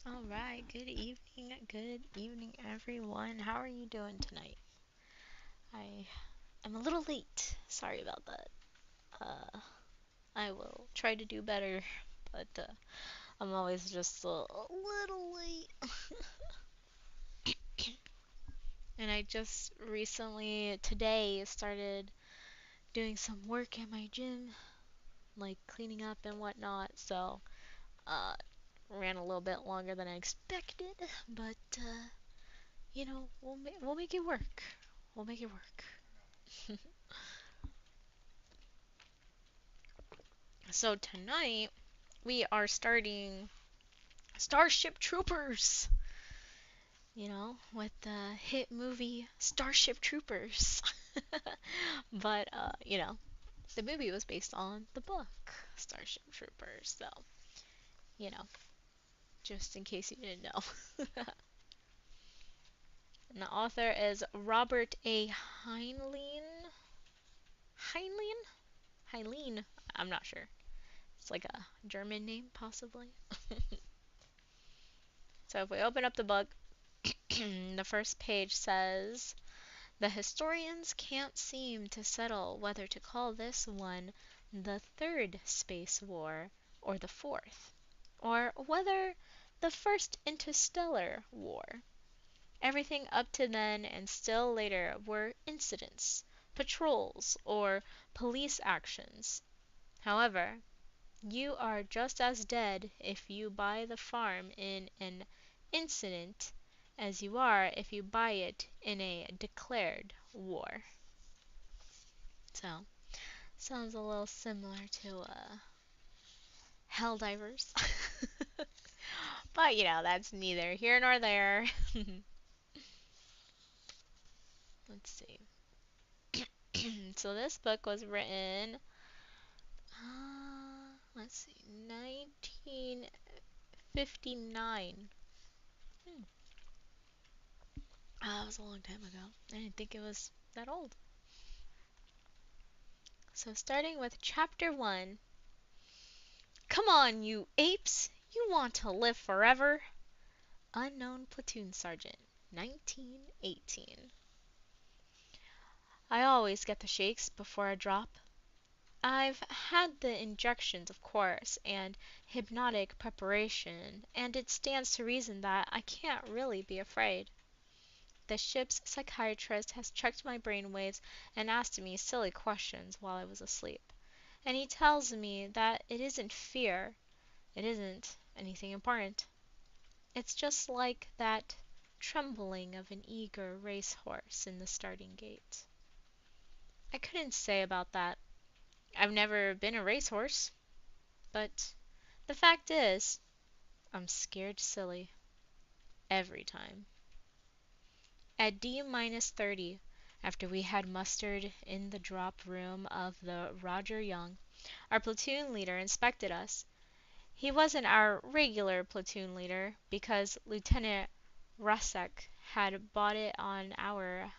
All right, good evening, everyone. How are you doing tonight? I am a little late. Sorry about that. Uh, I will try to do better, but I'm always just a little late. And I just recently, today, started doing some work at my gym, like cleaning up and whatnot. So, uh, ran a little bit longer than I expected, but we'll make it work. We'll make it work. So tonight we are starting Starship Troopers, with the hit movie Starship Troopers. But, the movie was based on the book Starship Troopers, so, you know, just in case you didn't know. And the author is Robert A. Heinlein. Heinlein? Heinlein? I'm not sure. It's like a German name, possibly. So if we open up the book, the first page says, "The historians can't seem to settle whether to call this one the third space war or the fourth, or whether the first interstellar war. Everything up to then and still later were incidents, patrols, or police actions. However, you are just as dead if you buy the farm in an incident as you are if you buy it in a declared war." So, sounds a little similar to Helldivers. But, that's neither here nor there. Let's see. So, this book was written, let's see, 1959. Hmm. That was a long time ago. I didn't think it was that old. So starting with chapter 1. "Come on, you apes! You want to live forever!" Unknown platoon sergeant, 1918. "I always get the shakes before a drop. I've had the injections, of course, and hypnotic preparation, and it stands to reason that I can't really be afraid. The ship's psychiatrist has checked my brain waves and asked me silly questions while I was asleep, and he tells me that it isn't fear, it isn't anything important. It's just like that trembling of an eager racehorse in the starting gate. I couldn't say about that. I've never been a racehorse, but the fact is, I'm scared silly every time." At D-30, after we had mustered in the drop room of the Roger Young, our platoon leader inspected us. He wasn't our regular platoon leader, because Lieutenant Rasek had bought it on our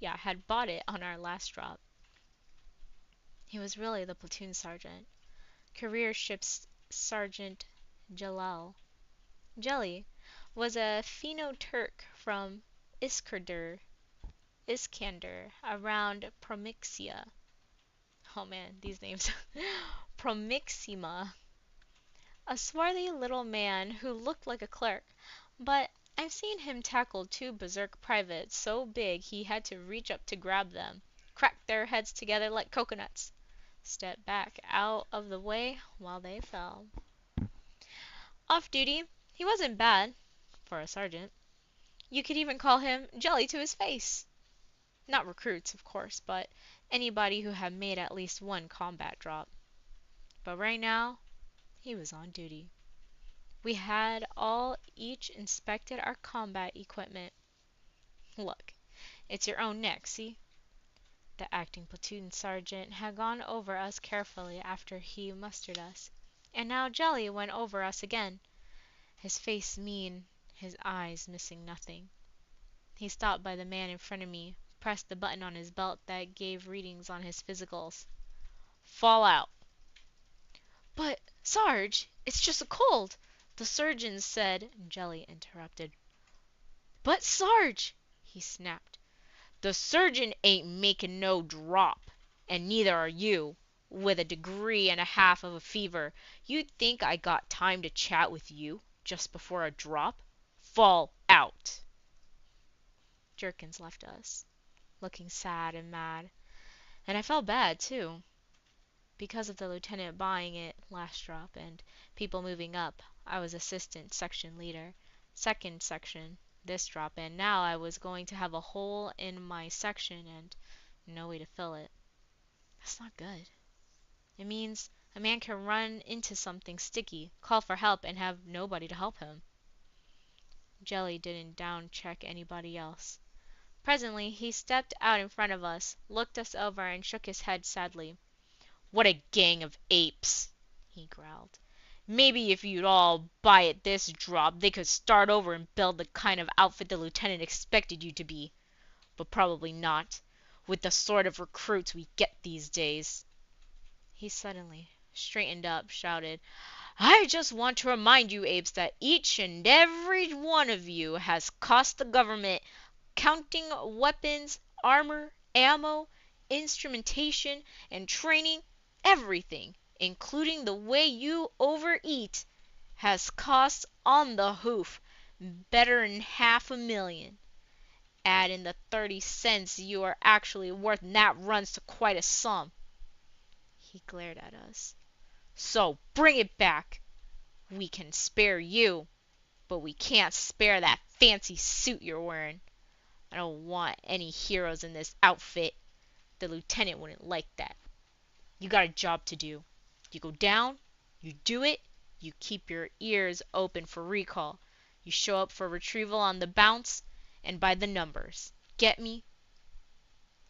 last drop. He was really the platoon sergeant, Career Ship's Sergeant Jalal. Jelly was a Finno-Turk from Iskander, around Promixia. Oh man, these names. Promixima. A swarthy little man who looked like a clerk, but I've seen him tackle two berserk privates so big he had to reach up to grab them, crack their heads together like coconuts, step back out of the way while they fell. Off duty, he wasn't bad, for a sergeant. You could even call him jelly to his face. Not recruits, of course, but anybody who had made at least one combat drop. But right now, he was on duty. We had all each inspected our combat equipment. "Look, it's your own neck, see?" The acting platoon sergeant had gone over us carefully after he mustered us, and now Jelly went over us again, his face mean, his eyes missing nothing. He stopped by the man in front of me, pressed the button on his belt that gave readings on his physicals. "Fall out." "But, Sarge, it's just a cold." The surgeon said, Jelly interrupted. But Sarge, he snapped, the surgeon ain't making no drop, and neither are you, with a degree and a half of a fever. You'd think I got time to chat with you just before a drop? Fall out. Jerkins left us, looking sad and mad, and I felt bad too. Because of the lieutenant buying it last drop and people moving up, I was assistant section leader, second section this drop, and now I was going to have a hole in my section and no way to fill it. That's not good. It means a man can run into something sticky, call for help, and have nobody to help him. Jelly didn't down check anybody else. Presently he stepped out in front of us, looked us over, and shook his head sadly. What a gang of apes, he growled. Maybe if you'd all buy at this drop, they could start over and build the kind of outfit the lieutenant expected you to be. But probably not, with the sort of recruits we get these days. He suddenly straightened up, shouted, I just want to remind you apes that each and every one of you has cost the government, counting weapons, armor, ammo, instrumentation, and training, everything, including the way you overeat, has cost on the hoof better'n $500,000. Add in the 30 cents you are actually worth, and that runs to quite a sum. He glared at us. So bring it back. We can spare you, but we can't spare that fancy suit you're wearing. I don't want any heroes in this outfit. The lieutenant wouldn't like that. You got a job to do. You go down, you do it, you keep your ears open for recall. You show up for retrieval on the bounce and by the numbers. Get me?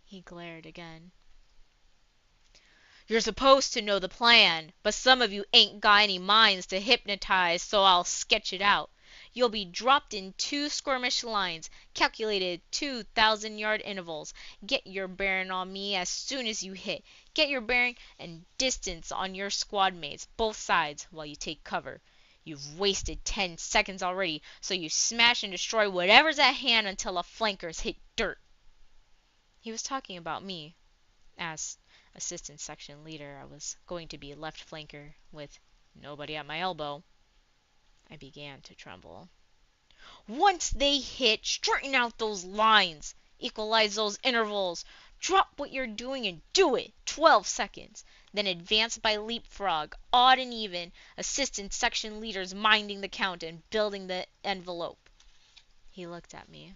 He glared again. You're supposed to know the plan, but some of you ain't got any minds to hypnotize, so I'll sketch it out. You'll be dropped in 2 skirmish lines, calculated 2,000-yard intervals. Get your bearing on me as soon as you hit. Get your bearing and distance on your squad mates, both sides, while you take cover. You've wasted 10 seconds already, so you smash and destroy whatever's at hand until the flankers hit dirt. He was talking about me. As assistant section leader, I was going to be left flanker with nobody at my elbow. I began to tremble. Once they hit, straighten out those lines. Equalize those intervals. Drop what you're doing and do it. 12 seconds. Then advance by leapfrog, odd and even. Assistant section leaders minding the count and building the envelope. He looked at me.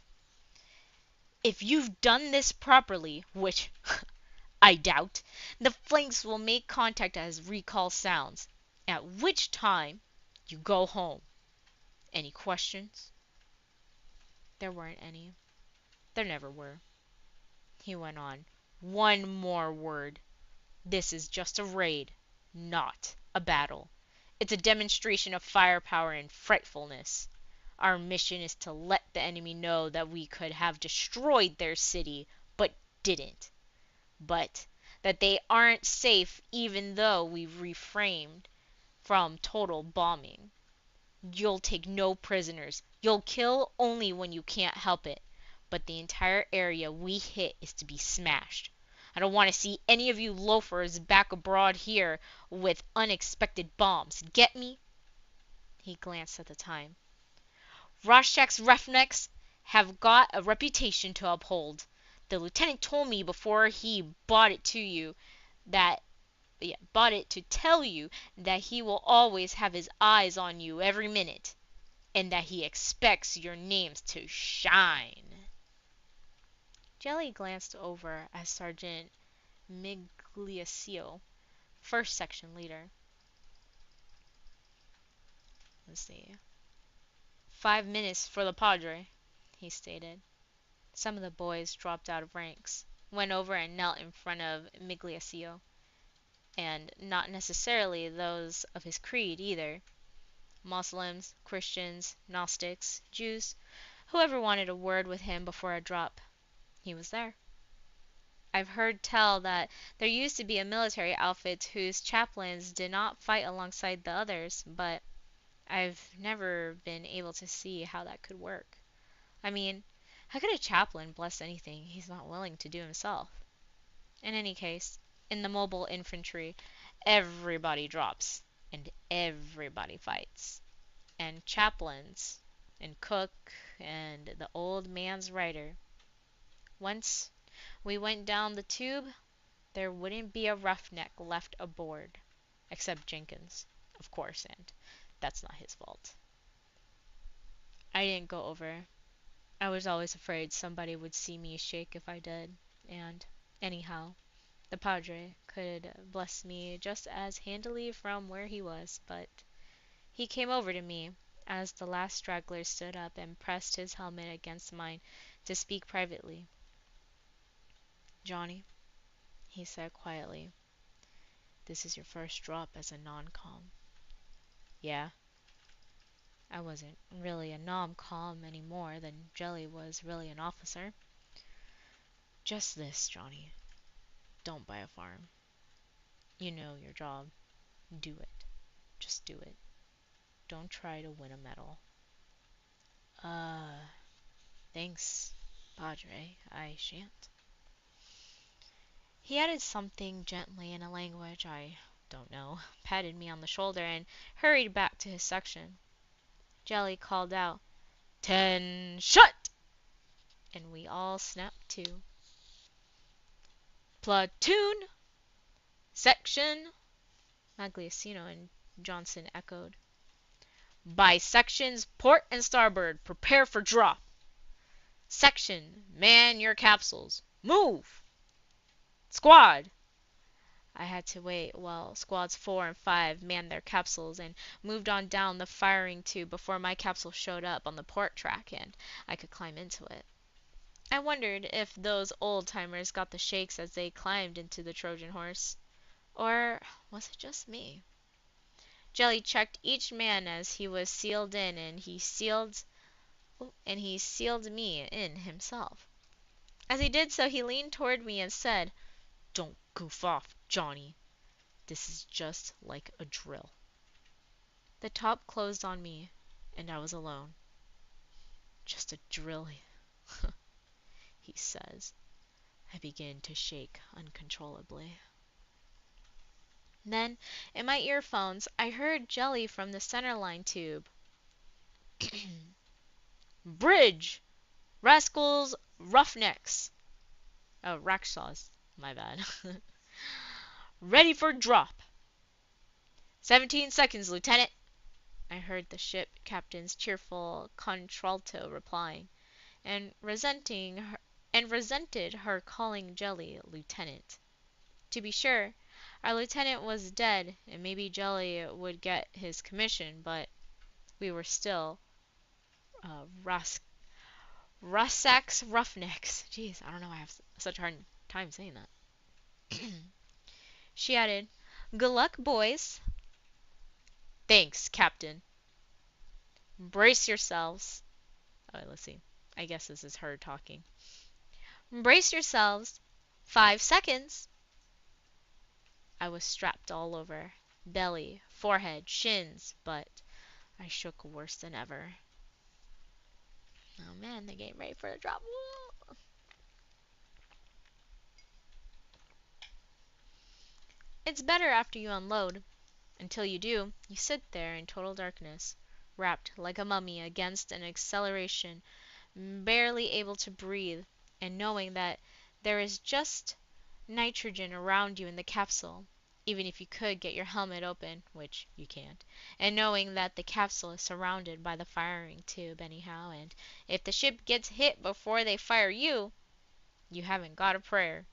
If you've done this properly, which I doubt, the flanks will make contact as recall sounds, at which time you go home. Any questions? There weren't any. There never were. He went on. One more word. This is just a raid, not a battle. It's a demonstration of firepower and frightfulness. Our mission is to let the enemy know that we could have destroyed their city, but didn't. But that they aren't safe even though we've refrained from total bombing. You'll take no prisoners. You'll kill only when you can't help it. But the entire area we hit is to be smashed. I don't want to see any of you loafers back abroad here with unexpected bombs. Get me? He glanced at the time. Rorschach's roughnecks have got a reputation to uphold. The lieutenant told me before he bought it to you to tell you that he will always have his eyes on you every minute, and that he expects your names to shine. Jelly glanced over at Sergeant Migliaccio, first section leader. Let's see. 5 minutes for the Padre, he stated. Some of the boys dropped out of ranks, went over and knelt in front of Migliaccio, and not necessarily those of his creed either. Muslims, Christians, Gnostics, Jews, whoever wanted a word with him before a drop. He was there. I've heard tell that there used to be a military outfit whose chaplains did not fight alongside the others, but I've never been able to see how that could work. I mean, how could a chaplain bless anything he's not willing to do himself? In any case, in the mobile infantry, everybody drops and everybody fights. And chaplains and cook and the old man's writer. Once we went down the tube, there wouldn't be a roughneck left aboard. Except Jenkins, of course, and that's not his fault. I didn't go over. I was always afraid somebody would see me shake if I did, and anyhow, the Padre could bless me just as handily from where he was, but he came over to me as the last straggler stood up and pressed his helmet against mine to speak privately. "Johnny," he said quietly, "this is your first drop as a non-com." "Yeah?" I wasn't really a nom-com any more than Jelly was really an officer. "Just this, Johnny. Don't buy a farm. You know your job. Do it. Just do it. Don't try to win a medal." Uh, thanks, Padre. I shan't." He added something gently in a language I don't know, patted me on the shoulder, and hurried back to his section. Jelly called out, "Ten shut!" and we all snapped to. "Platoon! Section!" Magliacino and Johnson echoed. "By sections, port and starboard, prepare for drop. Section, man your capsules. Move! Squad!" I had to wait while squads 4 and 5 manned their capsules and moved on down the firing tube before my capsule showed up on the port track and I could climb into it. I wondered if those old-timers got the shakes as they climbed into the Trojan horse. Or was it just me? Jelly checked each man as he was sealed in, and he sealed me in himself. As he did so, he leaned toward me and said, "Don't goof off, Johnny. This is just like a drill." The top closed on me, and I was alone. "Just a drill," he says. I begin to shake uncontrollably. Then, in my earphones, I heard Jelly from the centerline tube. "Bridge! Rascals! Roughnecks!" Oh, Racksaws. My bad. "Ready for drop!" "17 seconds, Lieutenant," I heard the ship captain's cheerful contralto replying, and resented her calling Jelly Lieutenant. To be sure, our lieutenant was dead, and maybe Jelly would get his commission, but we were still Rossack's Roughnecks. Jeez, I don't know why I have such a hard time saying that. She added, "Good luck, boys." "Thanks, Captain." "Brace yourselves." Oh, let's see. I guess this is her talking. "Brace yourselves. 5 seconds." I was strapped all over. Belly, forehead, shins, but I shook worse than ever. Oh man, they're getting ready for the drop. Whoa. It's better after you unload. Until you do, you sit there in total darkness, wrapped like a mummy against an acceleration, barely able to breathe, and knowing that there is just nitrogen around you in the capsule, even if you could get your helmet open, which you can't, and knowing that the capsule is surrounded by the firing tube anyhow, and if the ship gets hit before they fire you, you haven't got a prayer.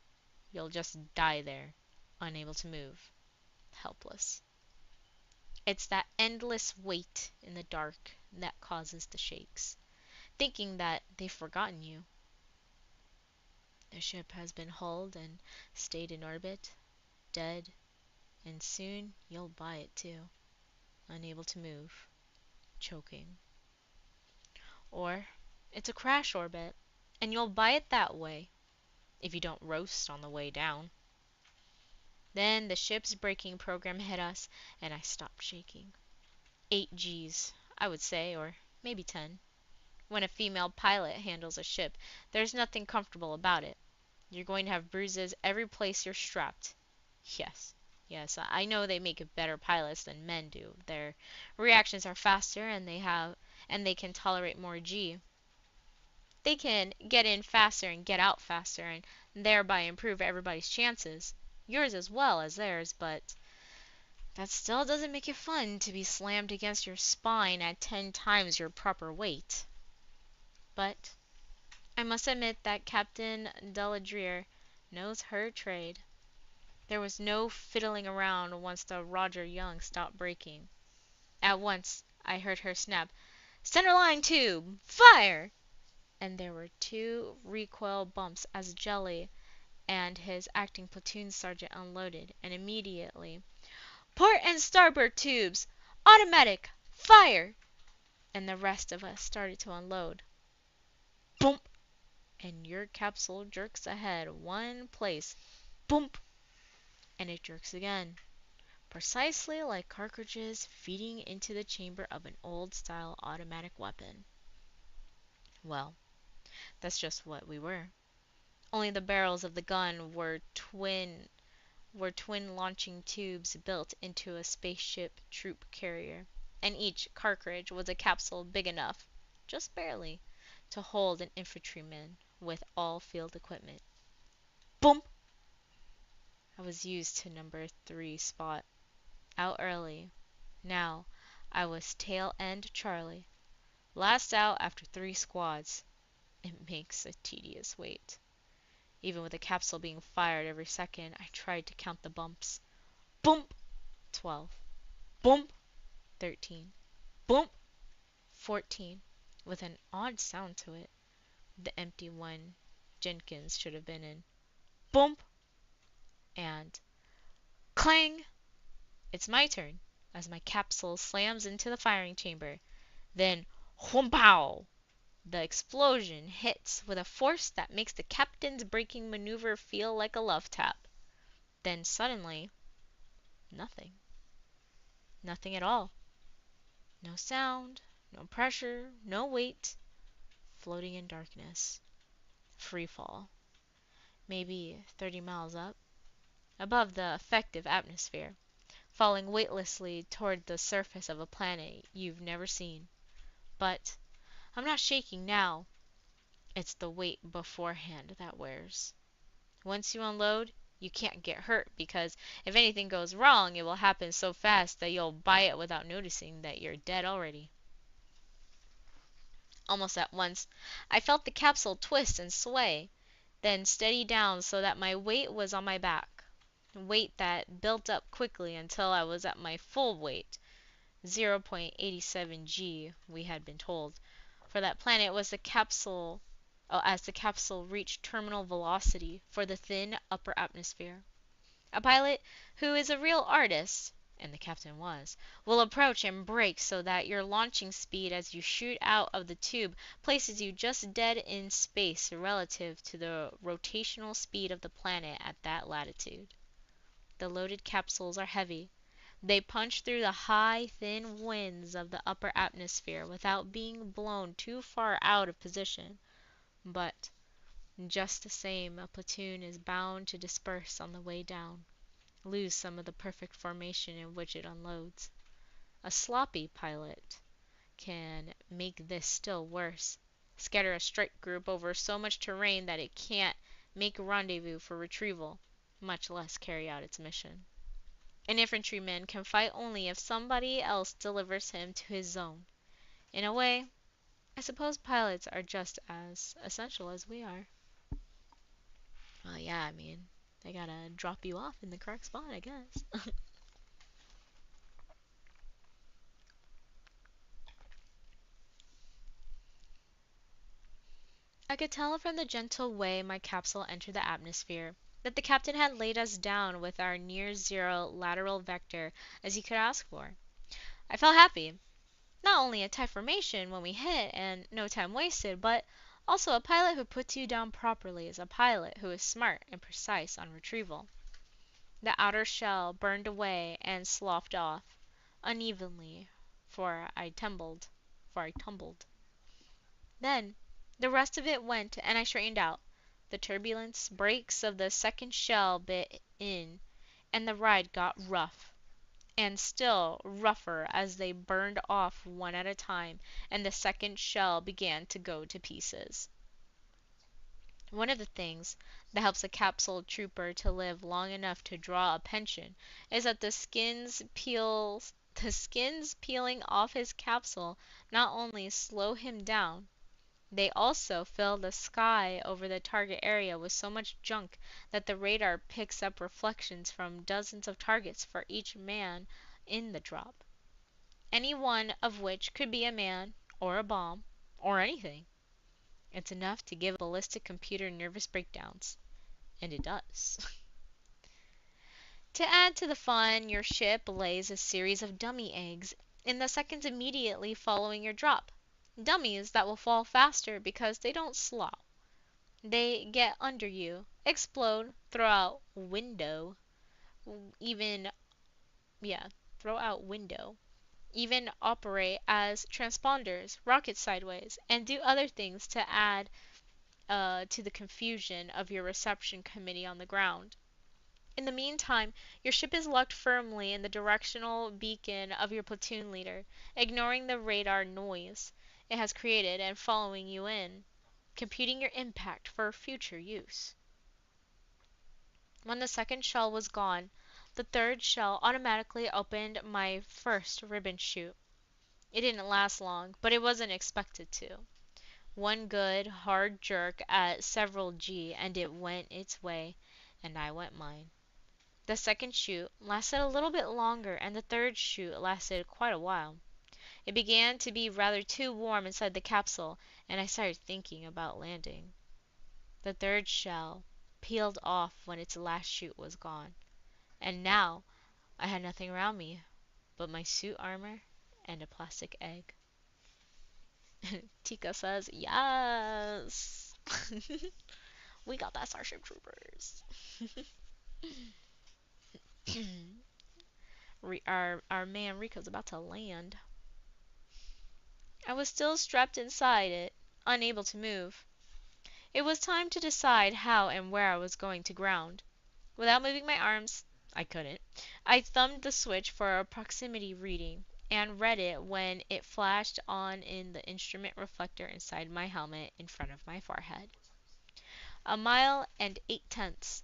You'll just die there, unable to move, helpless. It's that endless wait in the dark that causes the shakes, thinking that they've forgotten you. The ship has been hulled and stayed in orbit, dead, and soon you'll buy it too, unable to move, choking. Or it's a crash orbit, and you'll buy it that way, if you don't roast on the way down. Then the ship's braking program hit us, and I stopped shaking. 8 Gs, I would say, or maybe 10. When a female pilot handles a ship, there's nothing comfortable about it. You're going to have bruises every place you're strapped. Yes, yes, I know they make better pilots than men do. Their reactions are faster and they can tolerate more G. They can get in faster and get out faster and thereby improve everybody's chances. Yours as well as theirs, but that still doesn't make it fun to be slammed against your spine at 10 times your proper weight. But I must admit that Captain Deladrier knows her trade. There was no fiddling around once the Roger Young stopped braking. At once I heard her snap, "Center line tube! Fire!" And there were 2 recoil bumps as Jelly and his acting platoon sergeant unloaded, and immediately, "Port and starboard tubes! Automatic! Fire!" And the rest of us started to unload. Boom! And your capsule jerks ahead one place. Boom! And it jerks again. Precisely like cartridges feeding into the chamber of an old-style automatic weapon. Well, that's just what we were. Only the barrels of the gun were twin launching tubes built into a spaceship troop carrier, and each cartridge was a capsule big enough, just barely, to hold an infantryman with all field equipment. Boom! I was used to number 3 spot. Out early. Now I was tail end Charlie. Last out after 3 squads. It makes a tedious wait. Even with a capsule being fired every second, I tried to count the bumps. Boom! 12. Boom! 13. Boom! 14. With an odd sound to it. The empty one Jenkins should have been in. Boom! And clang! It's my turn, as my capsule slams into the firing chamber. Then whompow! The explosion hits with a force that makes the captain's braking maneuver feel like a love tap. Then suddenly, nothing. Nothing at all. No sound, no pressure, no weight. Floating in darkness. Free fall. Maybe 30 miles up. Above the effective atmosphere. Falling weightlessly toward the surface of a planet you've never seen. But I'm not shaking now. It's the weight beforehand that wears. Once you unload, you can't get hurt because if anything goes wrong, it will happen so fast that you'll buy it without noticing that you're dead already. Almost at once, I felt the capsule twist and sway, then steady down so that my weight was on my back. Weight that built up quickly until I was at my full weight, 0.87 G, we had been told. For that planet was the capsule, as the capsule reached terminal velocity for the thin upper atmosphere. A pilot who is a real artist, and the captain was, will approach and brake so that your launching speed as you shoot out of the tube places you just dead in space relative to the rotational speed of the planet at that latitude. The loaded capsules are heavy. They punch through the high, thin winds of the upper atmosphere without being blown too far out of position. But just the same, a platoon is bound to disperse on the way down, lose some of the perfect formation in which it unloads. A sloppy pilot can make this still worse. Scatter a strike group over so much terrain that it can't make a rendezvous for retrieval, much less carry out its mission. An infantryman can fight only if somebody else delivers him to his zone. In a way, I suppose pilots are just as essential as we are. Well, yeah, I mean, they gotta drop you off in the correct spot, I guess. I could tell from the gentle way my capsule entered the atmosphere that the captain had laid us down with our near-zero lateral vector as he could ask for. I felt happy. Not only a tight formation when we hit and no time wasted, but also a pilot who puts you down properly is a pilot who is smart and precise on retrieval. The outer shell burned away and sloughed off, unevenly, before I tumbled. Then the rest of it went and I straightened out. The turbulence brakes of the second shell bit in, and the ride got rough, and still rougher as they burned off one at a time and the second shell began to go to pieces. One of the things that helps a capsule trooper to live long enough to draw a pension is that the skins peeling off his capsule not only slow him down, they also fill the sky over the target area with so much junk that the radar picks up reflections from dozens of targets for each man in the drop, any one of which could be a man or a bomb or anything. It's enough to give a ballistic computer nervous breakdowns. And it does. To add to the fun, your ship lays a series of dummy eggs in the seconds immediately following your drop. Dummies that will fall faster because they don't slow. They get under you, explode, throw out window, even, yeah, throw out window, even operate as transponders, rocket sideways, and do other things to add to the confusion of your reception committee on the ground. In the meantime, your ship is locked firmly in the directional beacon of your platoon leader, ignoring the radar noise it has created and following you in, computing your impact for future use. When the second shell was gone, the third shell automatically opened my first ribbon shoot. It didn't last long, but it wasn't expected to. One good, hard jerk at several G and it went its way, and I went mine. The second shoot lasted a little bit longer, and the third shoot lasted quite a while. It began to be rather too warm inside the capsule, and I started thinking about landing. The third shell peeled off when its last shoot was gone, and now I had nothing around me but my suit armor and a plastic egg. Tika says, yes! We got that Starship Troopers. our man Rico's about to land. I was still strapped inside it, unable to move. It was time to decide how and where I was going to ground. Without moving my arms, I couldn't. I thumbed the switch for a proximity reading and read it when it flashed on in the instrument reflector inside my helmet in front of my forehead. 1 mile and 8 tenths.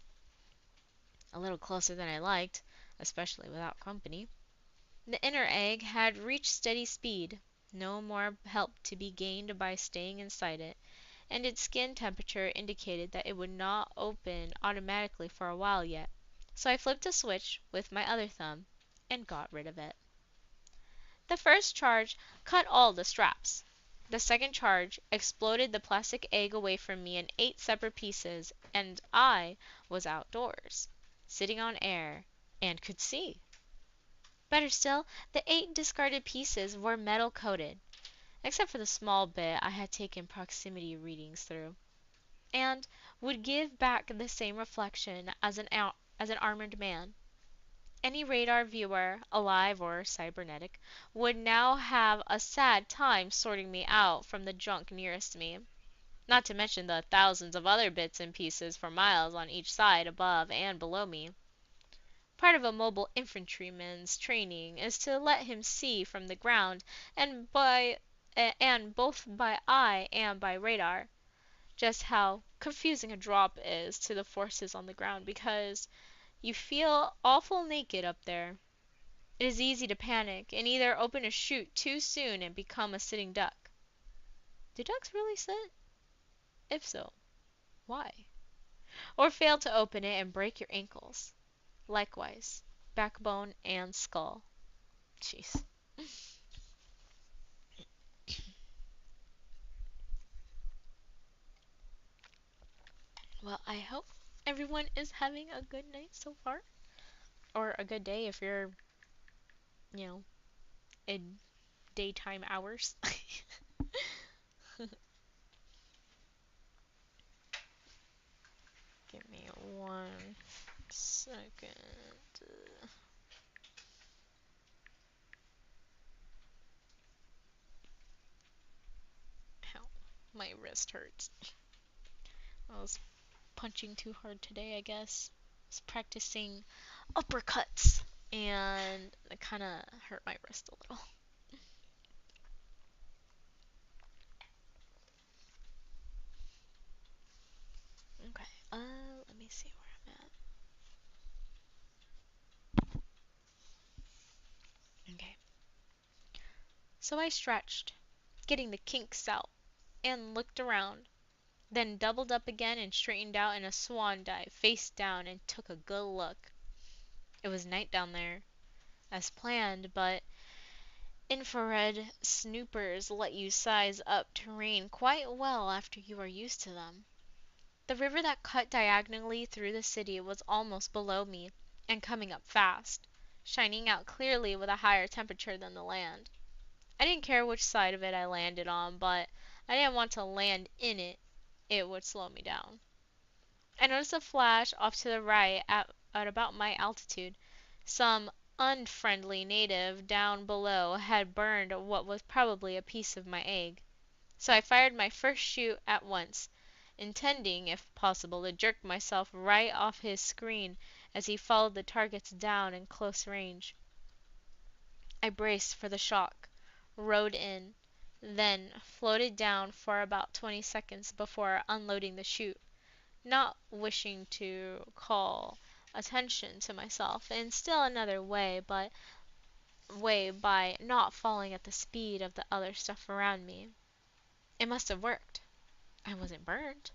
A little closer than I liked, especially without company. The inner egg had reached steady speed, no more help to be gained by staying inside it, and its skin temperature indicated that it would not open automatically for a while yet. So I flipped a switch with my other thumb and got rid of it. The first charge cut all the straps. The second charge exploded the plastic egg away from me in 8 separate pieces, and I was outdoors, sitting on air, and could see. Better still, the 8 discarded pieces were metal coated, except for the small bit I had taken proximity readings through, and would give back the same reflection as an armored man. Any radar viewer, alive or cybernetic, would now have a sad time sorting me out from the junk nearest me, not to mention the thousands of other bits and pieces for miles on each side, above and below me. Part of a mobile infantryman's training is to let him see from the ground and both by eye and by radar just how confusing a drop is to the forces on the ground, because you feel awful naked up there. It is easy to panic and either open a chute too soon and become a sitting duck. Do ducks really sit? If so, why? Or fail to open it and break your ankles. Likewise, backbone and skull. Jeez. Well, I hope everyone is having a good night so far. Or a good day if you're, you know, in daytime hours. Give me 1 second. My wrist hurts. I was punching too hard today, I guess. I was practicing uppercuts, and it kind of hurt my wrist a little. Okay, let me see where I'm at. Okay. So I stretched, getting the kinks out, and looked around, then doubled up again and straightened out in a swan dive, face down, and took a good look. It was night down there, as planned, but infrared snoopers let you size up terrain quite well after you are used to them. The river that cut diagonally through the city was almost below me, and coming up fast, shining out clearly with a higher temperature than the land. I didn't care which side of it I landed on, but I didn't want to land in it. It would slow me down. I noticed a flash off to the right at about my altitude. Some unfriendly native down below had burned what was probably a piece of my egg. So I fired my first shoot at once, intending, if possible, to jerk myself right off his screen as he followed the targets down in close range. I braced for the shock, rode in, then floated down for about 20 seconds before unloading the chute, not wishing to call attention to myself in still another way, but by not falling at the speed of the other stuff around me. It must have worked. I wasn't burned.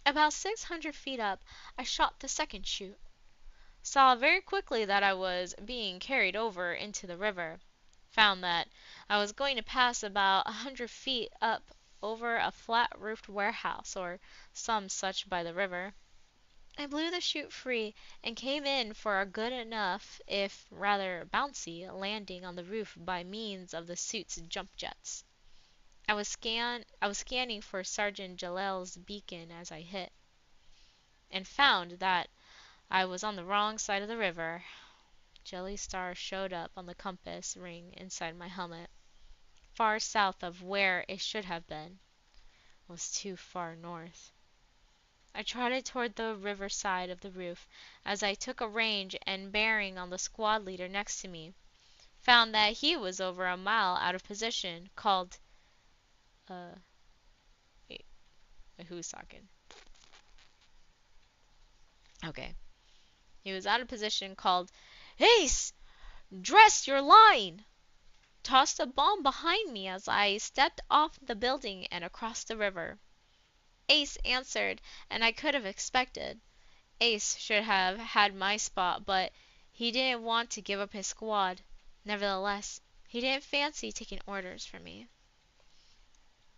About 600 feet up, I shot the second chute. Saw very quickly that I was being carried over into the river. Found that I was going to pass about 100 feet up over a flat-roofed warehouse or some such by the river. I blew the chute free and came in for a good enough, if rather bouncy, landing on the roof by means of the suit's jump jets. I was scanning for Sergeant Jalel's beacon as I hit, and found that I was on the wrong side of the river. Jelly Star showed up on the compass ring inside my helmet, far south of where it should have been. It was too far north. I trotted toward the river side of the roof as I took a range and bearing on the squad leader next to me. Found that he was over a mile out of position, called, wait, who's talking? Okay. He was out of position, called, Ace! Dress your line! Tossed a bomb behind me as I stepped off the building and across the river. Ace answered, and I could have expected. Ace should have had my spot, but he didn't want to give up his squad. Nevertheless, he didn't fancy taking orders from me.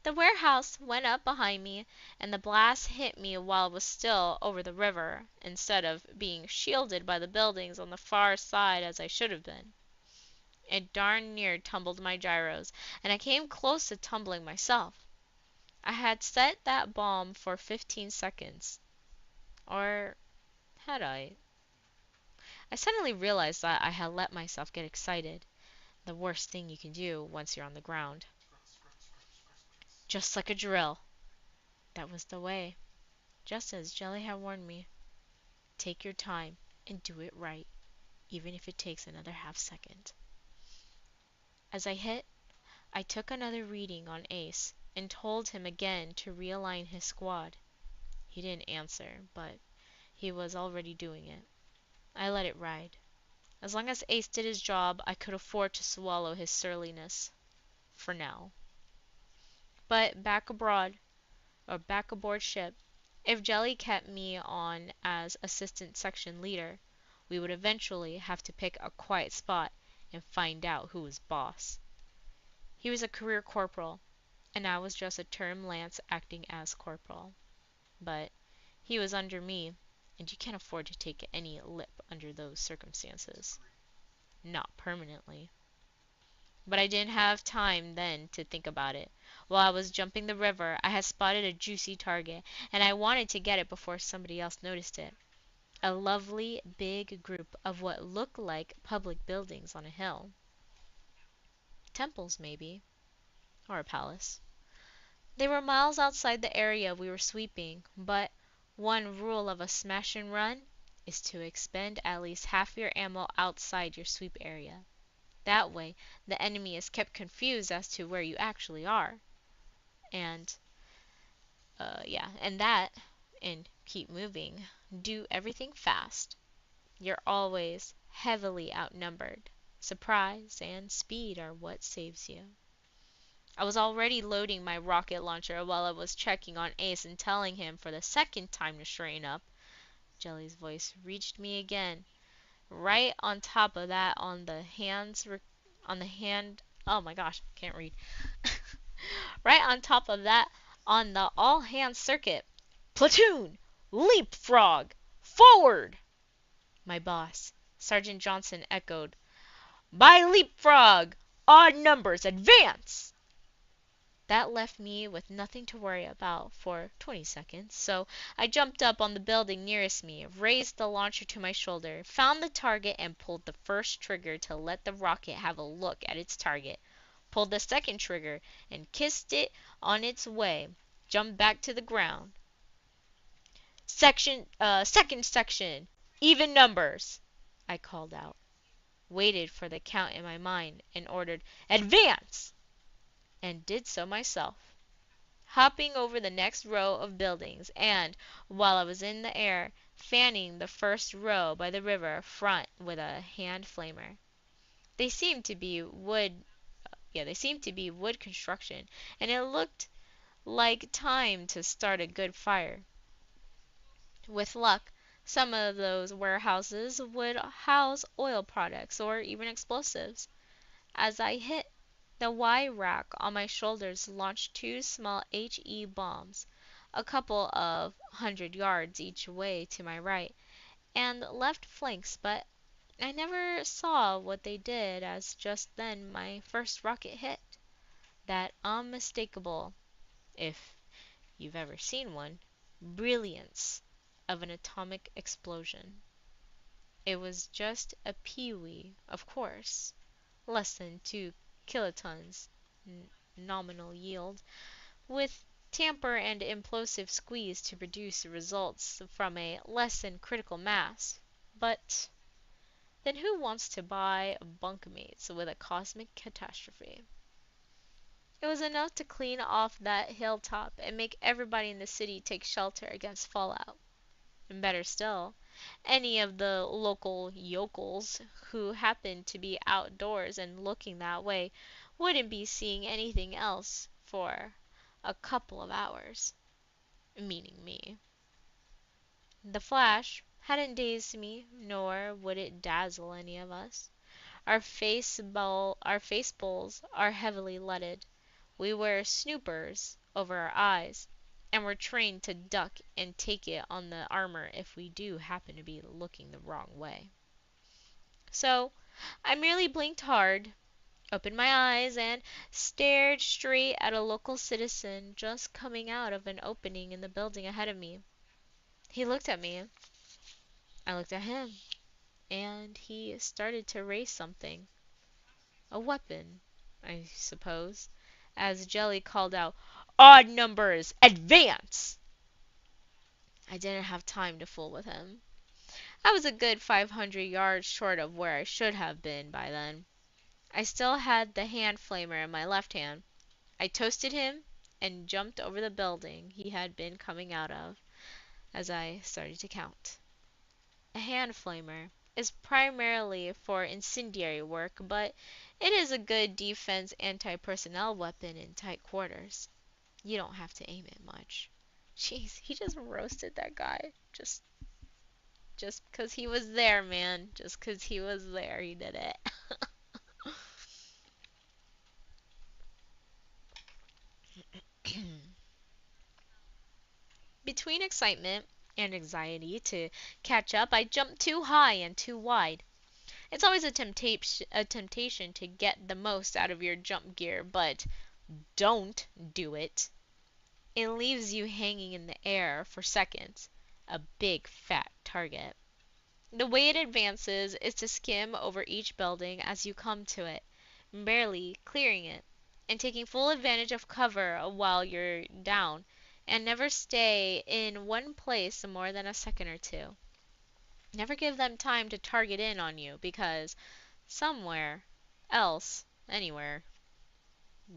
The warehouse went up behind me, and the blast hit me while it was still over the river, instead of being shielded by the buildings on the far side as I should have been. It darn near tumbled my gyros, and I came close to tumbling myself. I had set that bomb for 15 seconds. Or had I? I suddenly realized that I had let myself get excited. The worst thing you can do once you're on the ground. Just like a drill. That was the way. Just as Jelly had warned me. Take your time and do it right, even if it takes another half second. As I hit, I took another reading on Ace and told him again to realign his squad. He didn't answer, but he was already doing it. I let it ride. As long as Ace did his job, I could afford to swallow his surliness. For now. But back aboard ship, if Jelly kept me on as assistant section leader, we would eventually have to pick a quiet spot and find out who was boss. He was a career corporal, and I was just a term lance acting as corporal. But he was under me, and you can't afford to take any lip under those circumstances. Not permanently. But I didn't have time then to think about it. While I was jumping the river, I had spotted a juicy target, and I wanted to get it before somebody else noticed it. A lovely big group of what looked like public buildings on a hill. Temples, maybe. Or a palace. They were miles outside the area we were sweeping, but one rule of a smash and run is to expend at least half your ammo outside your sweep area. That way, the enemy is kept confused as to where you actually are. And, and keep moving. Do everything fast. You're always heavily outnumbered. Surprise and speed are what saves you. I was already loading my rocket launcher while I was checking on Ace and telling him for the second time to straighten up. Jelly's voice reached me again. Right on top of that, oh my gosh, can't read. Right on top of that, on the all hands circuit. Platoon! Leapfrog! Forward! My boss, Sergeant Johnson, echoed. By leapfrog! Odd numbers, advance! That left me with nothing to worry about for 20 seconds, so I jumped up on the building nearest me, raised the launcher to my shoulder, found the target, and pulled the first trigger to let the rocket have a look at its target. Pulled the second trigger and kissed it on its way. Jumped back to the ground. Second section, even numbers, I called out. Waited for the count in my mind and ordered, advance! And did so myself, hopping over the next row of buildings, and, while I was in the air, fanning the first row by the river front with a hand flamer. They seemed to be wood construction, and it looked like time to start a good fire. With luck, some of those warehouses would house oil products or even explosives. As I hit, the Y rack on my shoulders launched two small HE bombs, a couple of 100 yards each way to my right and left flanks, but I never saw what they did as just then my first rocket hit. That unmistakable, if you've ever seen one, brilliance of an atomic explosion. It was just a peewee, of course. Less than 2 kilotons nominal yield, with tamper and implosive squeeze to produce results from a less than critical mass. But then who wants to buy bunkmates with a cosmic catastrophe? It was enough to clean off that hilltop and make everybody in the city take shelter against fallout. And better still, any of the local yokels who happened to be outdoors and looking that way wouldn't be seeing anything else for a couple of hours. Meaning me. The flash hadn't dazed me, nor would it dazzle any of us. Our face bowls are heavily leaded. We wear snoopers over our eyes, and we're trained to duck and take it on the armor if we do happen to be looking the wrong way. So I merely blinked hard, opened my eyes, and stared straight at a local citizen just coming out of an opening in the building ahead of me. He looked at me. I looked at him, and he started to raise something. A weapon, I suppose, as Jelly called out, "Odd numbers, advance!" I didn't have time to fool with him. I was a good 500 yards short of where I should have been by then. I still had the hand flamer in my left hand. I toasted him and jumped over the building he had been coming out of as I started to count. A hand flamer is primarily for incendiary work, but it is a good defense anti-personnel weapon in tight quarters. You don't have to aim it much. Jeez, he just roasted that guy. Just 'cause he was there, man. Just 'cause he was there, he did it. Between excitement and anxiety to catch up, I jumped too high and too wide. It's always a temptation to get the most out of your jump gear, but don't do it. It leaves you hanging in the air for seconds, a big fat target. The way it advances is to skim over each building as you come to it, barely clearing it. and taking full advantage of cover while you're down, and never stay in one place more than a second or two. Never give them time to target in on you, because somewhere else, anywhere,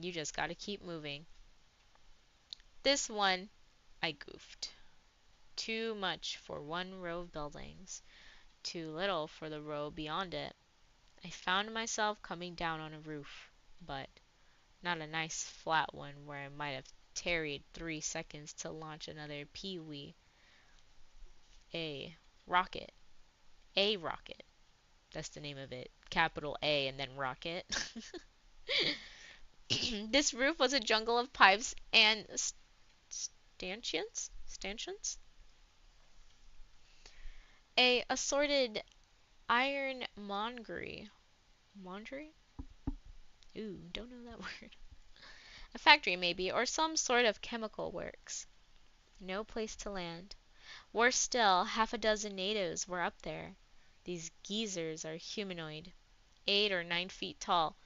you just gotta keep moving. This one, I goofed. Too much for one row of buildings, too little for the row beyond it. I found myself coming down on a roof, but not a nice flat one where I might have tarried 3 seconds to launch another peewee. A rocket. A rocket. That's the name of it. Capital A and then rocket. This roof was a jungle of pipes and stanchions? Stanchions? A assorted ironmongery. Mongery? Ooh, don't know that word. A factory, maybe, or some sort of chemical works. No place to land. Worse still, half a dozen natives were up there. These geezers are humanoid, 8 or 9 feet tall,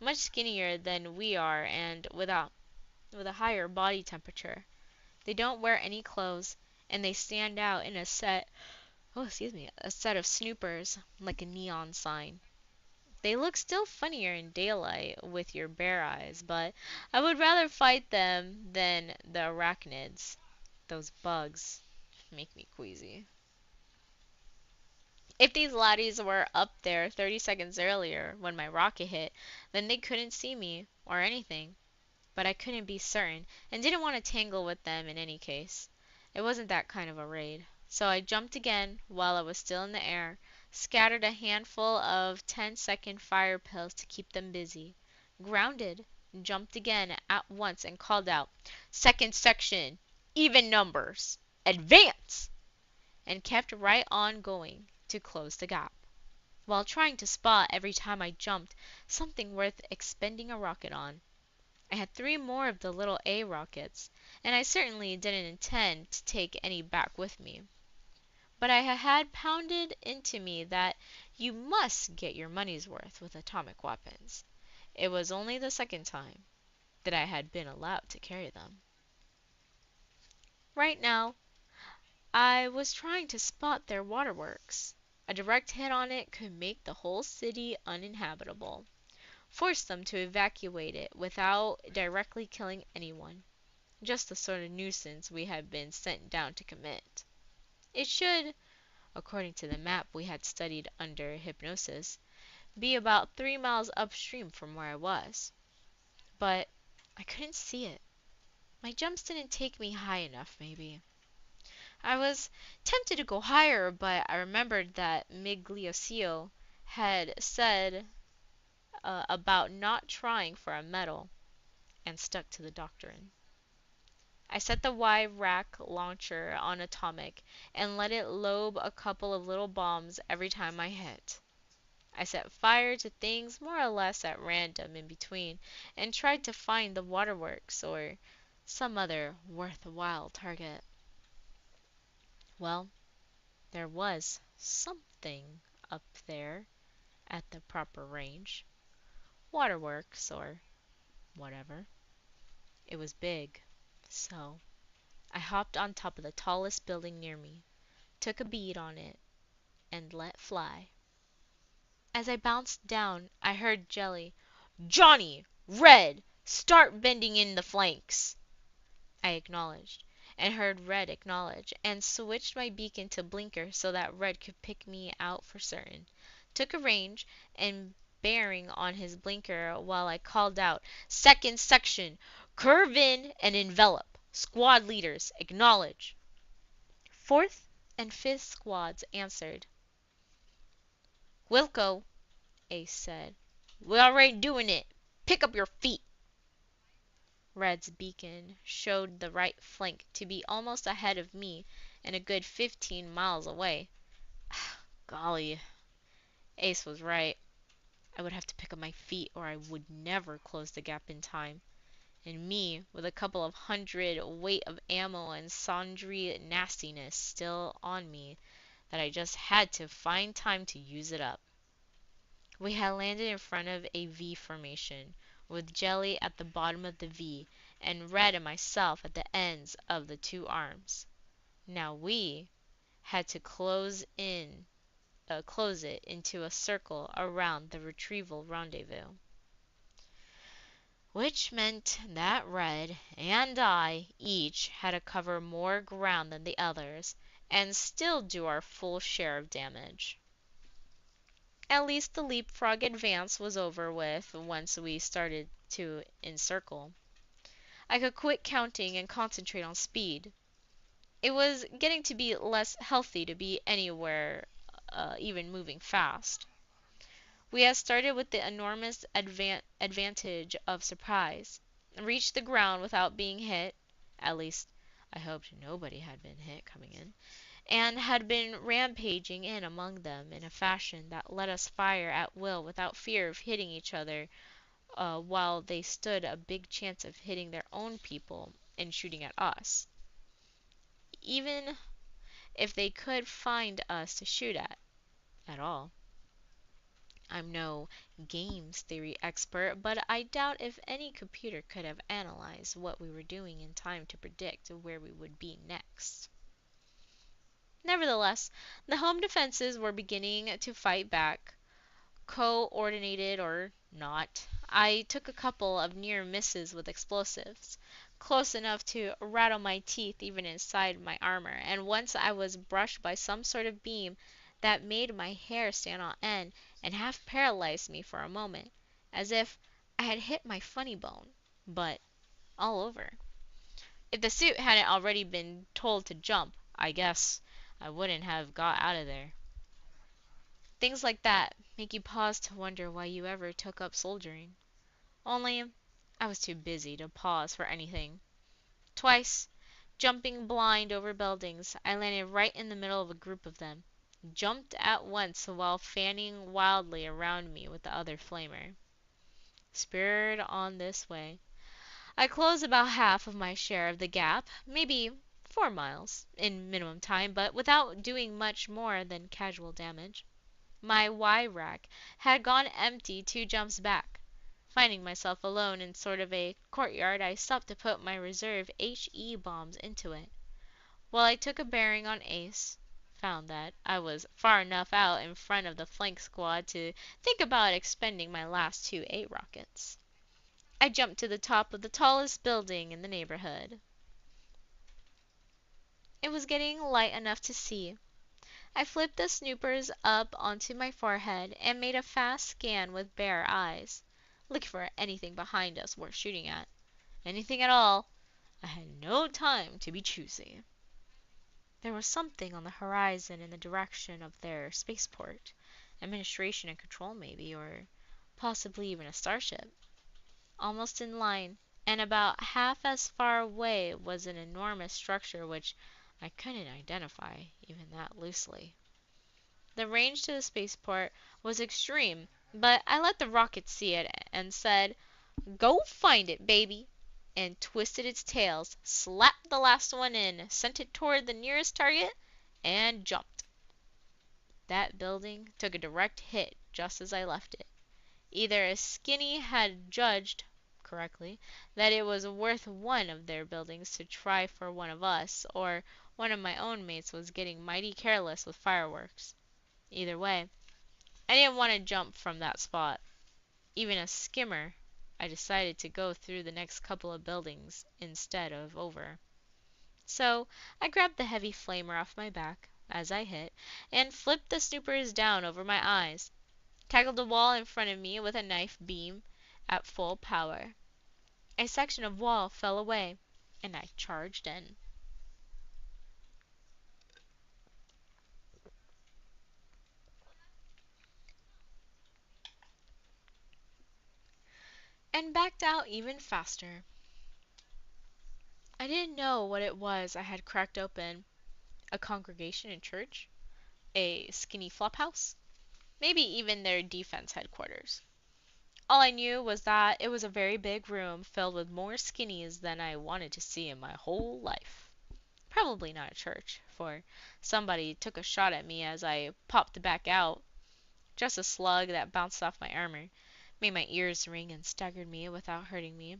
much skinnier than we are, and with a higher body temperature. They don't wear any clothes, and they stand out in a set of snoopers, like a neon sign. They look still funnier in daylight with your bare eyes, but I would rather fight them than the arachnids. Those bugs make me queasy. If these laddies were up there 30 seconds earlier when my rocket hit, then they couldn't see me or anything. But I couldn't be certain, and didn't want to tangle with them in any case. It wasn't that kind of a raid. So I jumped again while I was still in the air, scattered a handful of 10-second fire pills to keep them busy, grounded, jumped again at once and called out, "Second section, even numbers, advance!" and kept right on going to close the gap, while trying to spot every time I jumped something worth expending a rocket on. I had 3 more of the little A rockets, and I certainly didn't intend to take any back with me. But I had pounded into me that you must get your money's worth with atomic weapons. It was only the second time that I had been allowed to carry them. Right now, I was trying to spot their waterworks. A direct hit on it could make the whole city uninhabitable. Force them to evacuate it without directly killing anyone. Just the sort of nuisance we had been sent down to commit. It should, according to the map we had studied under hypnosis, be about 3 miles upstream from where I was. But I couldn't see it. My jumps didn't take me high enough, maybe. I was tempted to go higher, but I remembered that Migliosio had said about not trying for a medal, and stuck to the doctrine. I set the Y-rack launcher on atomic and let it lob a couple of little bombs every time I hit. I set fire to things more or less at random in between, and tried to find the waterworks or some other worthwhile target. Well, there was something up there at the proper range. Waterworks or whatever. It was big, so I hopped on top of the tallest building near me, took a bead on it, and let fly. As I bounced down, I heard Jelly, "Johnny! Red! Start bending in the flanks!" I acknowledged, and heard Red acknowledge, and switched my beacon to blinker so that Red could pick me out for certain. Took a range and bearing on his blinker while I called out, "Second section, curve in and envelop. Squad leaders, acknowledge." 4th and 5th squads answered. "Wilco," Ace said, "we're already doing it. Pick up your feet." Red's beacon showed the right flank to be almost ahead of me and a good 15 miles away. Golly, Ace was right. I would have to pick up my feet or I would never close the gap in time. And me, with a couple of hundred weight of ammo and sundry nastiness still on me, that I just had to find time to use it up. We had landed in front of a V formation, with jelly at the bottom of the V, and red and myself at the ends of the two arms. Now we had to close it into a circle around the retrieval rendezvous, which meant that Red and I each had to cover more ground than the others and still do our full share of damage. At least the leapfrog advance was over with once we started to encircle. I could quit counting and concentrate on speed. It was getting to be less healthy to be anywhere, even moving fast. We had started with the enormous advantage of surprise, reached the ground without being hit, at least I hoped nobody had been hit coming in, and had been rampaging in among them in a fashion that let us fire at will without fear of hitting each other, while they stood a big chance of hitting their own people and shooting at us, even if they could find us to shoot at all. I'm no games theory expert, but I doubt if any computer could have analyzed what we were doing in time to predict where we would be next. Nevertheless, the home defenses were beginning to fight back, coordinated or not. I took a couple of near misses with explosives, close enough to rattle my teeth even inside my armor, and once I was brushed by some sort of beam that made my hair stand on end and half paralyzed me for a moment, as if I had hit my funny bone, but all over. If the suit hadn't already been told to jump, I guess I wouldn't have got out of there. Things like that make you pause to wonder why you ever took up soldiering. Only, I was too busy to pause for anything. Twice, jumping blind over buildings, I landed right in the middle of a group of them, jumped at once while fanning wildly around me with the other flamer. Spurred on this way. I closed about half of my share of the gap, maybe 4 miles, in minimum time, but without doing much more than casual damage. My Y rack had gone empty 2 jumps back. Finding myself alone in sort of a courtyard, I stopped to put my reserve HE bombs into it. While I took a bearing on Ace, found that I was far enough out in front of the flank squad to think about expending my last 2 A rockets. I jumped to the top of the tallest building in the neighborhood. It was getting light enough to see. I flipped the snoopers up onto my forehead and made a fast scan with bare eyes, looking for anything behind us worth shooting at. Anything at all. I had no time to be choosy. There was something on the horizon in the direction of their spaceport. Administration and control maybe, or possibly even a starship. Almost in line, and about half as far away was an enormous structure which I couldn't identify, even that loosely. The range to the spaceport was extreme, but I let the rocket see it and said, "Go find it, baby!" and twisted its tails, slapped the last one in, sent it toward the nearest target, and jumped. That building took a direct hit just as I left it. Either a skinny had judged correctly that it was worth one of their buildings to try for one of us, or one of my own mates was getting mighty careless with fireworks. Either way, I didn't want to jump from that spot. Even a skimmer, I decided to go through the next couple of buildings instead of over. So I grabbed the heavy flamer off my back as I hit, and flipped the snoopers down over my eyes. Tackled the wall in front of me with a knife beam at full power. A section of wall fell away, and I charged in. And backed out even faster. I didn't know what it was I had cracked open. A congregation in church? A skinny flophouse? Maybe even their defense headquarters. All I knew was that it was a very big room filled with more skinnies than I wanted to see in my whole life. Probably not a church, for somebody took a shot at me as I popped back out. Just a slug that bounced off my armor. made my ears ring and staggered me without hurting me.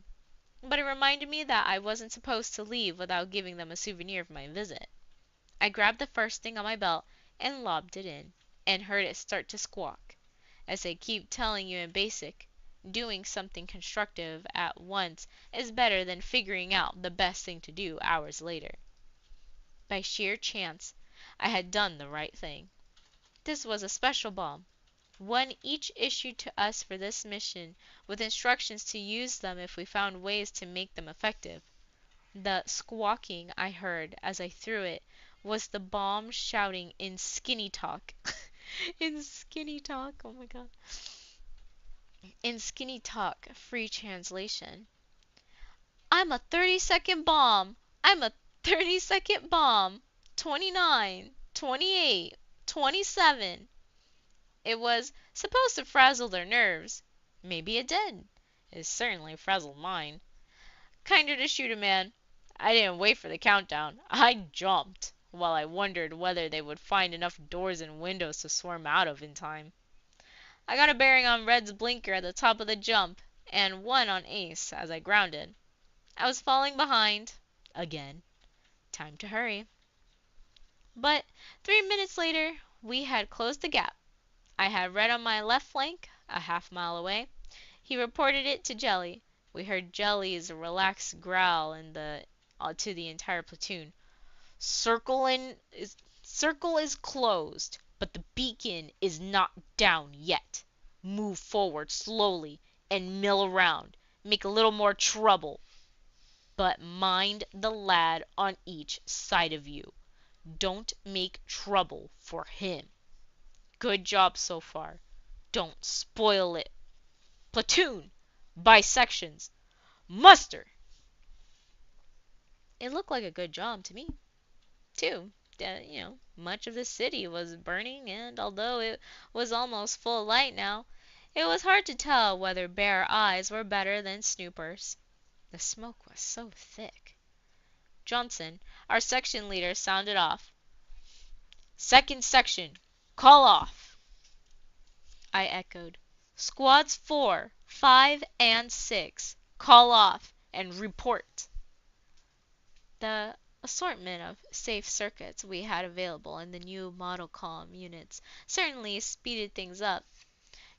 But it reminded me that I wasn't supposed to leave without giving them a souvenir of my visit. I grabbed the first thing on my belt and lobbed it in, and heard it start to squawk. As I keep telling you in basic, doing something constructive at once is better than figuring out the best thing to do hours later. By sheer chance, I had done the right thing. This was a special bomb, one each issued to us for this mission, with instructions to use them if we found ways to make them effective. The squawking I heard as I threw it was the bomb shouting in skinny talk. In skinny talk, oh my god. In skinny talk, free translation. I'm a 30-second bomb. I'm a 30-second bomb. 29, 28, 27. It was supposed to frazzle their nerves. Maybe it did. It certainly frazzled mine. Kinder to shoot a man. I didn't wait for the countdown. I jumped, while I wondered whether they would find enough doors and windows to swarm out of in time. I got a bearing on Red's blinker at the top of the jump, and one on Ace as I grounded. I was falling behind. Again. Time to hurry. But 3 minutes later, we had closed the gap. I had Red on my left flank, a half-mile away. He reported it to Jelly. We heard Jelly's relaxed growl to the entire platoon. Circle is closed, but the beacon is not down yet. Move forward slowly and mill around. Make a little more trouble. But mind the lad on each side of you. Don't make trouble for him. Good job so far. Don't spoil it. Platoon! By sections. Muster! It looked like a good job to me, too. Much of the city was burning, and although it was almost full light now, it was hard to tell whether bare eyes were better than snoopers. The smoke was so thick. Johnson, our section leader, sounded off. Second section, call off. I echoed. Squads 4, 5, and 6, call off and report. The assortment of safe circuits we had available in the new model comm units certainly speeded things up.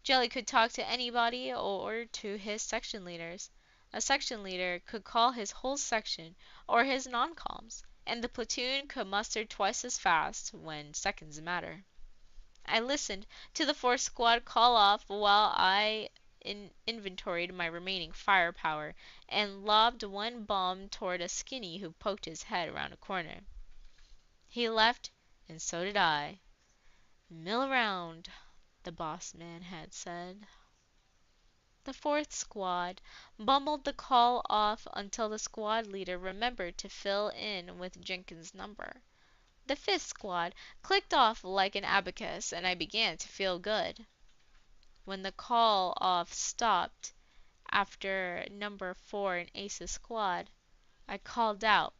Jelly could talk to anybody or to his section leaders. A section leader could call his whole section or his non-coms, and the platoon could muster twice as fast when seconds matter. I listened to the 4th squad call off while I inventoried my remaining firepower and lobbed one bomb toward a skinny who poked his head around a corner. He left, and so did I. Mill around, the boss man had said. The 4th squad bumbled the call off until the squad leader remembered to fill in with Jenkins' number. The 5th squad clicked off like an abacus, and I began to feel good. When the call off stopped after number 4 in Ace's squad, I called out,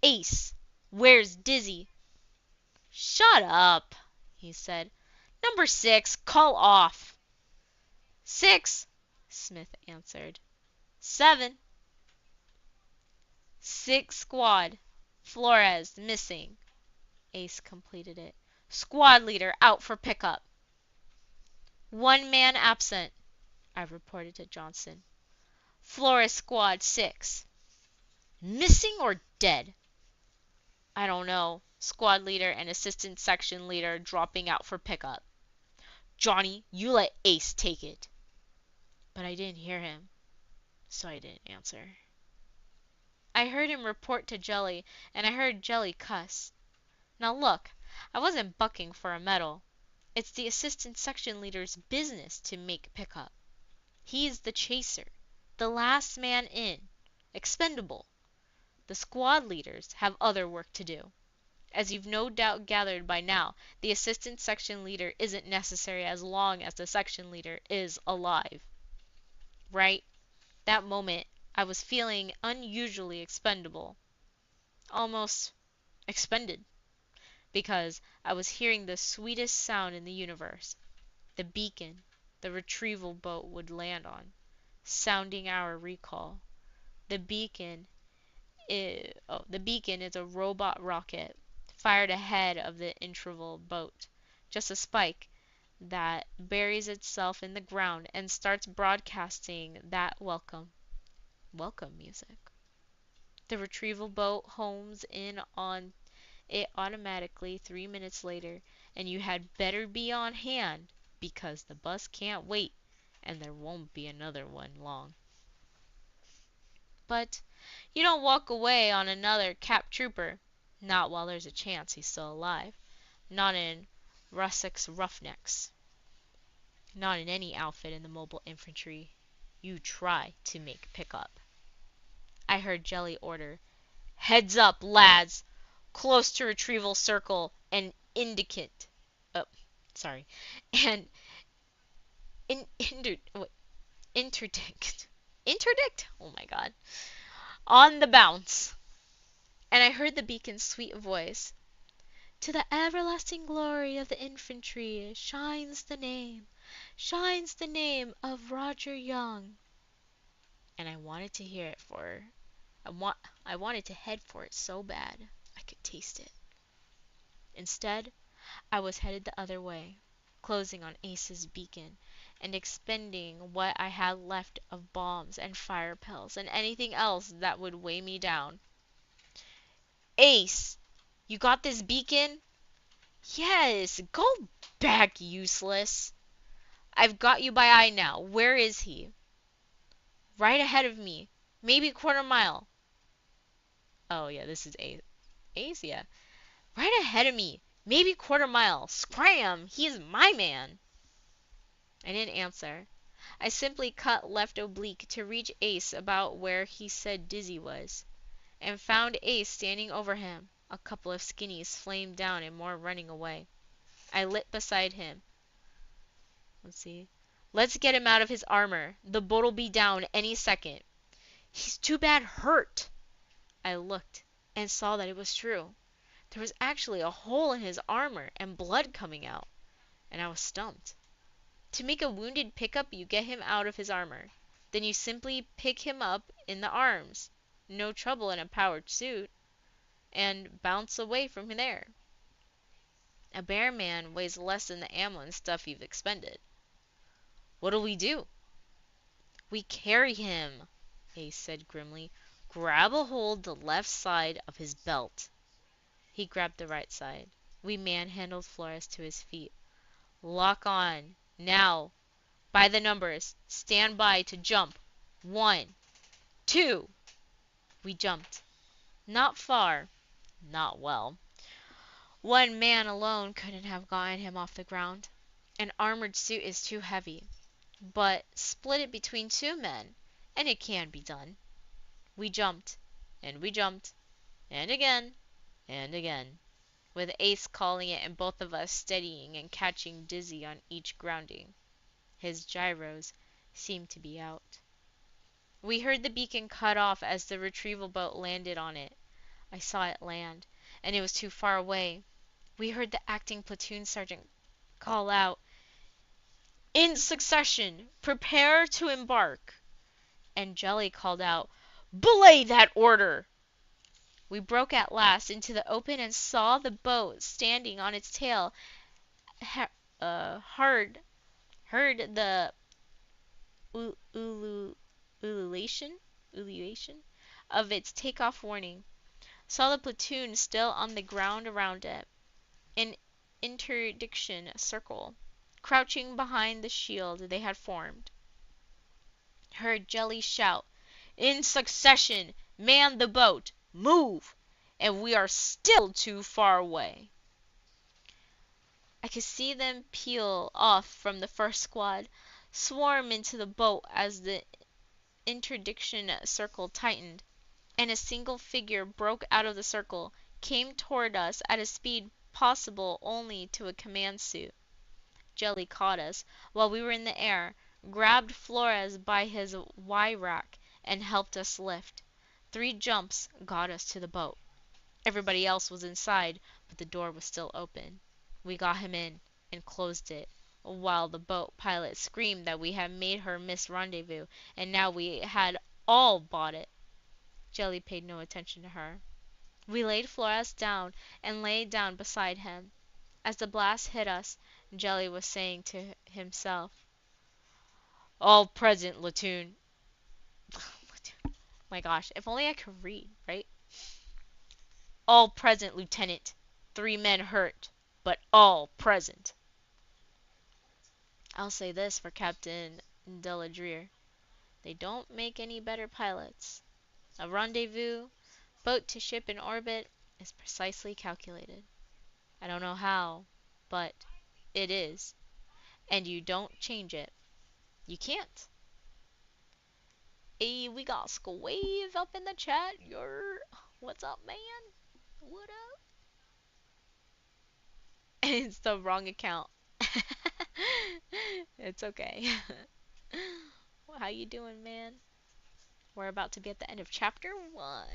Ace, where's Dizzy? Shut up, he said. Number 6, call off. 6, Smith answered. 7. 6 squad. Flores missing. Ace completed it. Squad leader out for pickup. 1 man absent, I reported to Johnson. Flores squad 6. Missing or dead? I don't know. Squad leader and assistant section leader dropping out for pickup. Johnny, you let Ace take it. But I didn't hear him, so I didn't answer. I heard him report to Jelly, and I heard Jelly cuss. Now look, I wasn't bucking for a medal. It's the assistant section leader's business to make pickup. He's the chaser, the last man in, expendable. The squad leaders have other work to do. As you've no doubt gathered by now, the assistant section leader isn't necessary as long as the section leader is alive. Right? That moment, I was feeling unusually expendable. Almost expended. Because I was hearing the sweetest sound in the universe. The beacon, the retrieval boat would land on, sounding our recall. The beacon the beacon is a robot rocket fired ahead of the retrieval boat. Just a spike that buries itself in the ground and starts broadcasting that welcome music. The retrieval boat homes in on it automatically 3 minutes later, and you had better be on hand because the bus can't wait and there won't be another one long. But you don't walk away on another Cap Trooper. Not while there's a chance he's still alive. Not in Russek's Roughnecks. Not in any outfit in the mobile infantry. You try to make pickup. I heard Jelly order, "Heads up, lads! Close to retrieval circle and indicate." Oh, sorry. And interdict. Interdict? Oh my god. On the bounce. And I heard the beacon's sweet voice. "To the everlasting glory of the infantry shines the name of Roger Young." And I wanted to hear it I wanted to head for it so bad. I could taste it. Instead, I was headed the other way, closing on Ace's beacon and expending what I had left of bombs and fire pills and anything else that would weigh me down. "Ace, you got this beacon?" "Yes, go back, useless." "I've got you by eye now. Where is he?" "Right ahead of me. Maybe a quarter mile." Oh yeah, this is Ace. Ace, yeah. "Right ahead of me. Maybe quarter mile. Scram! He is my man." I didn't answer. I simply cut left oblique to reach Ace about where he said Dizzy was, and found Ace standing over him. A couple of skinnies flamed down and more running away. I lit beside him. Let's see. "Let's get him out of his armor. The boat'll be down any second." "He's too bad hurt." I looked and saw that it was true. There was actually a hole in his armor and blood coming out, and I was stumped. To make a wounded pickup, you get him out of his armor. Then you simply pick him up in the arms. No trouble in a powered suit. And bounce away from there. A bear man weighs less than the ammo and stuff you've expended. "What'll we do?" "We carry him," Ace said grimly. "Grab a hold the left side of his belt." He grabbed the right side. We manhandled Flores to his feet. "Lock on. Now. By the numbers. Stand by to jump. 1, 2." We jumped. Not far. Not well. One man alone couldn't have gotten him off the ground. An armored suit is too heavy. But split it between 2 men, and it can be done. We jumped. And we jumped. And again. And again. With Ace calling it and both of us steadying and catching Dizzy on each grounding. His gyros seemed to be out. We heard the beacon cut off as the retrieval boat landed on it. I saw it land, and it was too far away. We heard the acting platoon sergeant call out, "In succession, prepare to embark." And Jelly called out, "Belay that order." We broke at last into the open and saw the boat standing on its tail. Heard the ululation of its takeoff warning. Saw the platoon still on the ground around it, in interdiction circle, crouching behind the shield they had formed. Heard Jelly shout, "In succession, man the boat, move, and we are still too far away." I could see them peel off from the first squad, swarm into the boat as the interdiction circle tightened, and a single figure broke out of the circle, came toward us at a speed possible only to a command suit. Jelly caught us while we were in the air, grabbed Flores by his Y-rack, and helped us lift. 3 jumps got us to the boat. Everybody else was inside, but the door was still open. We got him in and closed it while the boat pilot screamed that we had made her miss rendezvous, and now we had all bought it. Jelly paid no attention to her. We laid Flores down and lay down beside him. As the blast hit us, Jelly was saying to himself, "All present, Latoon." My gosh, if only I could read, right? "All present, Lieutenant. 3 men hurt, but all present." I'll say this for Captain Deladrier. They don't make any better pilots. A rendezvous, boat to ship in orbit, is precisely calculated. I don't know how, but it is. And you don't change it. You can't. Hey, we got Squave up in the chat. What's up, man? What up? It's the wrong account. It's okay. Well, how you doing, man? We're about to be at the end of chapter 1.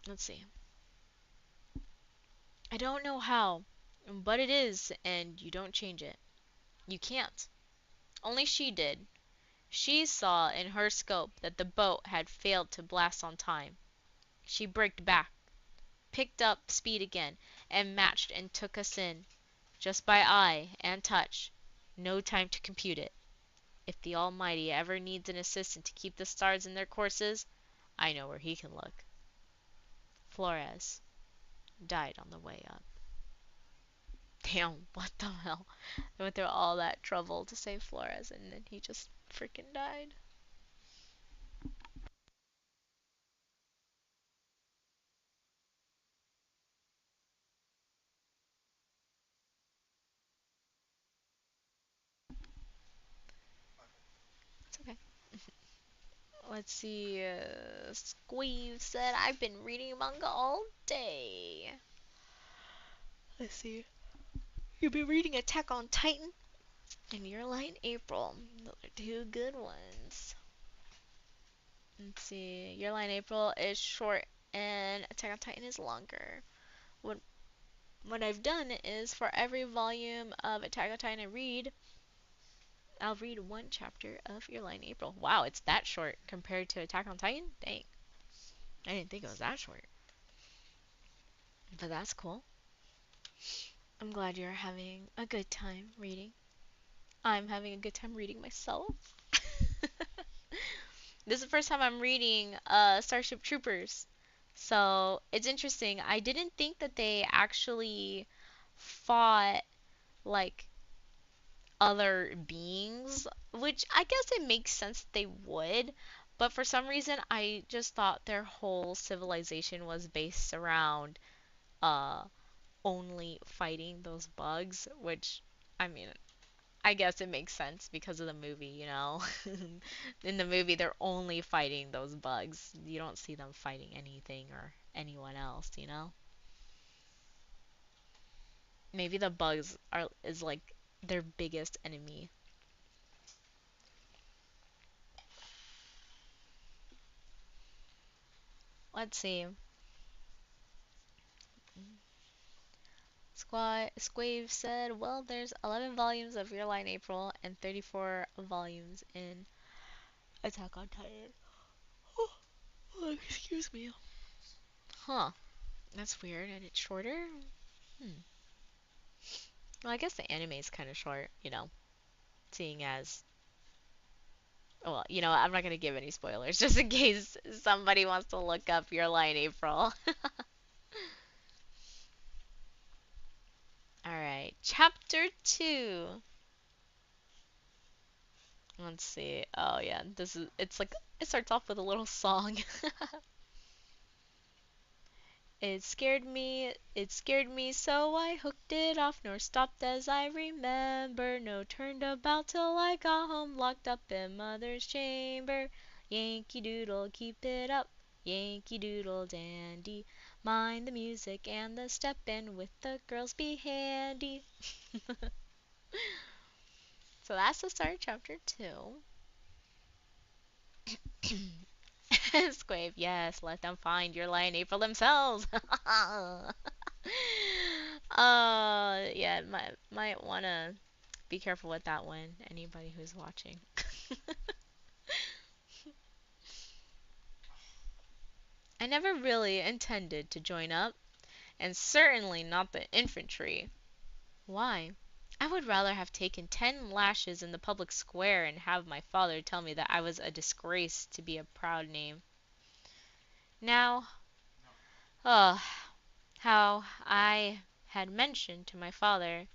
Let's see. I don't know how, but it is, and you don't change it. You can't. Only she did. She saw in her scope that the boat had failed to blast on time. She braked back, picked up speed again, and matched and took us in, just by eye and touch. No time to compute it. If the Almighty ever needs an assistant to keep the stars in their courses, I know where he can look. Flores died on the way up. Damn, what the hell? They went through all that trouble to save Flores, and then he just freaking died. It's okay. Let's see. Squeeze said, I've been reading manga all day. Let's see. You've been reading Attack on Titan and Your Lie in April. Those are two good ones. Let's see. Your Lie in April is short and Attack on Titan is longer. What I've done is for every volume of Attack on Titan I read, I'll read one chapter of Your Lie in April. Wow, it's that short compared to Attack on Titan? Dang. I didn't think it was that short. But that's cool. I'm glad you're having a good time reading. I'm having a good time reading myself. This is the first time I'm reading Starship Troopers. So it's interesting. I didn't think that they actually fought like other beings, which I guess it makes sense that they would. But for some reason, I just thought their whole civilization was based around uh only fighting those bugs, which I mean, I guess it makes sense because of the movie, you know. In the movie, they're only fighting those bugs. You don't see them fighting anything or anyone else, you know. Maybe the bugs are is like their biggest enemy. Let's see. Squave said, well, there's 11 volumes of Your Lie in April and 34 volumes in Attack on Titan. Oh, excuse me. Huh. That's weird. And it's shorter? Hmm. Well, I guess the anime is kind of short, you know, seeing as. Well, you know, I'm not going to give any spoilers just in case somebody wants to look up Your Lie in April. Alright, chapter 2. Let's see. Oh, yeah, it's like, it starts off with a little song. It scared me, so I hooked it off, nor stopped as I remember, no turned about till I got home, locked up in mother's chamber. Yankee Doodle, keep it up, Yankee Doodle dandy. Mind the music and the steppin', with the girls be handy. So that's the start of chapter 2. Squave, yes, let them find Your Lie in April themselves. Yeah, might wanna be careful with that one. Anybody who's watching. I never really intended to join up, and certainly not the infantry. Why? I would rather have taken 10 lashes in the public square and have my father tell me that I was a disgrace to be a proud name. Now, oh, how I had mentioned to my father,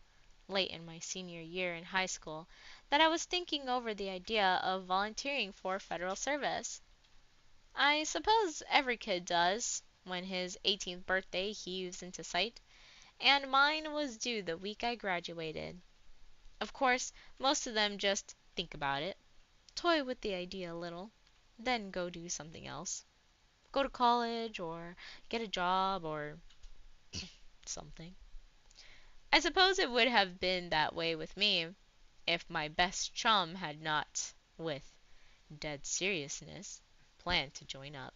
late in my senior year in high school, that I was thinking over the idea of volunteering for federal service. I suppose every kid does when his 18th birthday heaves into sight, and mine was due the week I graduated. Of course, most of them just think about it, toy with the idea a little, then go do something else. Go to college, or get a job, or something. I suppose it would have been that way with me if my best chum had not, with dead seriousness, planned to join up.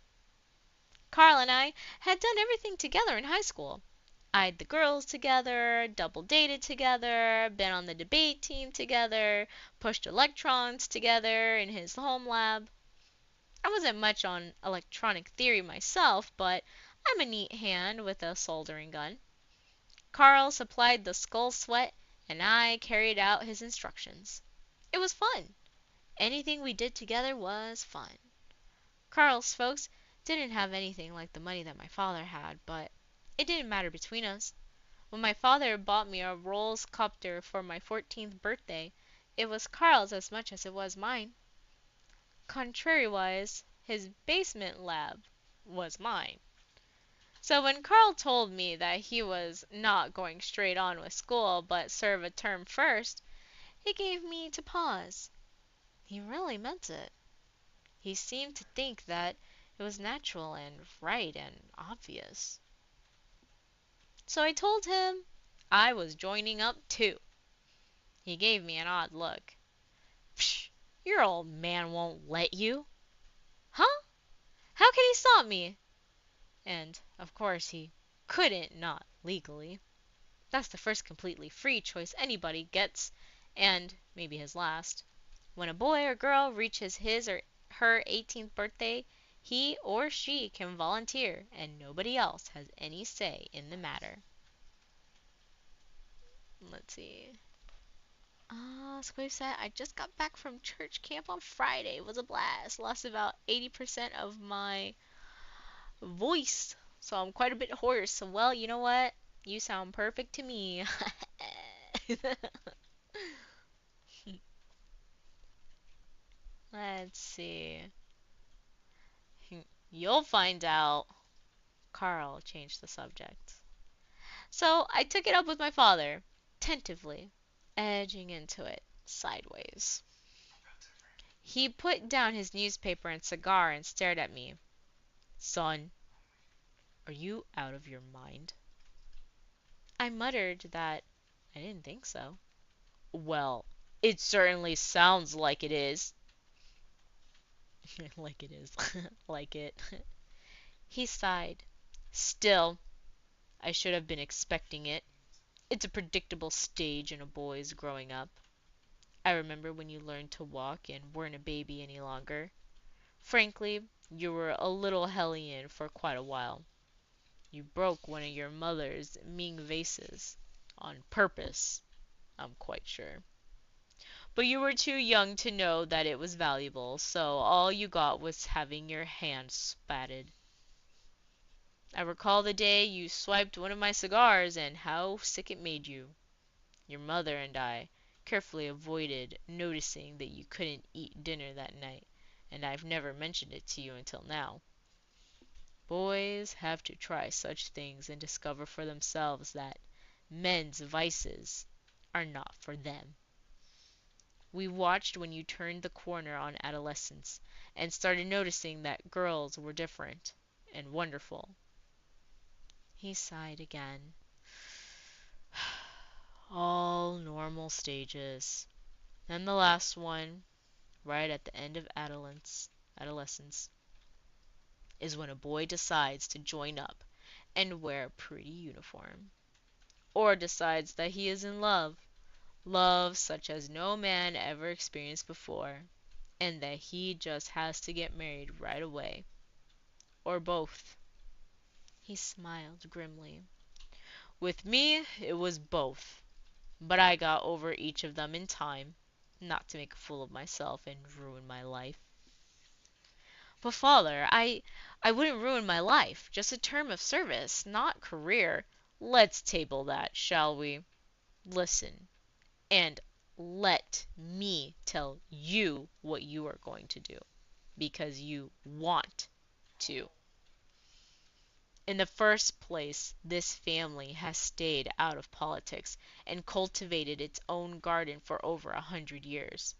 Carl and I had done everything together in high school. Eyed the girls together, double dated together, been on the debate team together, pushed electrons together in his home lab. I wasn't much on electronic theory myself, but I'm a neat hand with a soldering gun. Carl supplied the skull sweat, and I carried out his instructions. It was fun. Anything we did together was fun. Carl's folks didn't have anything like the money that my father had, but it didn't matter between us. When my father bought me a Rolls copter for my 14th birthday, it was Carl's as much as it was mine. Contrariwise, his basement lab was mine. So when Carl told me that he was not going straight on with school but serve a term first, it gave me to pause. He really meant it. He seemed to think that it was natural and right and obvious. So I told him I was joining up too. He gave me an odd look. Psh, your old man won't let you. Huh? How can he stop me? And, of course, he couldn't not legally. That's the first completely free choice anybody gets, and maybe his last. When a boy or girl reaches his or her 18th birthday, he or she can volunteer, and nobody else has any say in the matter. Let's see. Squave said, I just got back from church camp on Friday. It was a blast. Lost about 80% of my voice, so I'm quite a bit hoarse. So, well, you know what? You sound perfect to me. Let's see. You'll find out. Carl changed the subject. So I took it up with my father, tentatively, edging into it sideways. He put down his newspaper and cigar and stared at me. Son, are you out of your mind? I muttered that I didn't think so. Well, it certainly sounds like it is. Like it is. Like it. He sighed. Still, I should have been expecting it. It's a predictable stage in a boy's growing up. I remember when you learned to walk and weren't a baby any longer. Frankly, you were a little hellion for quite a while. You broke one of your mother's Ming vases. On purpose, I'm quite sure. But you were too young to know that it was valuable, so all you got was having your hand spatted. I recall the day you swiped one of my cigars and how sick it made you. Your mother and I carefully avoided noticing that you couldn't eat dinner that night, and I've never mentioned it to you until now. Boys have to try such things and discover for themselves that men's vices are not for them. We watched when you turned the corner on adolescence and started noticing that girls were different and wonderful. He sighed again. All normal stages. Then the last one, right at the end of adolescence, is when a boy decides to join up and wear a pretty uniform. or decides that he is in love, love such as no man ever experienced before, and that he just has to get married right away. Or both. He smiled grimly. With me, it was both. But I got over each of them in time, not to make a fool of myself and ruin my life. But father, I wouldn't ruin my life, just a term of service, not career. Let's table that, shall we? Listen, and let me tell you what you are going to do, because you want to. In the first place, this family has stayed out of politics and cultivated its own garden for over 100 years.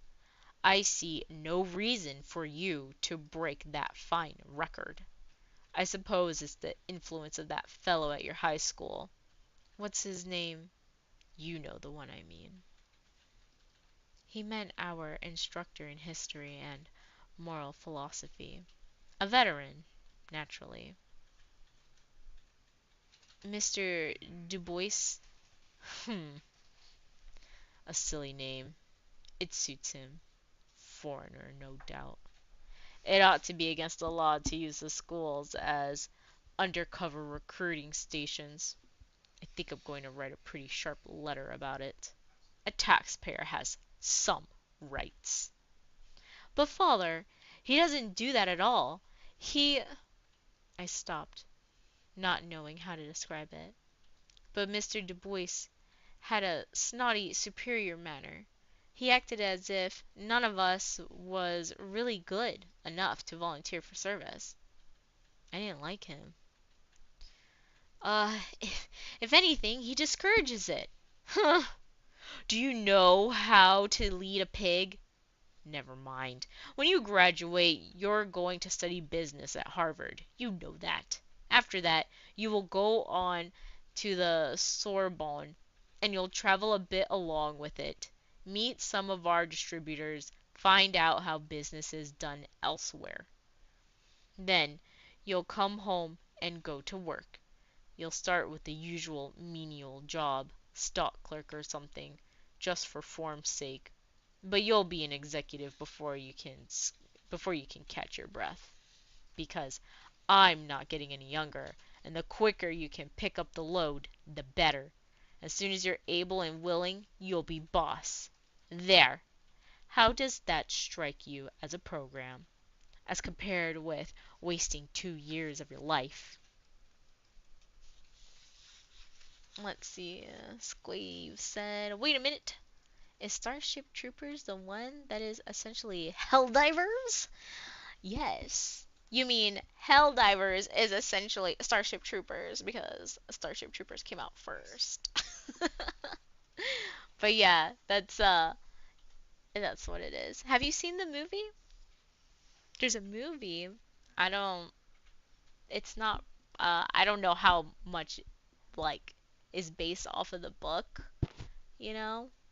I see no reason for you to break that fine record. I suppose it's the influence of that fellow at your high school. What's his name? You know the one I mean. He meant our instructor in history and moral philosophy. A veteran, naturally. Mr. Du Bois? Hmm, a silly name. It suits him. Foreigner, no doubt. It ought to be against the law to use the schools as undercover recruiting stations. I think I'm going to write a pretty sharp letter about it. A taxpayer has some rights. But father, he doesn't do that at all. He... I stopped, not knowing how to describe it. But Mr. Du Bois had a snotty, superior manner. He acted as if none of us was really good enough to volunteer for service. I didn't like him. If anything, he discourages it. Huh. Do you know how to lead a pig? Never mind. When you graduate, you're going to study business at Harvard. You know that. After that, you will go on to the Sorbonne, and you'll travel a bit along with it. Meet some of our distributors. Find out how business is done elsewhere. Then, you'll come home and go to work. You'll start with the usual menial job, stock clerk or something, just for form's sake. But you'll be an executive before you can catch your breath. Because I'm not getting any younger, and the quicker you can pick up the load, the better. As soon as you're able and willing, you'll be boss. There. How does that strike you as a program, as compared with wasting 2 years of your life? Let's see. Squave said, wait a minute. Is Starship Troopers the one that is essentially Helldivers? Yes. You mean Helldivers is essentially Starship Troopers because Starship Troopers came out first. But yeah, that's what it is. Have you seen the movie? There's a movie. I don't it's not I don't know how much like is based off of the book,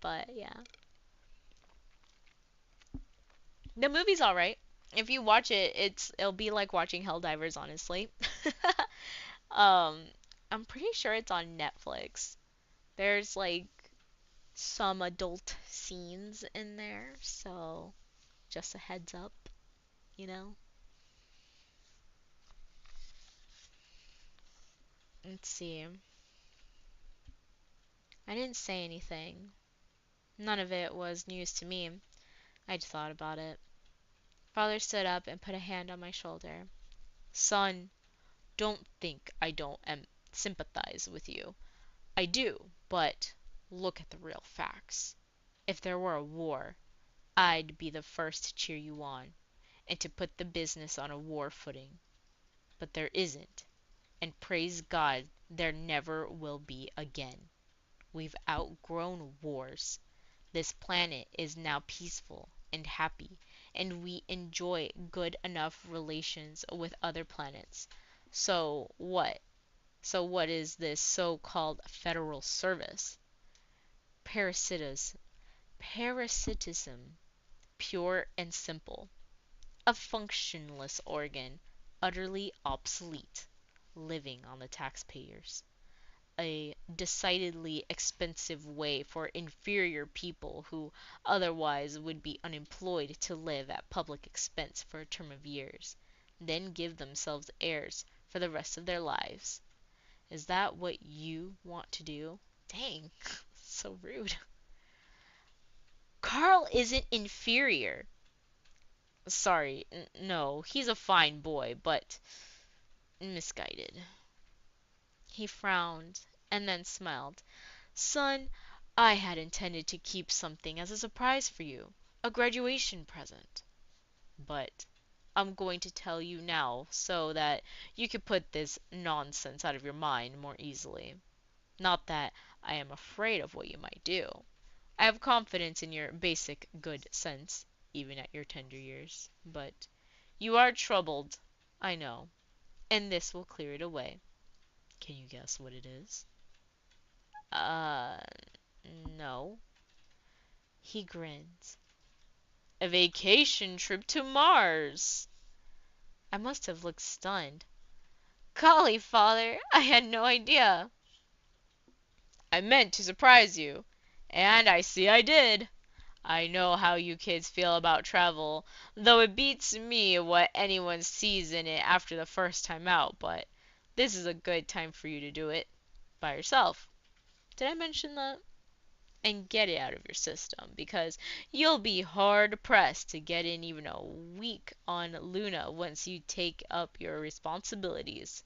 but yeah. The movie's all right. If you watch it, it'll be like watching Helldivers, honestly. um, I'm pretty sure it's on Netflix. There's like some adult scenes in there, so just a heads up, you know. Let's see. I didn't say anything. None of it was news to me. I just thought about it. Father stood up and put a hand on my shoulder. Son, don't think I don't sympathize with you. I do, but look at the real facts. If there were a war, I'd be the first to cheer you on, and to put the business on a war footing. But there isn't, and praise God there never will be again. We've outgrown wars. This planet is now peaceful and happy, and we enjoy good enough relations with other planets. So what? So what is this so-called federal service? Parasitism. Parasitism, pure and simple. A functionless organ, utterly obsolete, living on the taxpayers. a decidedly expensive way for inferior people who otherwise would be unemployed to live at public expense for a term of years, then give themselves airs for the rest of their lives. Is that what you want to do? Dang, so rude. Carl isn't inferior. Sorry, no, he's a fine boy, but misguided. He frowned and then smiled. Son, I had intended to keep something as a surprise for you, a graduation present. But I'm going to tell you now so that you can put this nonsense out of your mind more easily. Not that I am afraid of what you might do. I have confidence in your basic good sense, even at your tender years. But you are troubled, I know, and this will clear it away. Can you guess what it is? Uh, no. He grins. A vacation trip to Mars. I must have looked stunned. Golly, father, I had no idea. I meant to surprise you, and I see I did. I know how you kids feel about travel, though it beats me what anyone sees in it after the first time out, but this is a good time for you to do it. By yourself. Did I mention that? And get it out of your system, because you'll be hard pressed to get in even a week on Luna once you take up your responsibilities.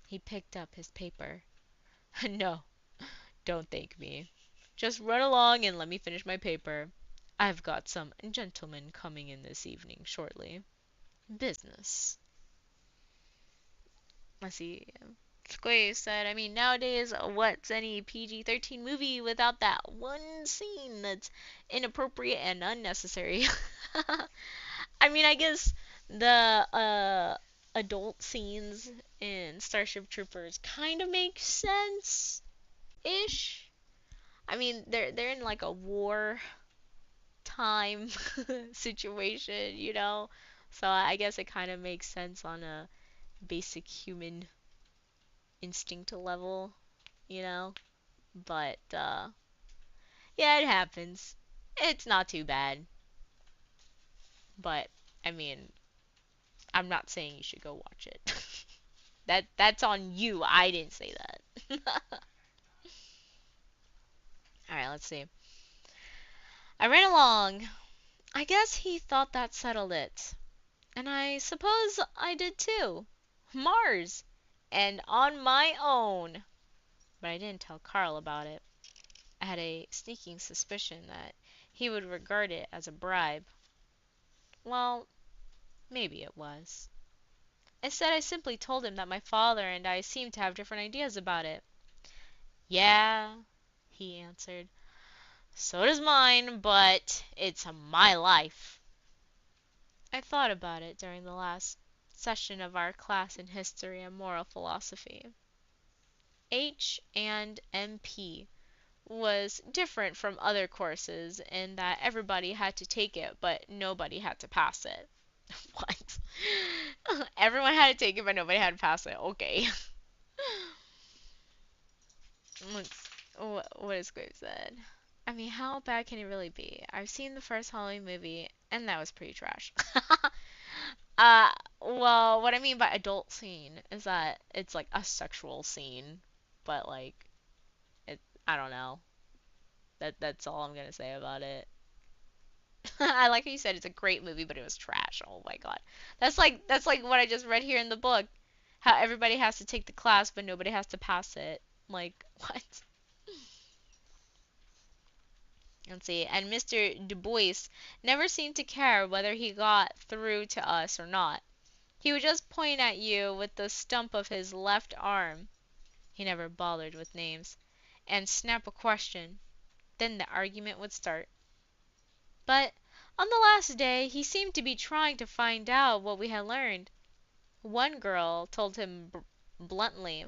He picked up his paper. No, don't thank me. Just run along and let me finish my paper. I've got some gentlemen coming in this evening shortly. Business. Let's see. Square said, I mean, nowadays, what's any PG-13 movie without that one scene that's inappropriate and unnecessary? I mean, I guess the adult scenes in Starship Troopers kind of make sense ish. I mean, they're in like a war time situation, you know? So I guess it kind of makes sense on a basic human instinct level, you know? But yeah, it happens. It's not too bad. But I mean, I'm not saying you should go watch it. That's on you. I didn't say that. All right, let's see. I ran along. I guess he thought that settled it. And I suppose I did too. Mars. And on my own. But I didn't tell Carl about it. I had a sneaking suspicion that he would regard it as a bribe. Well, maybe it was. Instead, I simply told him that my father and I seemed to have different ideas about it. Yeah, he answered. So does mine, but it's my life. I thought about it during the last session of our class in history and moral philosophy. H and MP was different from other courses in that everybody had to take it, but nobody had to pass it. What? Everyone had to take it, but nobody had to pass it. Okay. What is Graves said? I mean, how bad can it really be? I've seen the first Halloween movie, and that was pretty trash. uh, well, what I mean by adult scene is that it's like a sexual scene, but like it. I don't know. That's all I'm gonna say about it. I like how you said it's a great movie, but it was trash. Oh my god, that's like what I just read here in the book. How everybody has to take the class, but nobody has to pass it. Like what? Let's see. And Mr. Du Bois never seemed to care whether he got through to us or not. He would just point at you with the stump of his left arm (he never bothered with names) and snap a question. Then the argument would start. But on the last day he seemed to be trying to find out what we had learned. One girl told him bluntly,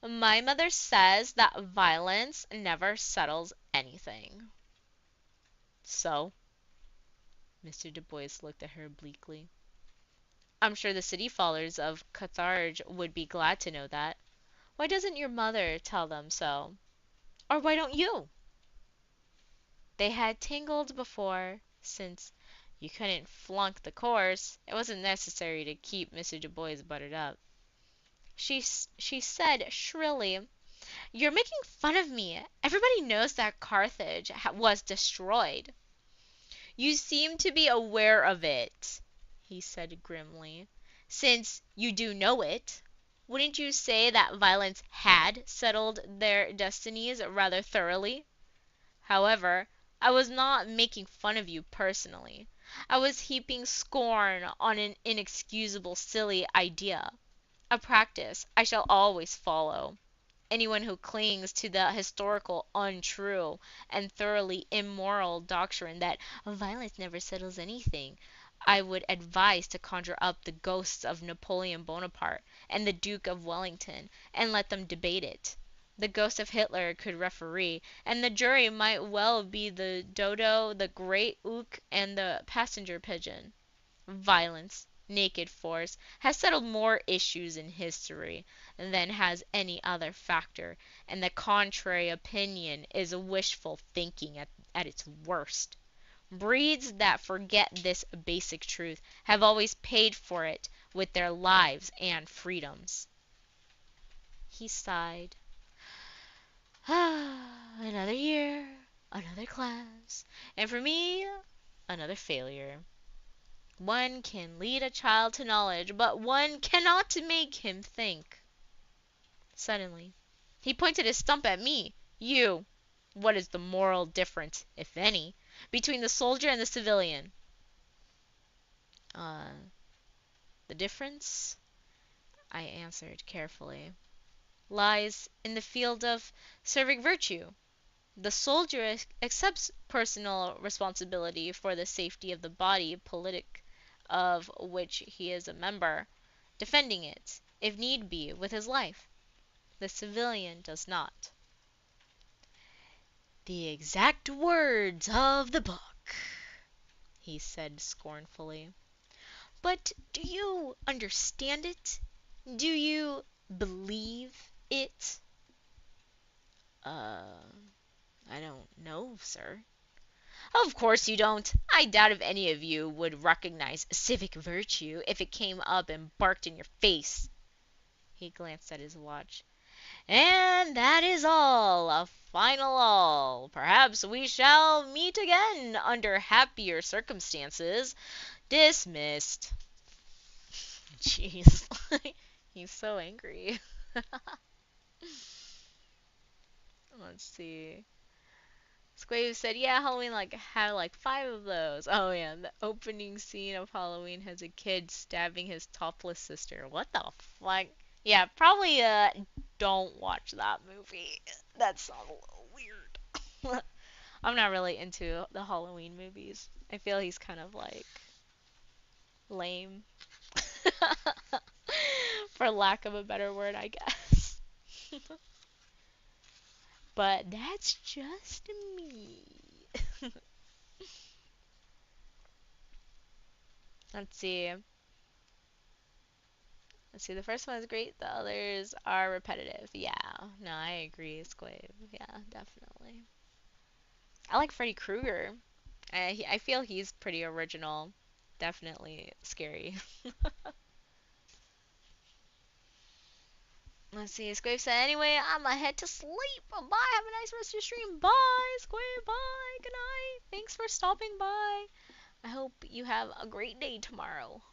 "My mother says that violence never settles anything." So? Mr. Du Bois looked at her bleakly. I'm sure the city fathers of Carthage would be glad to know that. Why doesn't your mother tell them so? Or why don't you? They had tangled before, since you couldn't flunk the course. It wasn't necessary to keep Mr. Du Bois buttered up. She said shrilly, "You're making fun of me. Everybody knows that Carthage was destroyed." "You seem to be aware of it," he said grimly. "Since you do know it, wouldn't you say that violence had settled their destinies rather thoroughly? However, I was not making fun of you personally. I was heaping scorn on an inexcusable silly idea, a practice I shall always follow. Anyone who clings to the historical untrue and thoroughly immoral doctrine that violence never settles anything, I would advise to conjure up the ghosts of Napoleon Bonaparte and the Duke of Wellington and let them debate it. The ghost of Hitler could referee, and the jury might well be the dodo, the great ook, and the passenger pigeon. Violence, naked force, has settled more issues in history than has any other factor, and the contrary opinion is wishful thinking at its worst. Breeds that forget this basic truth have always paid for it with their lives and freedoms." He sighed. "Another year, another class, and for me, another failure. One can lead a child to knowledge, but one cannot make him think." Suddenly he pointed his stump at me. "You! What is the moral difference, if any, between the soldier and the civilian?" "Uh, the difference," I answered carefully, "lies in the field of civic virtue. The soldier accepts personal responsibility for the safety of the body politic of which he is a member, defending it, if need be, with his life. The civilian does not." "The exact words of the book," he said scornfully. "But do you understand it? Do you believe it?" "Uh, I don't know, sir." "Of course you don't. I doubt if any of you would recognize civic virtue if it came up and barked in your face." He glanced at his watch. "And that is all, a final all. Perhaps we shall meet again under happier circumstances. Dismissed." Jeez. He's so angry. Let's see. Squave said, "Yeah, Halloween had like 5 of those." Oh yeah, the opening scene of Halloween has a kid stabbing his topless sister. What the fuck? Yeah, probably don't watch that movie. That sounds a little weird. I'm not really into the Halloween movies. I feel he's kind of like lame. For lack of a better word, I guess. But that's just me. Let's see. Let's see. The first one is great. The others are repetitive. Yeah. No, I agree, Squave. Yeah, definitely. I like Freddy Krueger. I feel he's pretty original. Definitely scary. Let's see. Squave said, "Anyway, I'ma head to sleep. Bye. Have a nice rest of your stream. Bye, Squave. Bye. Good night. Thanks for stopping by. I hope you have a great day tomorrow.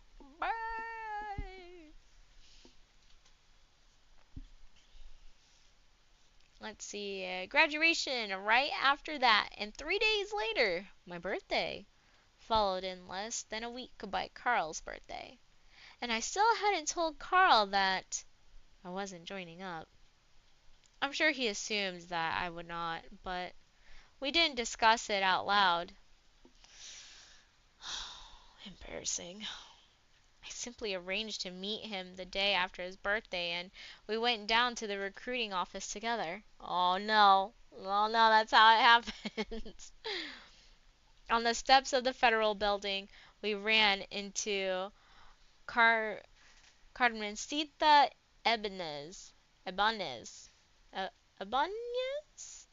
Bye." Let's see. Graduation right after that, and 3 days later, my birthday. Followed in less than a week by Carl's birthday. And I still hadn't told Carl that I wasn't joining up. I'm sure he assumed that I would not, but we didn't discuss it out loud. Embarrassing. I simply arranged to meet him the day after his birthday, and we went down to the recruiting office together. Oh no. Oh no, that's how it happens. On the steps of the federal building, we ran into Car Carmencita Ebenez. Ibanez. Ibanez?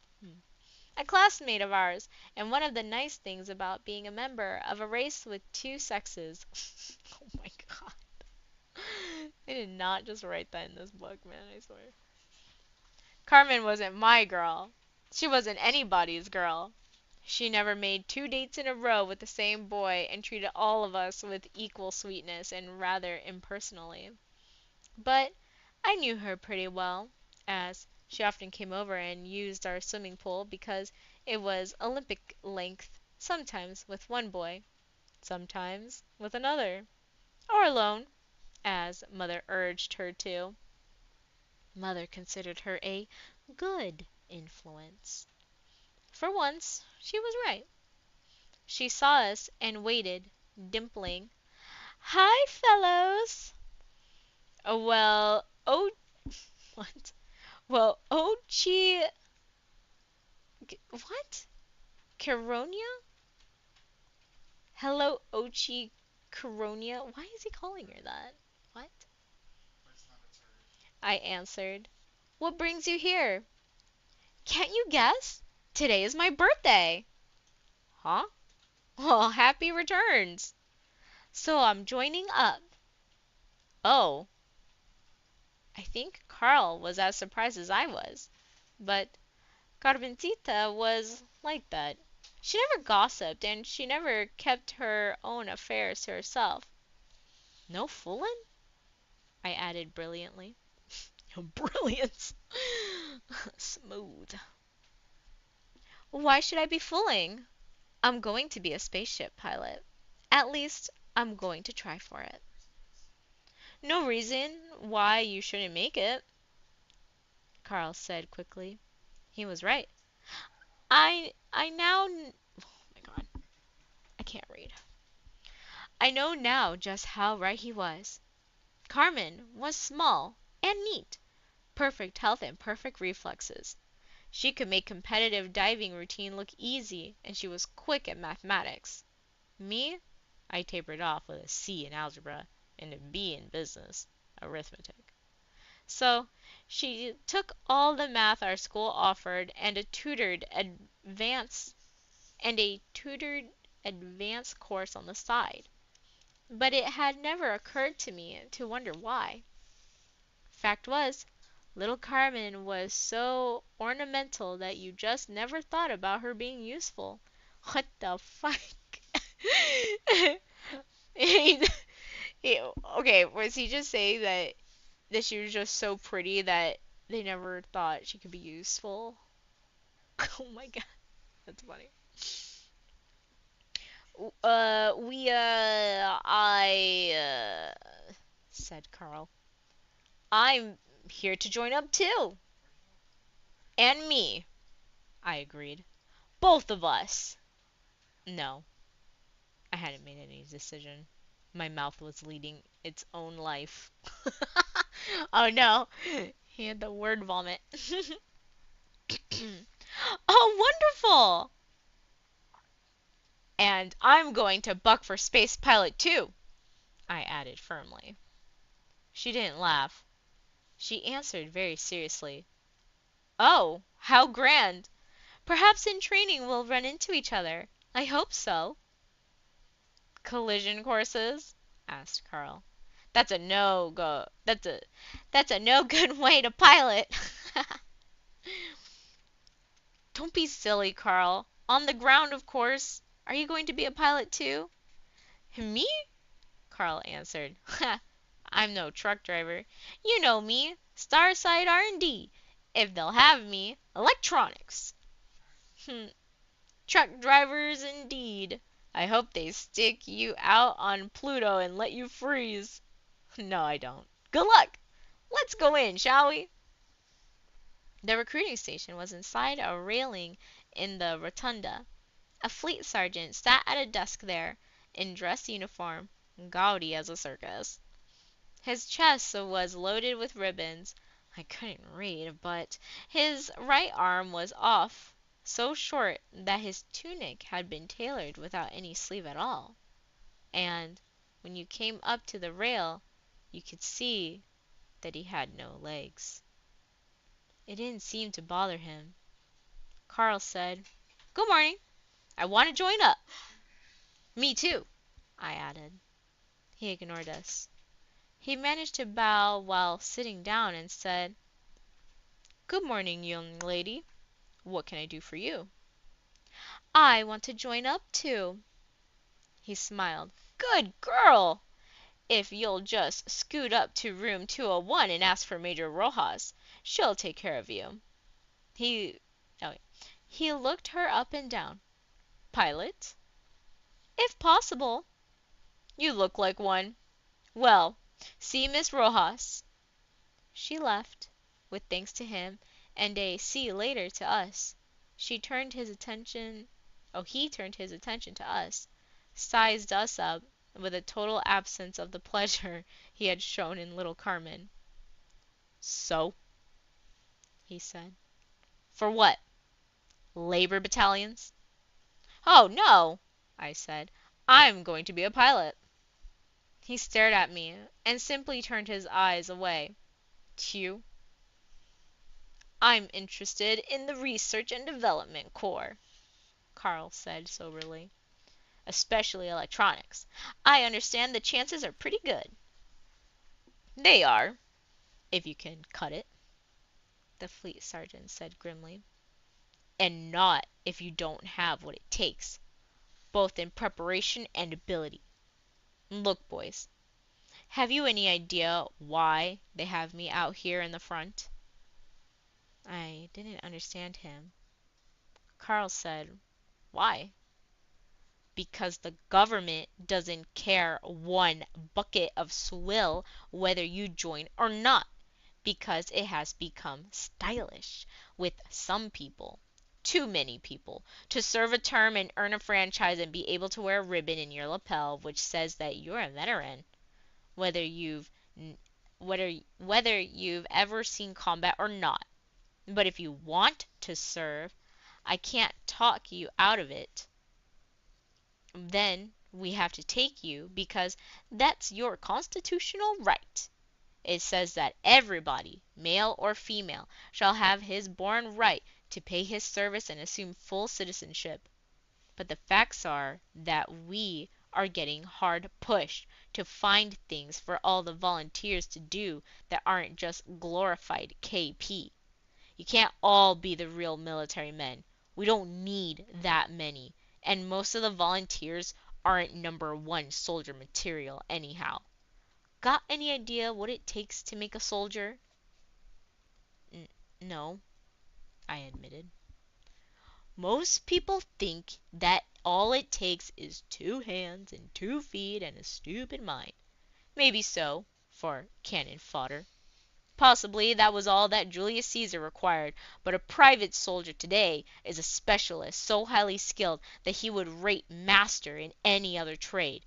A classmate of ours, and one of the nice things about being a member of a race with two sexes. Oh my god. They did not just write that in this book, man, I swear. Carmen wasn't my girl. She wasn't anybody's girl. She never made 2 dates in a row with the same boy and treated all of us with equal sweetness and rather impersonally. But I knew her pretty well, as she often came over and used our swimming pool because it was Olympic length, sometimes with one boy, sometimes with another, or alone, as Mother urged her to. Mother considered her a good influence. For once, she was right. She saw us and waited, dimpling. "Hi, fellows!" Well, oh, what? Well, Ochi, what? Caronia? Hello, Ochi Caronia? Why is he calling her that? What? I answered. What brings you here? Can't you guess? Today is my birthday. Huh? Well, happy returns. So I'm joining up. Oh. I think Carl was as surprised as I was. But Carmencita was like that. She never gossiped, and she never kept her own affairs to herself. No foolin'? I added brilliantly. Brilliance. Smooth. Why should I be fooling? I'm going to be a spaceship pilot. At least, I'm going to try for it. No reason why you shouldn't make it, Carl said quickly. He was right. I now oh my god, I can't read. I know now just how right he was. Carmen was small and neat, perfect health and perfect reflexes. She could make competitive diving routine look easy, and she was quick at mathematics. Me, I tapered off with a C in algebra and a B in business, arithmetic. So she took all the math our school offered a tutored advanced course on the side. But it had never occurred to me to wonder why. Fact was, little Carmen was so ornamental that you just never thought about her being useful. What the fuck? Okay, was he just saying that she was just so pretty that they never thought she could be useful? Oh my god, that's funny. Said Carl. I'm here to join up too. And me, I agreed. Both of us. No, I hadn't made any decision. My mouth was leading its own life. Oh no, he had the word vomit. Oh, wonderful! And I'm going to buck for space pilot too, I added firmly. She didn't laugh. She answered very seriously. Oh, how grand! Perhaps in training we'll run into each other. I hope so. Collision courses? Asked Carl. That's a no go. That's a no good way to pilot. Don't be silly, Carl. On the ground, of course. Are you going to be a pilot too? Me? Carl answered. I'm no truck driver. You know me. Starside R&D. If they'll have me, electronics. Truck drivers indeed. I hope they stick you out on Pluto and let you freeze. No, I don't. Good luck. Let's go in, shall we? The recruiting station was inside a railing in the rotunda. A fleet sergeant sat at a desk there, in dress uniform, gaudy as a circus. His chest was loaded with ribbons. I couldn't read, but his right arm was off, so short that his tunic had been tailored without any sleeve at all. And when you came up to the rail, you could see that he had no legs. It didn't seem to bother him. Carl said, "Good morning. I want to join up." "Me too," I added. He ignored us. He managed to bow while sitting down and said, "Good morning, young lady. What can I do for you?" "I want to join up too." He smiled. "Good girl! If you'll just scoot up to room 201 and ask for Major Rojas, she'll take care of you." He oh, he looked her up and down. "Pilot?" "If possible." "You look like one. Well, see Miss Rojas." She left, with thanks to him and a "see you later" to us. He turned his attention to us, sized us up, with a total absence of the pleasure he had shown in little Carmen. "So?" he said. "For what? Labor battalions?" "Oh, no," I said. "I'm going to be a pilot." He stared at me and simply turned his eyes away. "Tue?" "I'm interested in the Research and Development Corps," Carl said soberly. "Especially electronics. I understand the chances are pretty good." "They are, if you can cut it," the fleet sergeant said grimly. "And not if you don't have what it takes, both in preparation and ability. Look, boys, have you any idea why they have me out here in the front?" I didn't understand him. Carl said, "Why?" "Because the government doesn't care one bucket of swill whether you join or not. Because it has become stylish with some people, too many people, to serve a term and earn a franchise and be able to wear a ribbon in your lapel which says that you're a veteran, whether you've whether you've ever seen combat or not. But if you want to serve, I can't talk you out of it. Then we have to take you because that's your constitutional right. It says that everybody, male or female, shall have his born right to pay his service and assume full citizenship. But the facts are that we are getting hard pushed to find things for all the volunteers to do that aren't just glorified KP. You can't all be the real military men. We don't need that many. And most of the volunteers aren't number one soldier material anyhow. Got any idea what it takes to make a soldier?" No," I admitted. "Most people think that all it takes is 2 hands and 2 feet and a stupid mind. Maybe so, for cannon fodder. Possibly that was all that Julius Caesar required, but a private soldier today is a specialist so highly skilled that he would rate master in any other trade.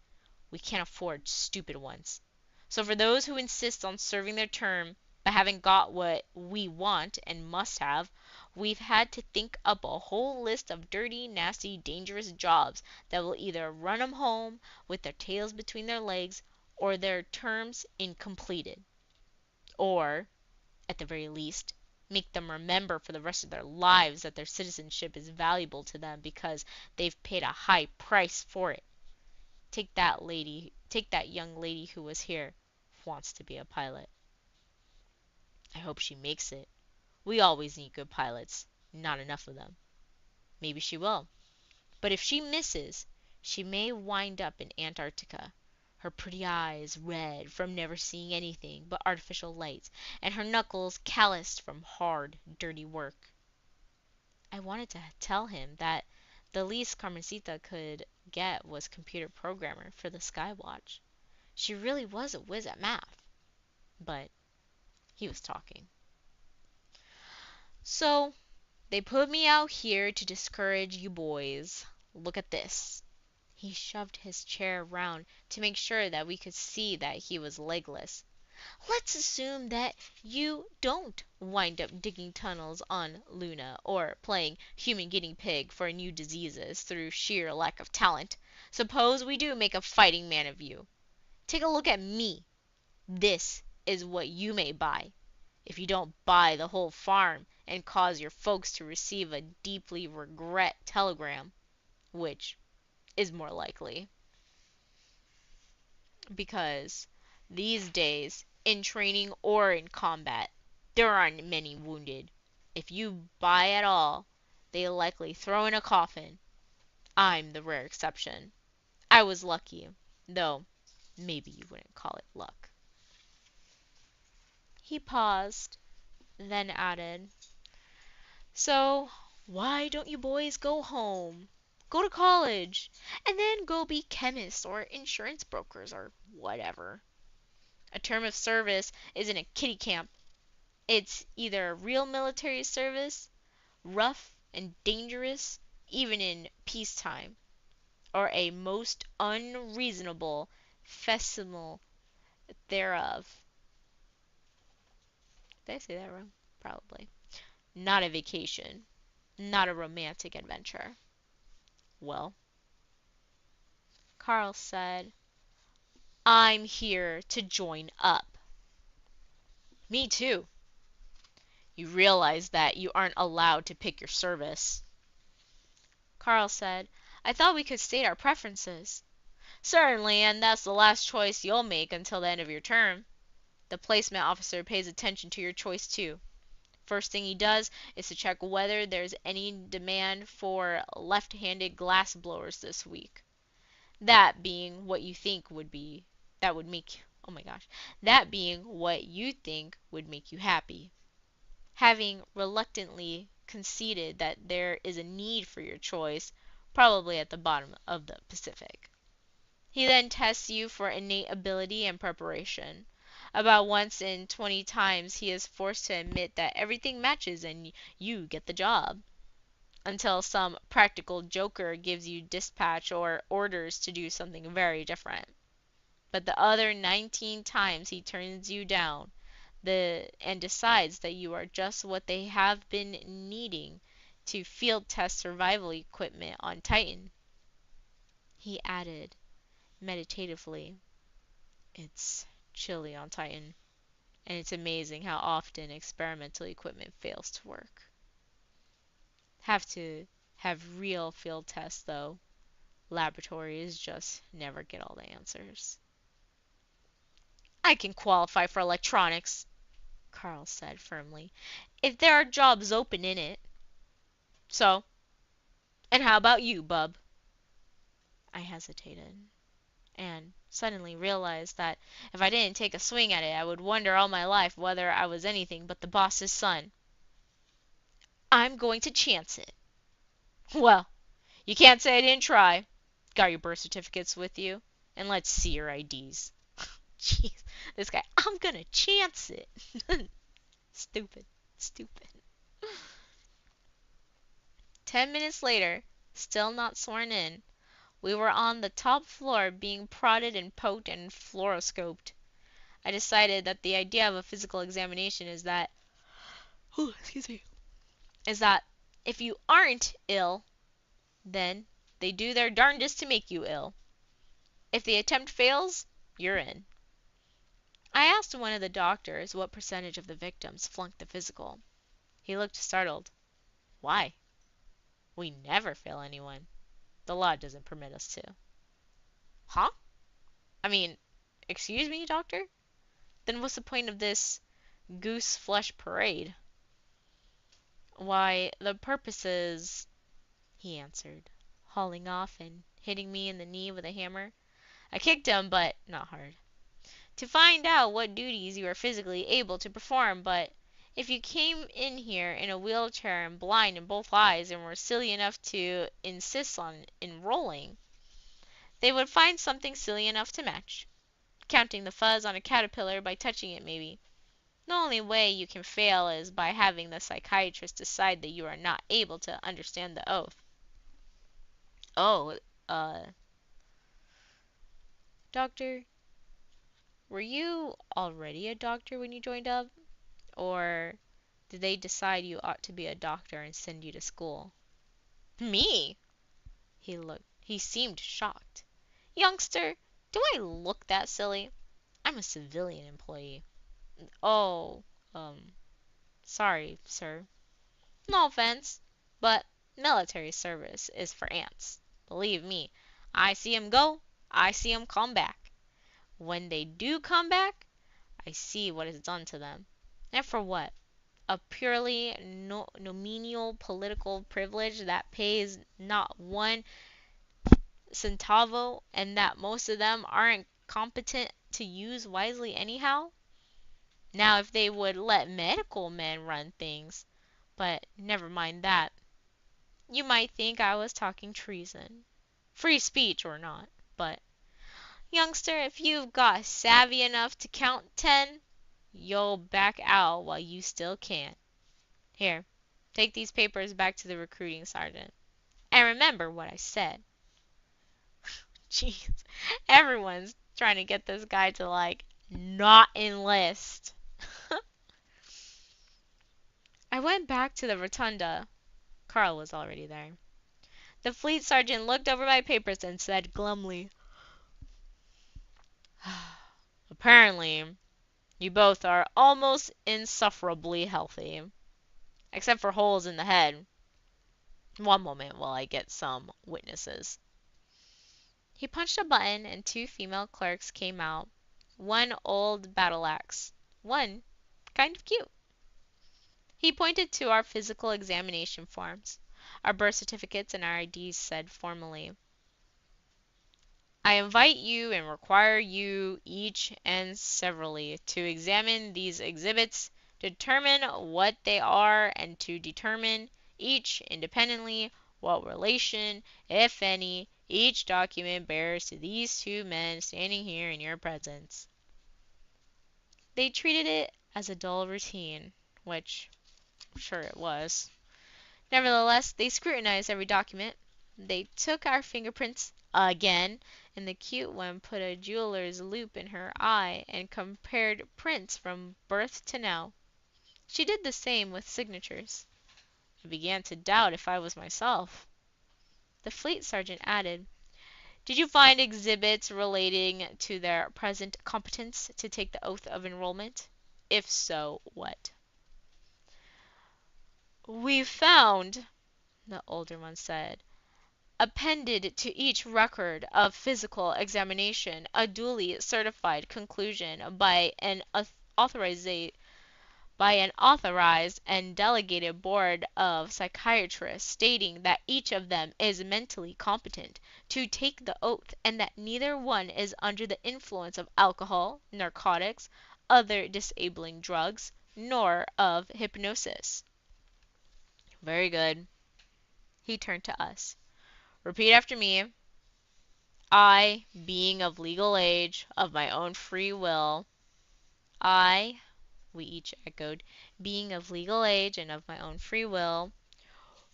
We can't afford stupid ones. So for those who insist on serving their term but haven't got what we want and must have, we've had to think up a whole list of dirty, nasty, dangerous jobs that will either run 'em home with their tails between their legs or their terms incompleted. Or, at the very least, make them remember for the rest of their lives that their citizenship is valuable to them because they've paid a high price for it. Take that young lady who was here, wants to be a pilot. I hope she makes it. We always need good pilots, not enough of them. Maybe she will. But if she misses, she may wind up in Antarctica, her pretty eyes red from never seeing anything but artificial lights, and her knuckles calloused from hard, dirty work." I wanted to tell him that the least Carmencita could get was computer programmer for the Skywatch. She really was a whiz at math. But he was talking. "So they put me out here to discourage you boys. Look at this." He shoved his chair round to make sure that we could see that he was legless. "Let's assume that you don't wind up digging tunnels on Luna or playing human guinea pig for new diseases through sheer lack of talent. Suppose we do make a fighting man of you. Take a look at me. This is what you may buy. if you don't buy the whole farm and cause your folks to receive a deeply regret telegram, which is more likely. Because these days, in training or in combat, there aren't many wounded. If you buy at all, they likely throw in a coffin. I'm the rare exception. I was lucky, though maybe you wouldn't call it luck. He paused, then added, So, why don't you boys go home? Go to college, and then go be chemists or insurance brokers or whatever. A term of service isn't a kiddie camp. It's either real military service, rough and dangerous, even in peacetime, or a most unreasonable facsimile thereof. Did I say that wrong? Probably. Not a vacation. Not a romantic adventure. Well, Carl said, I'm here to join up. Me too. You realize that you aren't allowed to pick your service. Carl said, I thought we could state our preferences. Certainly, and that's the last choice you'll make until the end of your term. The placement officer pays attention to your choice too. First thing he does is to check whether there's any demand for left-handed glass blowers this week. That being what you think would be, that would make, oh my gosh, that being what you think would make you happy. Having reluctantly conceded that there is a need for your choice, probably at the bottom of the Pacific. He then tests you for innate ability and preparation. About once in 20 times he is forced to admit that everything matches and you get the job. Until some practical joker gives you dispatch or orders to do something very different. But the other 19 times he turns you down and decides that you are just what they have been needing to field test survival equipment on Titan. He added meditatively, It's chilly on Titan, and it's amazing how often experimental equipment fails to work. Have to have real field tests though. Laboratories just never get all the answers. I can qualify for electronics, Carl said firmly, if there are jobs open in it. So, and how about you, bub? I hesitated, and suddenly realized that if I didn't take a swing at it, I would wonder all my life whether I was anything but the boss's son. I'm going to chance it. Well, you can't say I didn't try. Got your birth certificates with you? And let's see your IDs. Jeez, this guy, I'm gonna chance it. Stupid. Stupid. 10 minutes later, still not sworn in, we were on the top floor being prodded and poked and fluoroscoped. I decided that the idea of a physical examination is that, is that if you aren't ill, then they do their darndest to make you ill. If the attempt fails, you're in. I asked one of the doctors what percentage of the victims flunked the physical. He looked startled. Why? We never fail anyone. The law doesn't permit us to. Huh? I mean, excuse me, doctor? Then what's the point of this goose flesh parade? Why, the purpose is, he answered, hauling off and hitting me in the knee with a hammer. I kicked him, but not hard. To find out what duties you are physically able to perform, but if you came in here in a wheelchair and blind in both eyes and were silly enough to insist on enrolling, they would find something silly enough to match. Counting the fuzz on a caterpillar by touching it, maybe. The only way you can fail is by having the psychiatrist decide that you are not able to understand the oath. Oh, doctor, were you already a doctor when you joined up? Or did they decide you ought to be a doctor and send you to school? Me? He seemed shocked. Youngster, do I look that silly? I'm a civilian employee. Oh, Sorry, sir. No offense, but military service is for ants. Believe me, I see 'em go, I see 'em come back. When they do come back, I see what is done to them. And for what? A purely nominal political privilege that pays not one centavo and that most of them aren't competent to use wisely anyhow? Now, if they would let medical men run things, but never mind that. You might think I was talking treason. Free speech or not, but youngster, if you've got savvy enough to count 10, you'll back out while you still can. Here, take these papers back to the recruiting sergeant. And remember what I said. Jeez, everyone's trying to get this guy to, like, not enlist. I went back to the rotunda. Carl was already there. The fleet sergeant looked over my papers and said glumly, "Apparently, you both are almost insufferably healthy, except for holes in the head. One moment while I get some witnesses." He punched a button and two female clerks came out. One old battle axe, one kind of cute. He pointed to our physical examination forms. Our birth certificates and our IDs said formally, "I invite you and require you each and severally to examine these exhibits, determine what they are, and to determine, each independently, what relation, if any, each document bears to these two men standing here in your presence." They treated it as a dull routine, which, sure it was. Nevertheless, they scrutinized every document. They took our fingerprints again, and the cute one put a jeweler's loupe in her eye and compared prints from birth to now. She did the same with signatures. I began to doubt if I was myself. The fleet sergeant added, "Did you find exhibits relating to their present competence to take the oath of enrollment? If so, what?" "We found," the older one said, "appended to each record of physical examination a duly certified conclusion by an authorized and delegated board of psychiatrists stating that each of them is mentally competent to take the oath and that neither one is under the influence of alcohol, narcotics, other disabling drugs, nor of hypnosis." "Very good." He turned to us. "Repeat after me. I, being of legal age, of my own free will." "I," we each echoed, "being of legal age and of my own free will."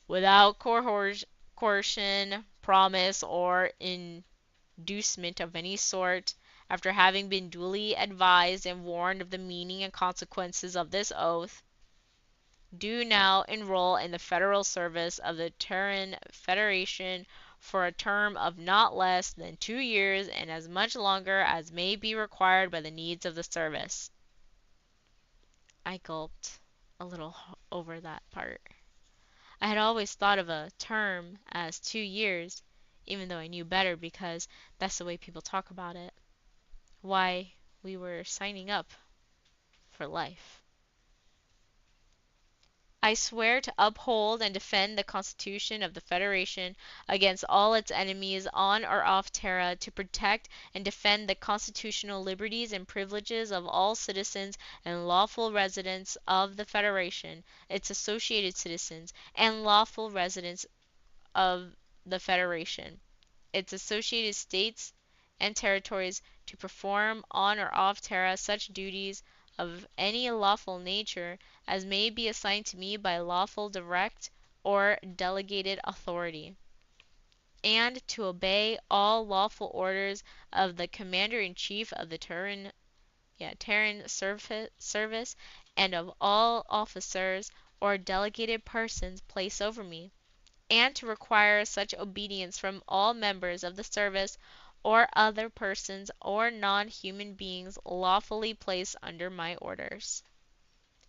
"Without coercion, promise, or inducement of any sort, after having been duly advised and warned of the meaning and consequences of this oath, do now enroll in the federal service of the Terran Federation for a term of not less than 2 years and as much longer as may be required by the needs of the service." I gulped a little over that part. I had always thought of a term as 2 years, even though I knew better because that's the way people talk about it. Why, we were signing up for life. "I swear to uphold and defend the Constitution of the Federation against all its enemies on or off Terra, to protect and defend the constitutional liberties and privileges of all citizens and lawful residents of the Federation, its associated citizens, and lawful residents of the Federation, its associated states and territories, to perform on or off Terra such duties of any lawful nature as may be assigned to me by lawful direct or delegated authority, and to obey all lawful orders of the Commander-in-Chief of the Terran Service and of all officers or delegated persons placed over me, and to require such obedience from all members of the service or other persons or non-human beings lawfully placed under my orders.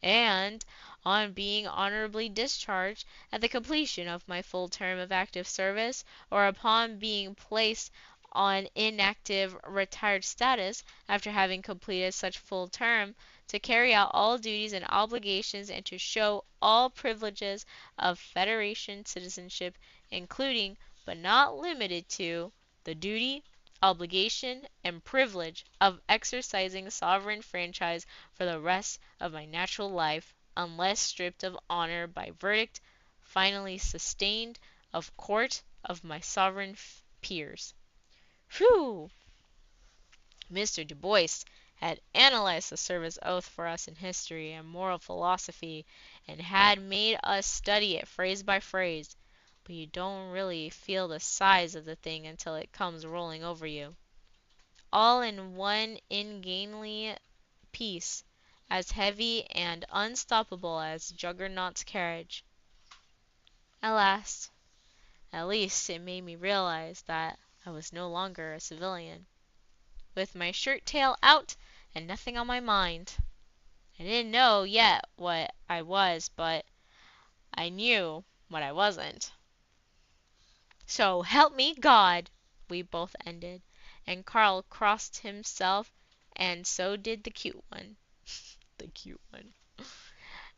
And On being honorably discharged at the completion of my full term of active service, or upon being placed on inactive retired status after having completed such full term, to carry out all duties and obligations and to show all privileges of Federation citizenship, including, but not limited to, the duty, obligation, and privilege of exercising sovereign franchise for the rest of my natural life, unless stripped of honor by verdict finally sustained of court of my sovereign peers. Whew! Mr. Du Bois had analyzed the service oath for us in history and moral philosophy, and had made us study it phrase by phrase, but you don't really feel the size of the thing until it comes rolling over you, all in one ungainly piece, as heavy and unstoppable as Juggernaut's carriage. At least it made me realize that I was no longer a civilian, with my shirt tail out and nothing on my mind. I didn't know yet what I was, but I knew what I wasn't. So help me God, we both ended, and Carl crossed himself, and so did the cute one. The cute one.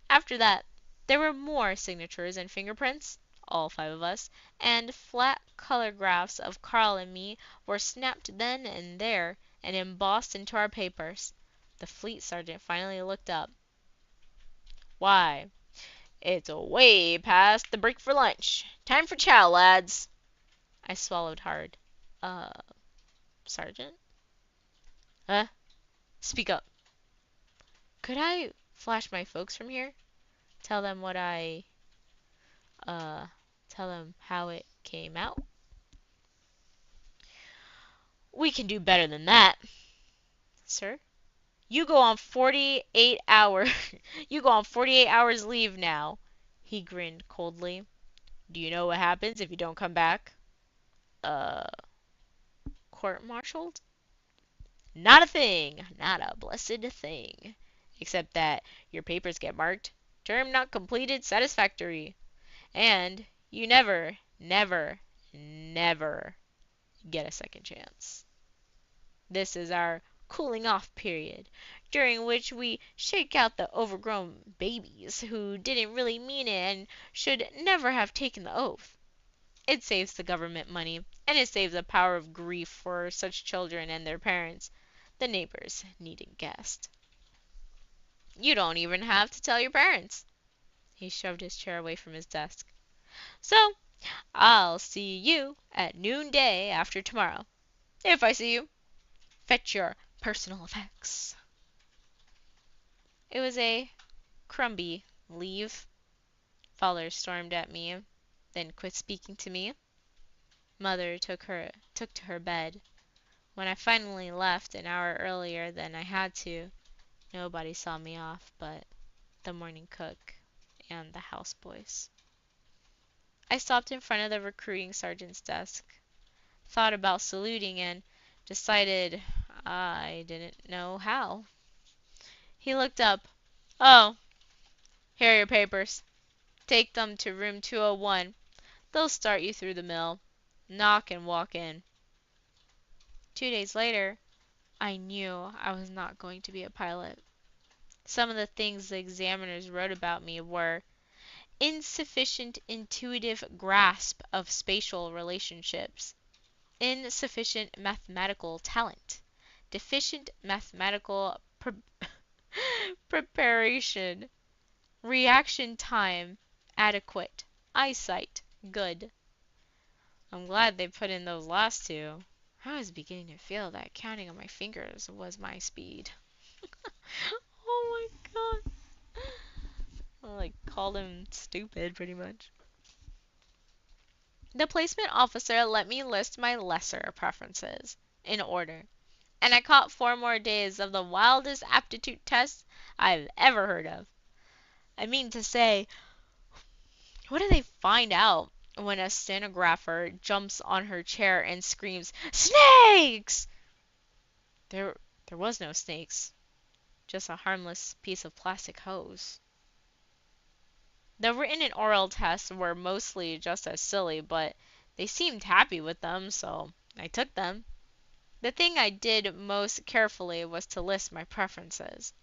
After that, there were more signatures and fingerprints, all 5 of us, and flat colorgraphs of Carl and me were snapped then and there and embossed into our papers. The fleet sergeant finally looked up. "Why, it's way past the break for lunch. Time for chow, lads." I swallowed hard. Uh, Sergeant? Huh? Speak up. Could I flash my folks from here? Tell them what tell them how it came out? We can do better than that. Sir? You go on 48 hour You go on 48 hours leave now. He grinned coldly. Do you know what happens if you don't come back? Court-martialed? Not a thing. Not a blessed thing. Except that your papers get marked term not completed satisfactory. And you never, never, never get a second chance. This is our cooling off period, during which we shake out the overgrown babies who didn't really mean it and should never have taken the oath. It saves the government money, and it saves a power of grief for such children and their parents. The neighbors needn't guess. You don't even have to tell your parents. He shoved his chair away from his desk. So, I'll see you at noonday after tomorrow. If I see you, fetch your personal effects. It was a crumby leave. Father stormed at me, then quit speaking to me. Mother took to her bed. When I finally left an hour earlier than I had to, nobody saw me off but the morning cook and the houseboys. I stopped in front of the recruiting sergeant's desk, thought about saluting, and decided I didn't know how. He looked up. "Oh, here are your papers. Take them to room 201. They'll start you through the mill. Knock and walk in." 2 days later, I knew I was not going to be a pilot. Some of the things the examiners wrote about me were insufficient intuitive grasp of spatial relationships, insufficient mathematical talent, deficient mathematical preparation, reaction time adequate, eyesight good. I'm glad they put in those last 2. I was beginning to feel that counting on my fingers was my speed. Oh my god. I called him stupid pretty much. The placement officer let me list my lesser preferences in order, and I caught 4 more days of the wildest aptitude tests I've ever heard of. I mean to say, what do they find out when a stenographer jumps on her chair and screams, "Snakes!" There was no snakes, just a harmless piece of plastic hose. The written and oral tests were mostly just as silly, but they seemed happy with them, so I took them. The thing I did most carefully was to list my preferences.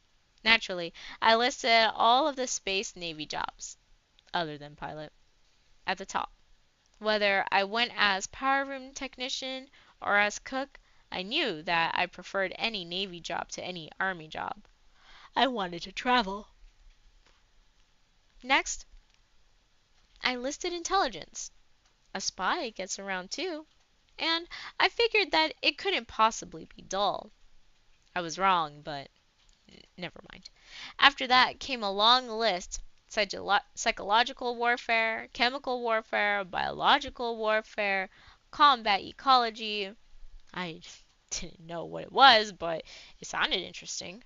Naturally, I listed all of the Space Navy jobs, other than pilot, at the top. Whether I went as power room technician or as cook, I knew that I preferred any Navy job to any Army job. I wanted to travel. Next, I listed intelligence. A spy gets around too, and I figured that it couldn't possibly be dull. I was wrong, but never mind. After that came a long list: psychological warfare, chemical warfare, biological warfare, combat ecology. I didn't know what it was, but it sounded interesting.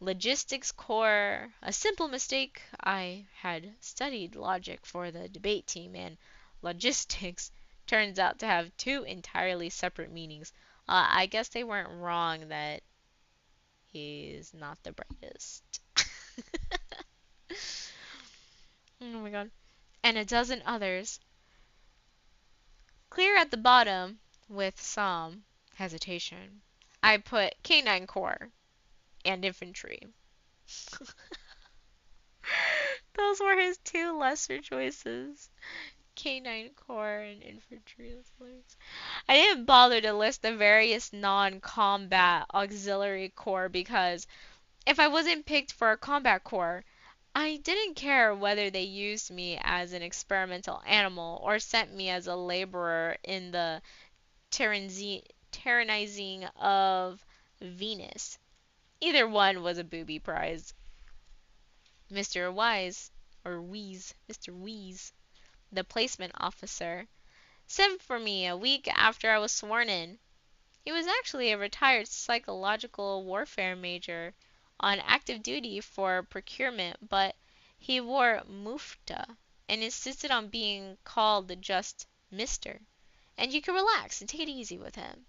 Logistics core, a simple mistake. I had studied logic for the debate team, and logistics turns out to have two entirely separate meanings. I guess they weren't wrong that he's not the brightest. Oh my god. And a dozen others. Clear at the bottom, with some hesitation, I put Canine Corps and Infantry. Those were his two lesser choices. Canine Corps and Infantry. I didn't bother to list the various non-combat auxiliary corps because if I wasn't picked for a combat corps, I didn't care whether they used me as an experimental animal or sent me as a laborer in the tyrannizing of Venus. Either one was a booby prize. Mr. Wise, or Wheeze, Mr. Wheeze, the placement officer, sent for me a week after I was sworn in. He was actually a retired psychological warfare major on active duty for procurement, but he wore mufta and insisted on being called just Mister. And you could relax and take it easy with him.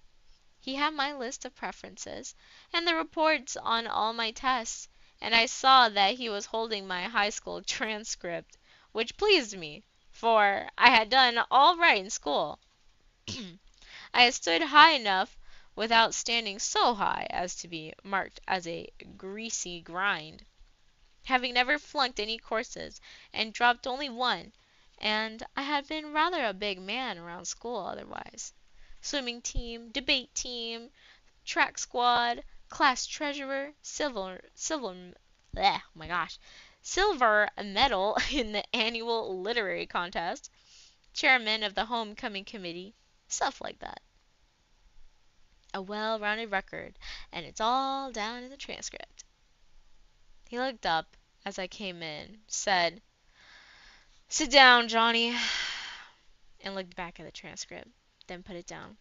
He had my list of preferences and the reports on all my tests, and I saw that he was holding my high school transcript, which pleased me, for I had done all right in school. I had stood high enough without standing so high as to be marked as a greasy grind, having never flunked any courses and dropped only one, and I had been rather a big man around school otherwise. Swimming team, debate team, track squad, class treasurer, bleh, oh my gosh, silver medal in the annual literary contest, chairman of the homecoming committee, stuff like that. A well-rounded record, and it's all down in the transcript. He looked up as I came in, said, "Sit down, Johnny," and looked back at the transcript, then put it down.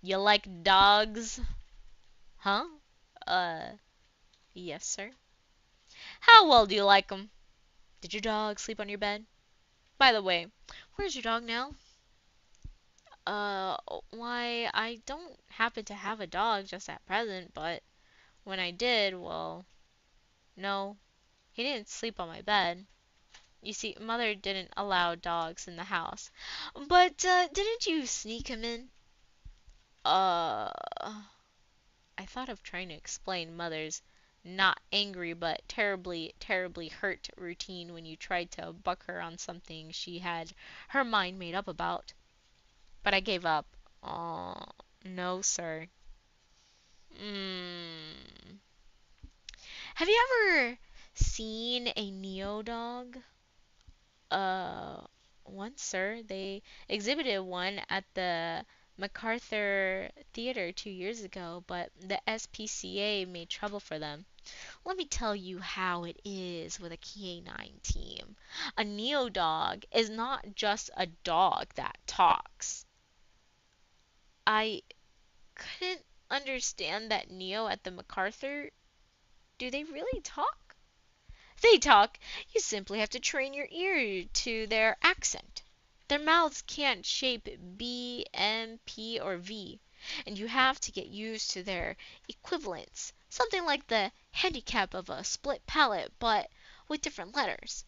"You like dogs?" "Huh? Uh, yes, sir." "How well do you like 'em? Did your dog sleep on your bed? By the way, where's your dog now?" Why, I don't happen to have a dog just at present, but when I did, well, no, he didn't sleep on my bed. You see, Mother didn't allow dogs in the house." "But, didn't you sneak him in?" Uh, I thought of trying to explain Mother's not angry but terribly, terribly hurt routine when you tried to buck her on something she had her mind made up about. But I gave up. "Oh, no, sir." Mm. Have you ever seen a Neo dog? Uh, Once, sir. They exhibited one at the MacArthur Theater 2 years ago, but the SPCA made trouble for them. Let me tell you how it is with a canine team. A Neo dog is not just a dog that talks. I couldn't understand that Neo at the MacArthur. Do they really talk? They talk. You simply have to train your ear to their accent. Their mouths can't shape B, M, P, or V, and you have to get used to their equivalents. Something like the handicap of a split palate, but with different letters.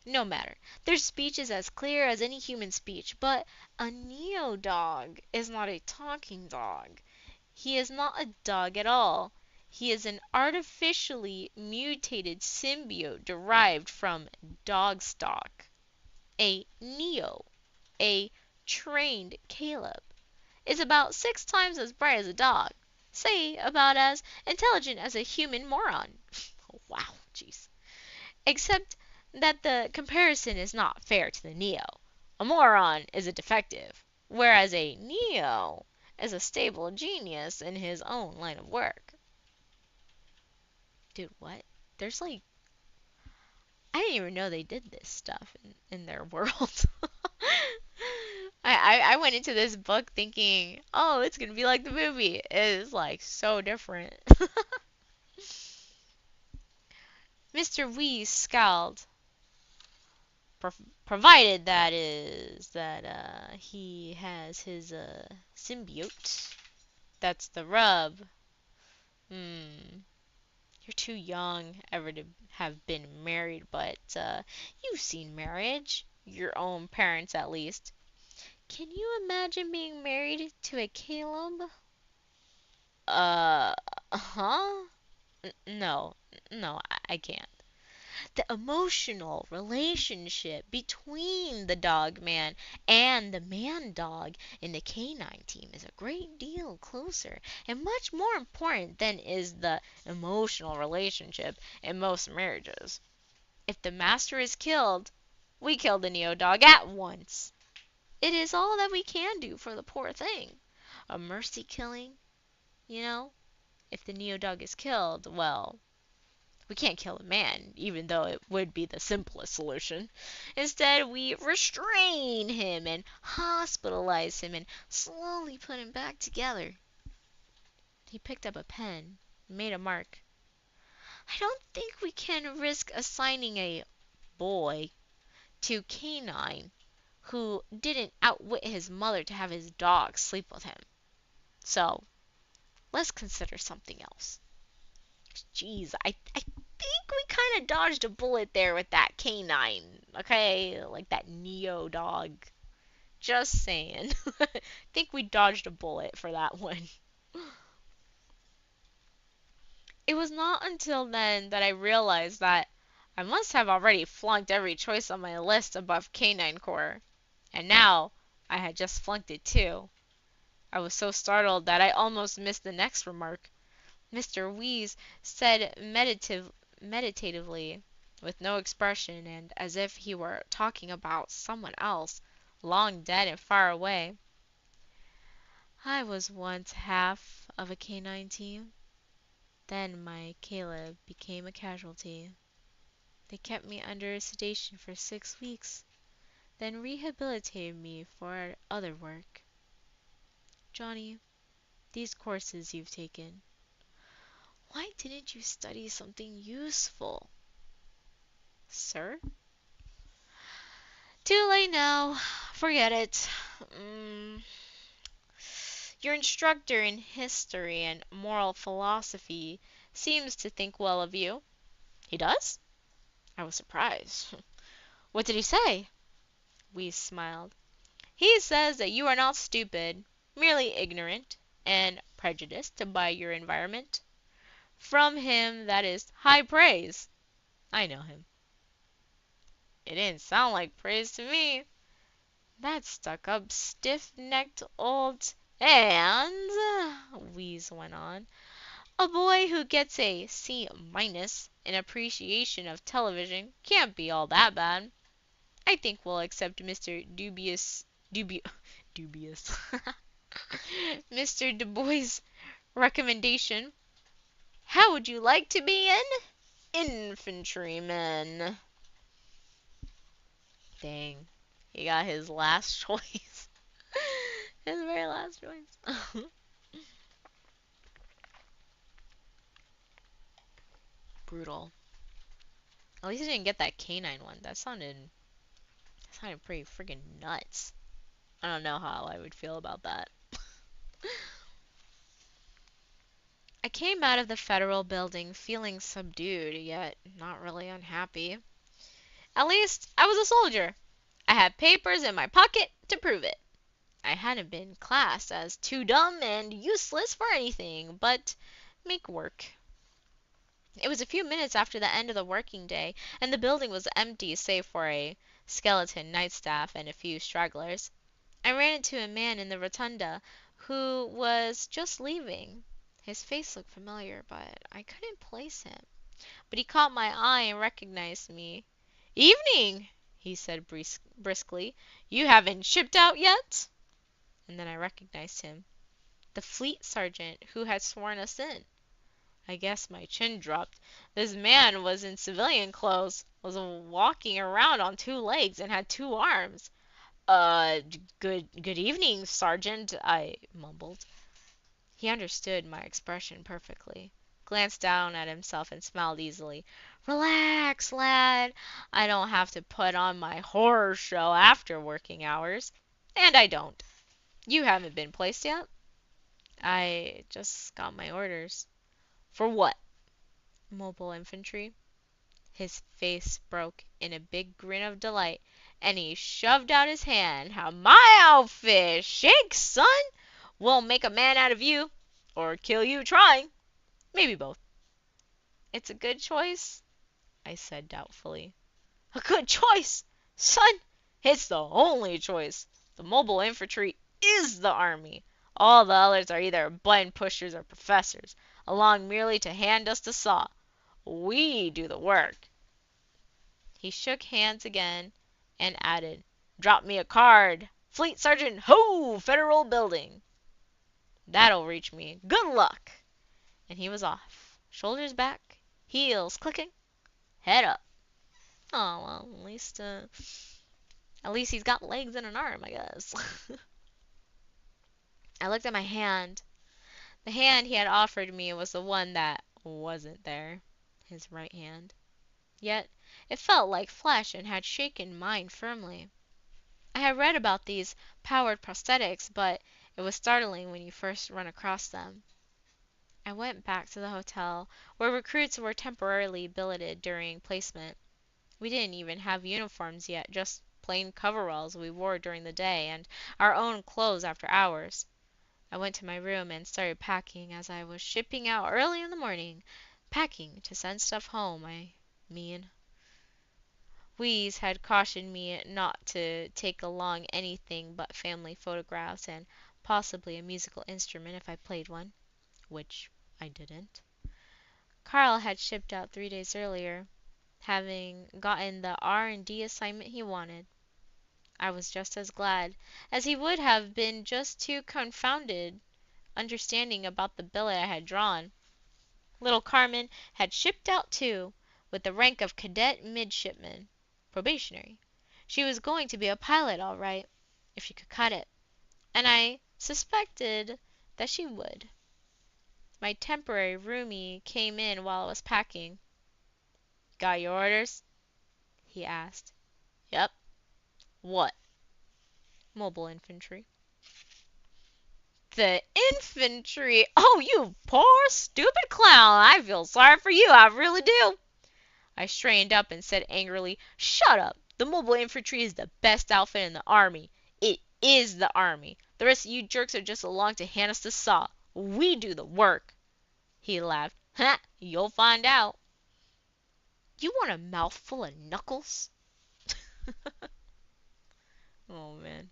No matter. Their speech is as clear as any human speech, but a neo dog is not a talking dog. He is not a dog at all. He is an artificially mutated symbiote derived from dog stock. A neo, a trained Caleb, is about 6 times as bright as a dog. Say, about as intelligent as a human moron. Wow, jeez. Except that the comparison is not fair to the Neo. A moron is a defective, whereas a Neo is a stable genius in his own line of work. Dude, what? There's like, I didn't even know they did this stuff in their world. I went into this book thinking, oh, it's gonna be like the movie. It is like so different. Mr. Wee scowled. Provided that is that he has his symbiote. That's the rub. You're too young ever to have been married, but you've seen marriage. Your own parents, at least. Can you imagine being married to a Caleb? Uh, huh? No, no, I can't. The emotional relationship between the dog man and the man dog in the canine team is a great deal closer and much more important than is the emotional relationship in most marriages. If the master is killed, we kill the neo dog at once. It is all that we can do for the poor thing. A mercy killing, you know? If the neo dog is killed, well, we can't kill a man, even though it would be the simplest solution. Instead, we restrain him and hospitalize him and slowly put him back together. He picked up a pen and made a mark. I don't think we can risk assigning a boy to Canine who didn't outwit his mother to have his dog sleep with him. So, let's consider something else. Jeez, I think we kind of dodged a bullet there with that canine, okay? Like that Neo dog. Just saying. I think we dodged a bullet for that one. It was not until then that I realized that I must have already flunked every choice on my list above Canine Corps. And now I had just flunked it too. I was so startled that I almost missed the next remark. Mr. Wees said meditatively, with no expression, and as if he were talking about someone else, long dead and far away. I was once half of a canine team. Then my Caleb became a casualty. They kept me under sedation for 6 weeks, then rehabilitated me for other work. Johnny, these courses you've taken, why didn't you study something useful? Sir? Too late now. Forget it. Your instructor in history and moral philosophy seems to think well of you. He does? I was surprised. What did he say? We smiled. He says that you are not stupid, merely ignorant and prejudiced by your environment. From him, that is high praise. I know him. It didn't sound like praise to me. That stuck-up, stiff-necked old... And, Wheeze went on, a boy who gets a C minus in appreciation of television can't be all that bad. I think we'll accept Mr. Dubious, Mr. Du Bois' recommendation. How would you like to be an infantryman? Dang, he got his last choice. His very last choice. Brutal. At least I didn't get that canine one. That sounded pretty freaking nuts. I don't know how I would feel about that. I came out of the federal building feeling subdued, yet not really unhappy. At least I was a soldier. I had papers in my pocket to prove it. I hadn't been classed as too dumb and useless for anything but make work. It was a few minutes after the end of the working day, and the building was empty save for a skeleton night staff and a few stragglers. I ran into a man in the rotunda who was just leaving. His face looked familiar, but I couldn't place him. But he caught my eye and recognized me. "Evening," he said briskly. "You haven't shipped out yet?" And then I recognized him. The fleet sergeant who had sworn us in. I guess my chin dropped. This man was in civilian clothes, was walking around on two legs, and had two arms. Good evening, Sergeant," I mumbled. He understood my expression perfectly, glanced down at himself and smiled easily. "Relax, lad. I don't have to put on my horror show after working hours. And I don't. You haven't been placed yet?" "I just got my orders." "For what?" "Mobile infantry." His face broke in a big grin of delight, and he shoved out his hand. "How my outfit shakes, son! We'll make a man out of you, or kill you trying. Maybe both." "It's a good choice," I said doubtfully. "A good choice? Son, it's the only choice. The mobile infantry is the army. All the others are either button pushers or professors, along merely to hand us the saw. We do the work." He shook hands again and added, "Drop me a card. Fleet Sergeant Ho, Federal Building. That'll reach me. Good luck." And he was off, shoulders back, heels clicking, head up. Oh, well, at least he's got legs and an arm, I guess. I looked at my hand. The hand he had offered me was the one that wasn't there, his right hand. Yet it felt like flesh and had shaken mine firmly. I had read about these powered prosthetics, but it was startling when you first run across them. I went back to the hotel, where recruits were temporarily billeted during placement. We didn't even have uniforms yet, just plain coveralls we wore during the day and our own clothes after hours. I went to my room and started packing as I was shipping out early in the morning. Packing to send stuff home, I mean. Wheeze had cautioned me not to take along anything but family photographs and possibly a musical instrument if I played one, which I didn't. Carl had shipped out 3 days earlier, having gotten the R&D assignment he wanted. I was just as glad as he would have been just too confounded understanding about the billet I had drawn. Little Carmen had shipped out too, with the rank of cadet midshipman. Probationary. She was going to be a pilot all right, if she could cut it. And I suspected that she would. My temporary roomie came in while I was packing. "Got your orders?" he asked. "Yep." "What?" "Mobile infantry." "The infantry! Oh, you poor, stupid clown! I feel sorry for you, I really do." I straightened up and said angrily, "Shut up! The mobile infantry is the best outfit in the army. It is the army. The rest of you jerks are just along to hand us the saw. We do the work." He laughed. "Ha! You'll find out." "You want a mouthful of knuckles?" Oh man.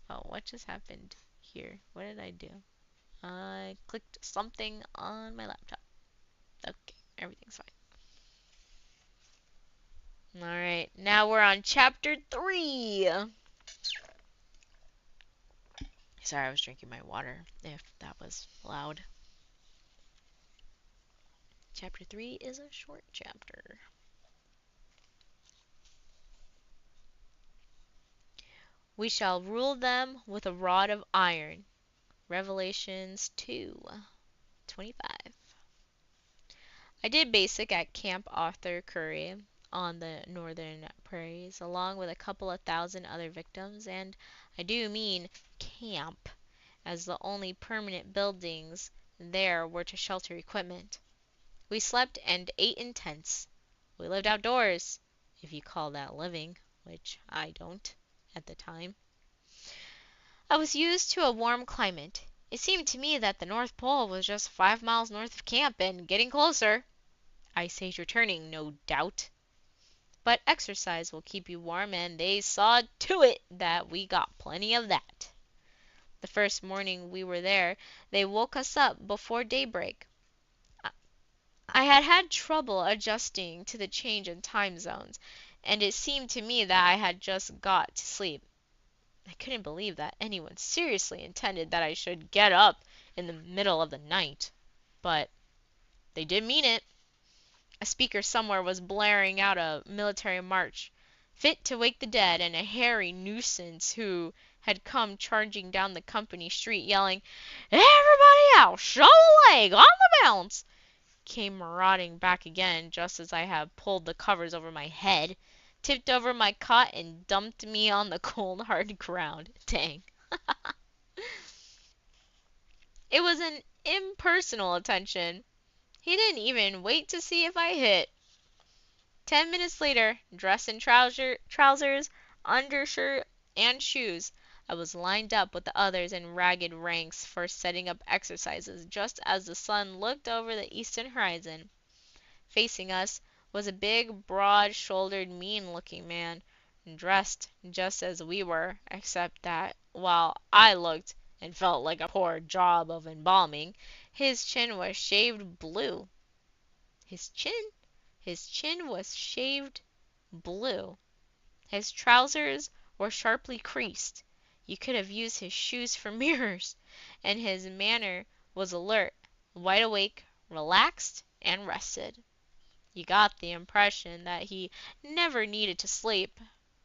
Oh, what just happened here? What did I do? I clicked something on my laptop. Okay, everything's fine. Alright, now we're on chapter 3. Sorry, I was drinking my water, if that was loud. Chapter 3 is a short chapter. We shall rule them with a rod of iron. Revelations 2:25. I did basic at Camp Arthur Curry on the northern prairies, along with a couple of thousand other victims, and I do mean camp, as the only permanent buildings there were to shelter equipment. We slept and ate in tents. We lived outdoors. if you call that living, which I don't at the time. I was used to a warm climate. It seemed to me that the North Pole was just 5 miles north of camp and getting closer. Ice age returning, no doubt. But exercise will keep you warm, and they saw to it that we got plenty of that. The first morning we were there, they woke us up before daybreak. I had had trouble adjusting to the change in time zones, and it seemed to me that I had just got to sleep. I couldn't believe that anyone seriously intended that I should get up in the middle of the night. But they did mean it. A speaker somewhere was blaring out a military march, fit to wake the dead, and a hairy nuisance who had come charging down the company street yelling, "Everybody out! Show a leg! On the bounce!" came marauding back again just as I had pulled the covers over my head, tipped over my cot, and dumped me on the cold hard ground. Dang. It was an impersonal attention. He didn't even wait to see if I hit. 10 minutes later, dressed in trousers, undershirt, and shoes, I was lined up with the others in ragged ranks for setting up exercises just as the sun looked over the eastern horizon. Facing us was a big, broad-shouldered, mean-looking man, dressed just as we were, except that while I looked and felt like a poor job of embalming, his chin was shaved blue. His chin was shaved blue. His trousers were sharply creased. You could have used his shoes for mirrors. And his manner was alert, wide awake, relaxed, and rested. You got the impression that he never needed to sleep.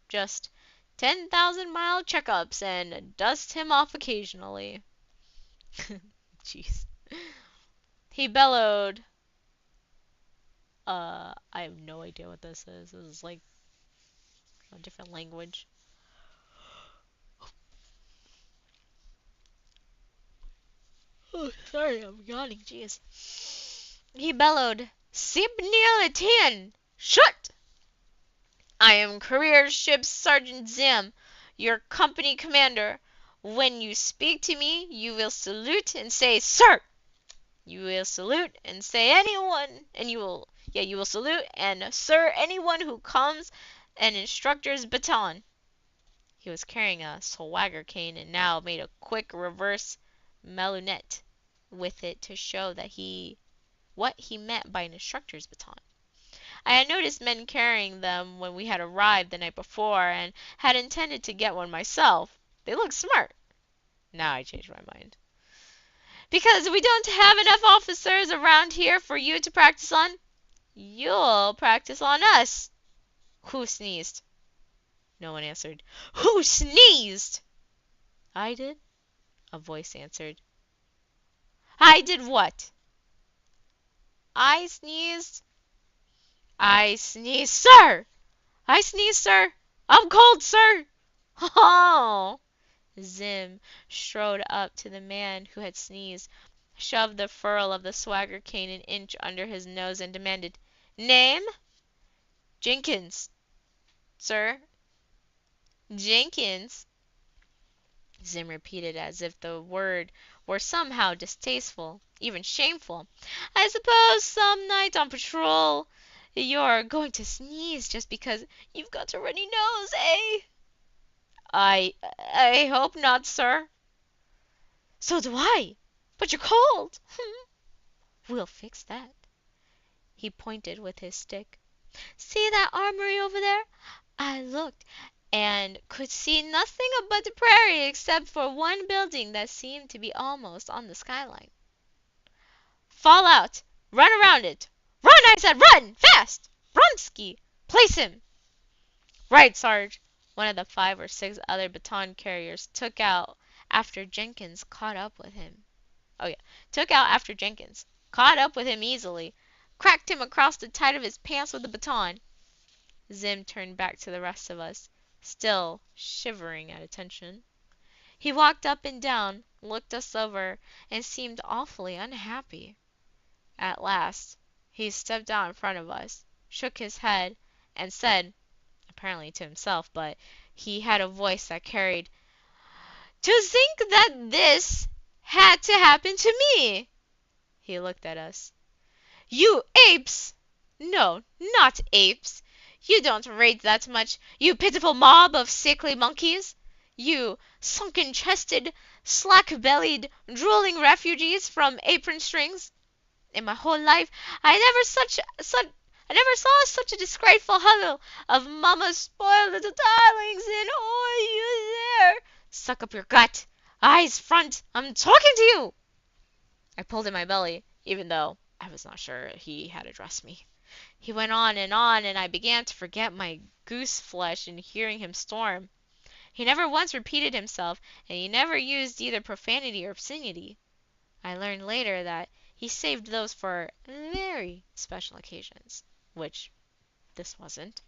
Just 10,000-mile checkups and dust him off occasionally. Jeez. He bellowed. I have no idea what this is. This is like a different language. Oh, sorry, I'm yawning. Jeez. He bellowed, "Sibnil Shut! I am Career Ship Sergeant Zim, your company commander. When you speak to me, you will salute and say, 'Sir!' You will salute and say anyone, and you will salute and 'Sir' anyone who comes an instructor's baton." He was carrying a swagger cane and now made a quick reverse melounette with it to show that what he meant by an instructor's baton. I had noticed men carrying them when we had arrived the night before, and had intended to get one myself. They looked smart. Now I changed my mind. "Because we don't have enough officers around here for you to practice on, you'll practice on us." Who sneezed? No one answered. Who sneezed? I did, a voice answered. I did what? I sneezed. I sneezed, sir! I sneezed, sir! I'm cold, sir! Oh! Zim strode up to the man who had sneezed, shoved the ferrule of the swagger cane an inch under his nose, and demanded, "Name?" "Jenkins, sir." "Jenkins?" Zim repeated as if the word were somehow distasteful, even shameful. "I suppose some night on patrol you're going to sneeze just because you've got a runny nose, eh?" I hope not, sir." "So do I. But you're cold." "We'll fix that." He pointed with his stick. "See that armory over there? I looked and could see nothing but the prairie except for one building that seemed to be almost on the skyline." "Fall out! Run around it! Run, I said! Run! Fast! Bronsky! Place him!" "Right, Sarge." One of the 5 or 6 other baton carriers took out after Jenkins caught up with him. Caught up with him easily. Cracked him across the tight of his pants with the baton. Zim turned back to the rest of us, still shivering at attention. He walked up and down, looked us over, and seemed awfully unhappy. At last he stepped out in front of us, shook his head, and said, apparently to himself, but he had a voice that carried, "To think that this had to happen to me!" He looked at us. "You apes! No, not apes! You don't rate that much, you pitiful mob of sickly monkeys! You sunken-chested, slack-bellied, drooling refugees from apron strings! In my whole life I never saw such a disgraceful huddle of mamma's spoiled little darlings, and oh, you there! Suck up your gut! Eyes front! I'm talking to you!" I pulled in my belly, even though I was not sure he had addressed me. He went on, and I began to forget my goose flesh in hearing him storm. He never once repeated himself, and he never used either profanity or obscenity. I learned later that he saved those for very special occasions, which this wasn't.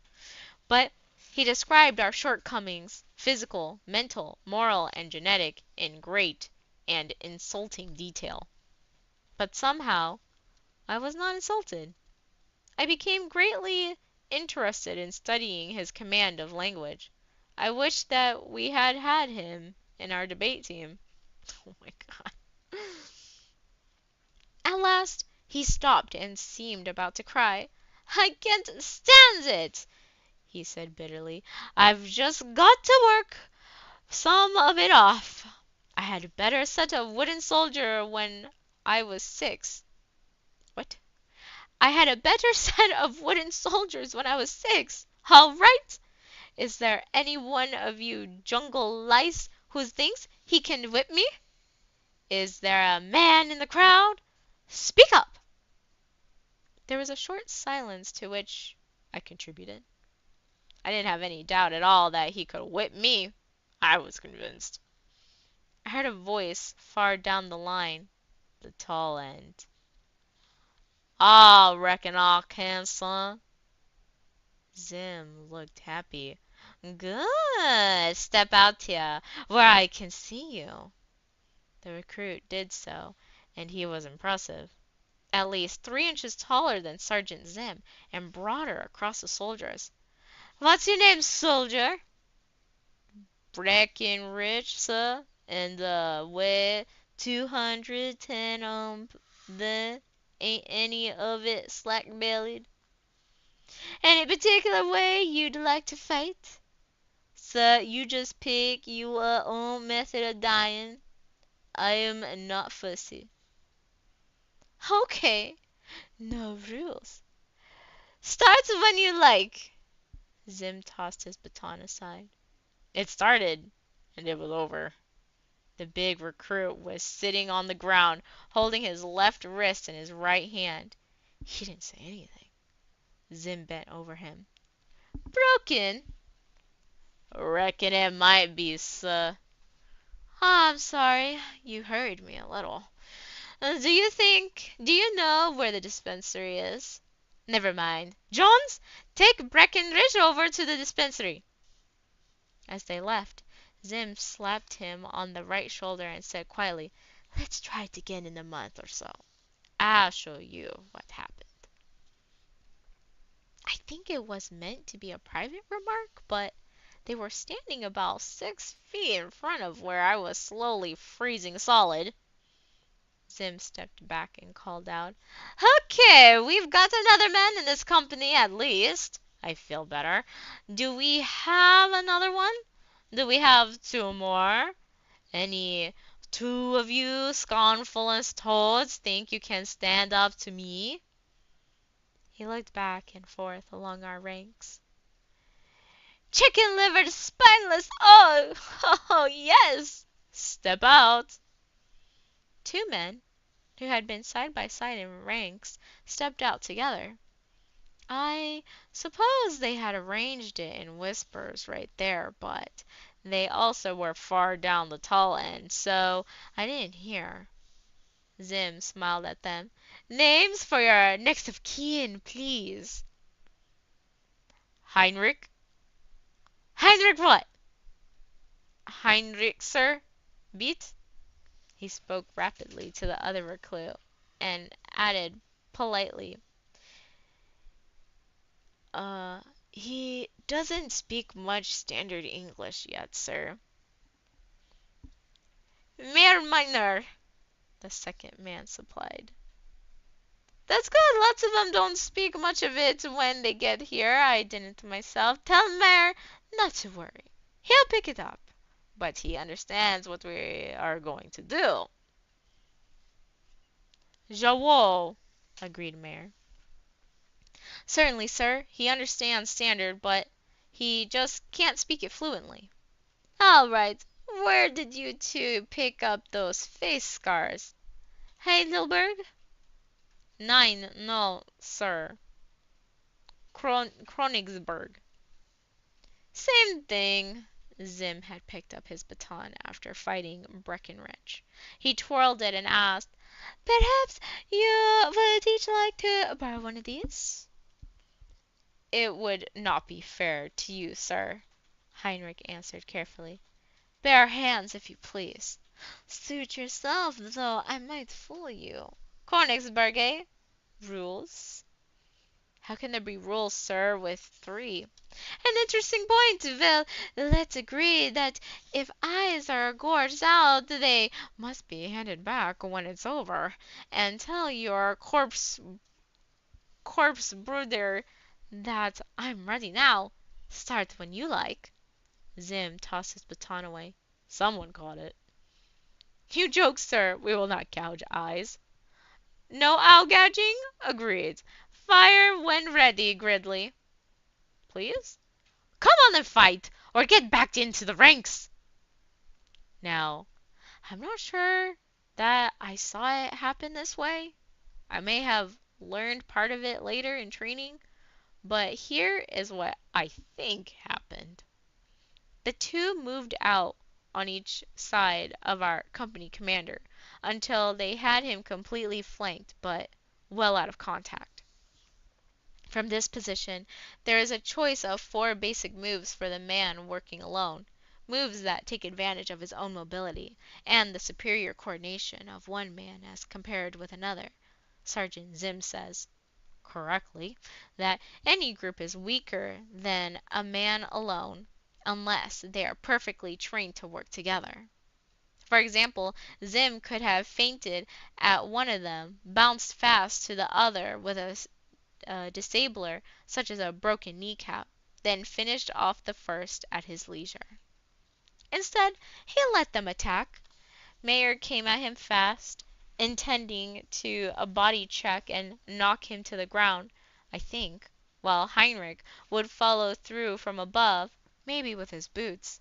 But he described our shortcomings, physical, mental, moral, and genetic, in great and insulting detail. But somehow I was not insulted. I became greatly interested in studying his command of language. I wished that we had had him in our debate team. Oh my God. At last he stopped and seemed about to cry. "I can't stand it," he said bitterly. "I've just got to work some of it off. I had a better set of wooden soldier when I was 6. What? I had a better set of wooden soldiers when I was 6. All right? Is there any one of you jungle lice who thinks he can whip me? Is there a man in the crowd? Speak up!" There was a short silence, to which I contributed. I didn't have any doubt at all that he could whip me. I was convinced. I heard a voice far down the line, the tall end. "I reckon I can, son." Zim looked happy. "Good. Step out here, where I can see you." The recruit did so, and he was impressive. At least 3 inches taller than Sergeant Zim, and broader across the shoulders. "What's your name, soldier?" "Breckenridge, sir. And weigh 210 the ain't any of it slack-bellied." "Any particular way you'd like to fight?" "Sir, you just pick your own method of dying. I am not fussy." "Okay. No rules." "Start when you like." Zim tossed his baton aside. It started, and it was over. The big recruit was sitting on the ground, holding his left wrist in his right hand. He didn't say anything. Zim bent over him. "Broken?" "Reckon it might be, suh." "I'm sorry. You hurried me a little. Do you know where the dispensary is?" "Never mind. Jones, take Breckenridge over to the dispensary." As they left, Zim slapped him on the right shoulder and said quietly, "Let's try it again in a month or so. I'll show you what happened." I think it was meant to be a private remark, but they were standing about 6 feet in front of where I was slowly freezing solid. Zim stepped back and called out, "Okay, we've got another man in this company at least. I feel better. Do we have another one? Do we have 2 more? Any 2 of you scornfulest toads think you can stand up to me?" He looked back and forth along our ranks. "Chicken-livered, spineless, oh, yes! Step out." 2 men, who had been side by side in ranks, stepped out together. I suppose they had arranged it in whispers right there, but they also were far down the tall end, so I didn't hear. Zim smiled at them. "Names for your next of kin, please." "Heinrich." "Heinrich what?" "Heinrich, sir. Beat." He spoke rapidly to the other recruit, and added politely, "He doesn't speak much standard English yet, sir. Mehr minor, the second man supplied. That's good. Lots of them don't speak much of it when they get here. I didn't to myself. Tell Mayor not to worry. He'll pick it up. But he understands what we are going to do. Jawohl, agreed Mayor. Certainly, sir. He understands standard, but he just can't speak it fluently. All right. Where did you two pick up those face scars? Heidelberg? Nine, no, sir. Kronigsberg. Same thing. Zim had picked up his baton after fighting Breckenridge. He twirled it and asked, "Perhaps you would each like to borrow one of these?" "It would not be fair to you, sir," Heinrich answered carefully. "Bare hands, if you please." "Suit yourself, though I might fool you." "Königsberg, eh? Rules?" "How can there be rules, sir, with three?" "An interesting point. Well, let's agree that if eyes are gorged out, they must be handed back when it's over. And tell your corpse brother that I'm ready now. Start when you like." Zim tossed his baton away. Someone caught it. "You joke, sir. We will not gouge eyes." "No owl gouging? Agreed. Fire when ready, Gridley." "Please?" "Come on and fight, or get back into the ranks." Now, I'm not sure that I saw it happen this way. I may have learned part of it later in training, but here is what I think happened. The two moved out on each side of our company commander until they had him completely flanked but well out of contact. From this position, there is a choice of 4 basic moves for the man working alone, moves that take advantage of his own mobility and the superior coordination of one man as compared with another. Sergeant Zim says, correctly, that any group is weaker than a man alone unless they are perfectly trained to work together. For example, Zim could have feinted at one of them, bounced fast to the other with a disabler such as a broken kneecap, then finished off the first at his leisure. Instead, he let them attack. Mayer came at him fast, intending to a body check and knock him to the ground, I think, while Heinrich would follow through from above, maybe with his boots.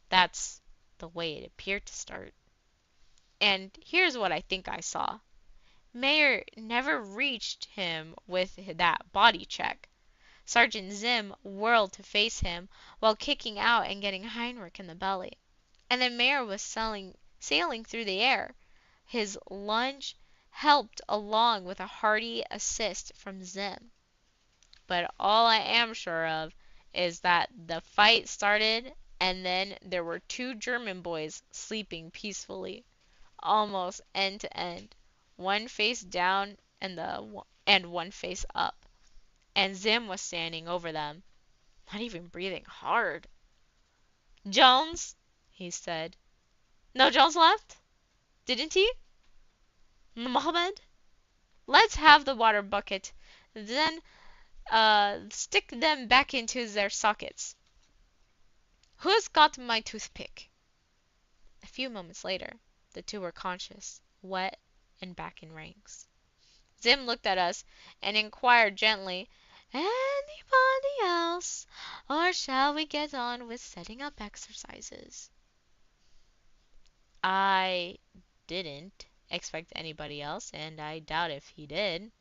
That's the way it appeared to start. And here's what I think I saw. Mayer never reached him with that body check. Sergeant Zim whirled to face him while kicking out and getting Heinrich in the belly. And then Mayer was sailing through the air, his lunge helped along with a hearty assist from Zim. But all I am sure of is that the fight started and then there were 2 German boys sleeping peacefully, almost end to end, one face down and one face up. And Zim was standing over them, not even breathing hard. "Jones," he said. "No Jones left? Didn't he? Mohammed? Let's have the water bucket, then stick them back into their sockets. Who's got my toothpick?" A few moments later, the 2 were conscious, wet, and back in ranks. Zim looked at us and inquired gently, "Anybody else? Or shall we get on with setting up exercises?" I didn't expect anybody else, and I doubt if he did.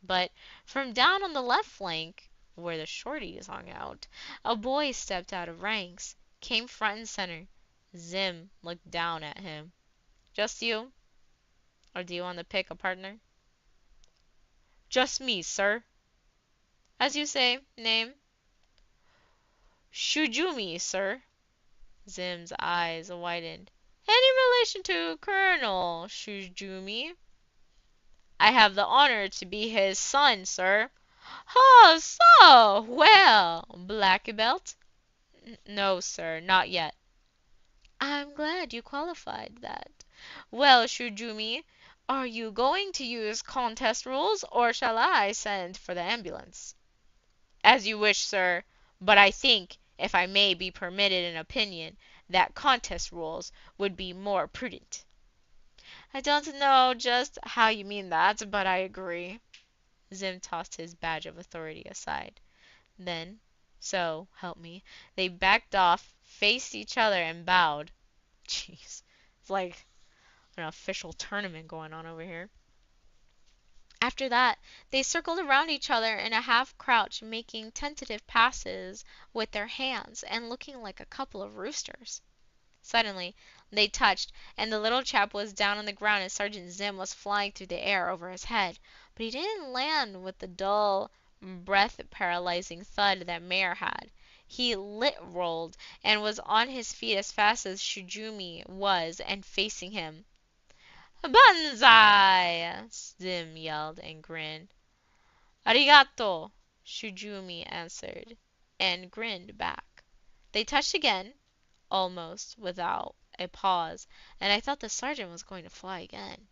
But from down on the left flank, where the shorties hung out, a boy stepped out of ranks, came front and center. Zim looked down at him. "Just you? Or do you want to pick a partner?" "Just me, sir." "As you say. Name?" "Shujumi, sir." Zim's eyes widened. "Any relation to Colonel Shujumi?" "I have the honor to be his son, sir." Oh, so, well, black belt? No, sir, not yet. I'm glad you qualified that. Well, Shujumi, are you going to use contest rules, or shall I send for the ambulance? As you wish, sir, but I think, if I may be permitted an opinion, that contest rules would be more prudent. I don't know just how you mean that, but I agree. Zim tossed his badge of authority aside. Then, so help me, they backed off, faced each other, and bowed. Jeez, it's like an official tournament going on over here. After that, they circled around each other in a half crouch, making tentative passes with their hands and looking like a couple of roosters. Suddenly, they touched, and the little chap was down on the ground and Sergeant Zim was flying through the air over his head. But he didn't land with the dull, breath-paralyzing thud that Mayer had. He lit-rolled and was on his feet as fast as Shujumi was and facing him. "Banzai!" Zim yelled and grinned. "Arigato!" Shujumi answered, and grinned back. They touched again, almost without a pause, and I thought the sergeant was going to fly again.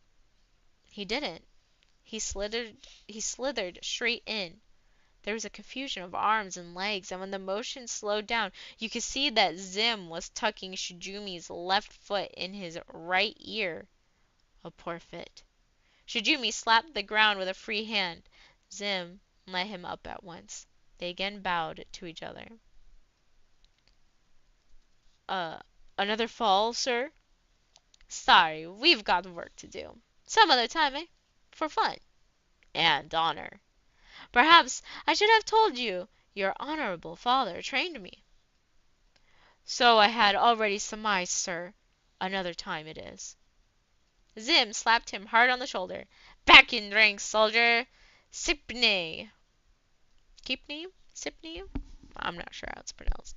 He didn't. He slithered straight in. There was a confusion of arms and legs, and when the motion slowed down, you could see that Zim was tucking Shujumi's left foot in his right ear. A poor fit. Shujumi slapped the ground with a free hand. Zim let him up at once. They again bowed to each other. Another fall, sir?" "Sorry, we've got work to do. Some other time, eh? For fun." "And honor." "Perhaps I should have told you. Your honorable father trained me." "So I had already surmised, sir. Another time it is." Zim slapped him hard on the shoulder. "Back in ranks, soldier. Sipney." Keepney? Sipney? I'm not sure how it's pronounced.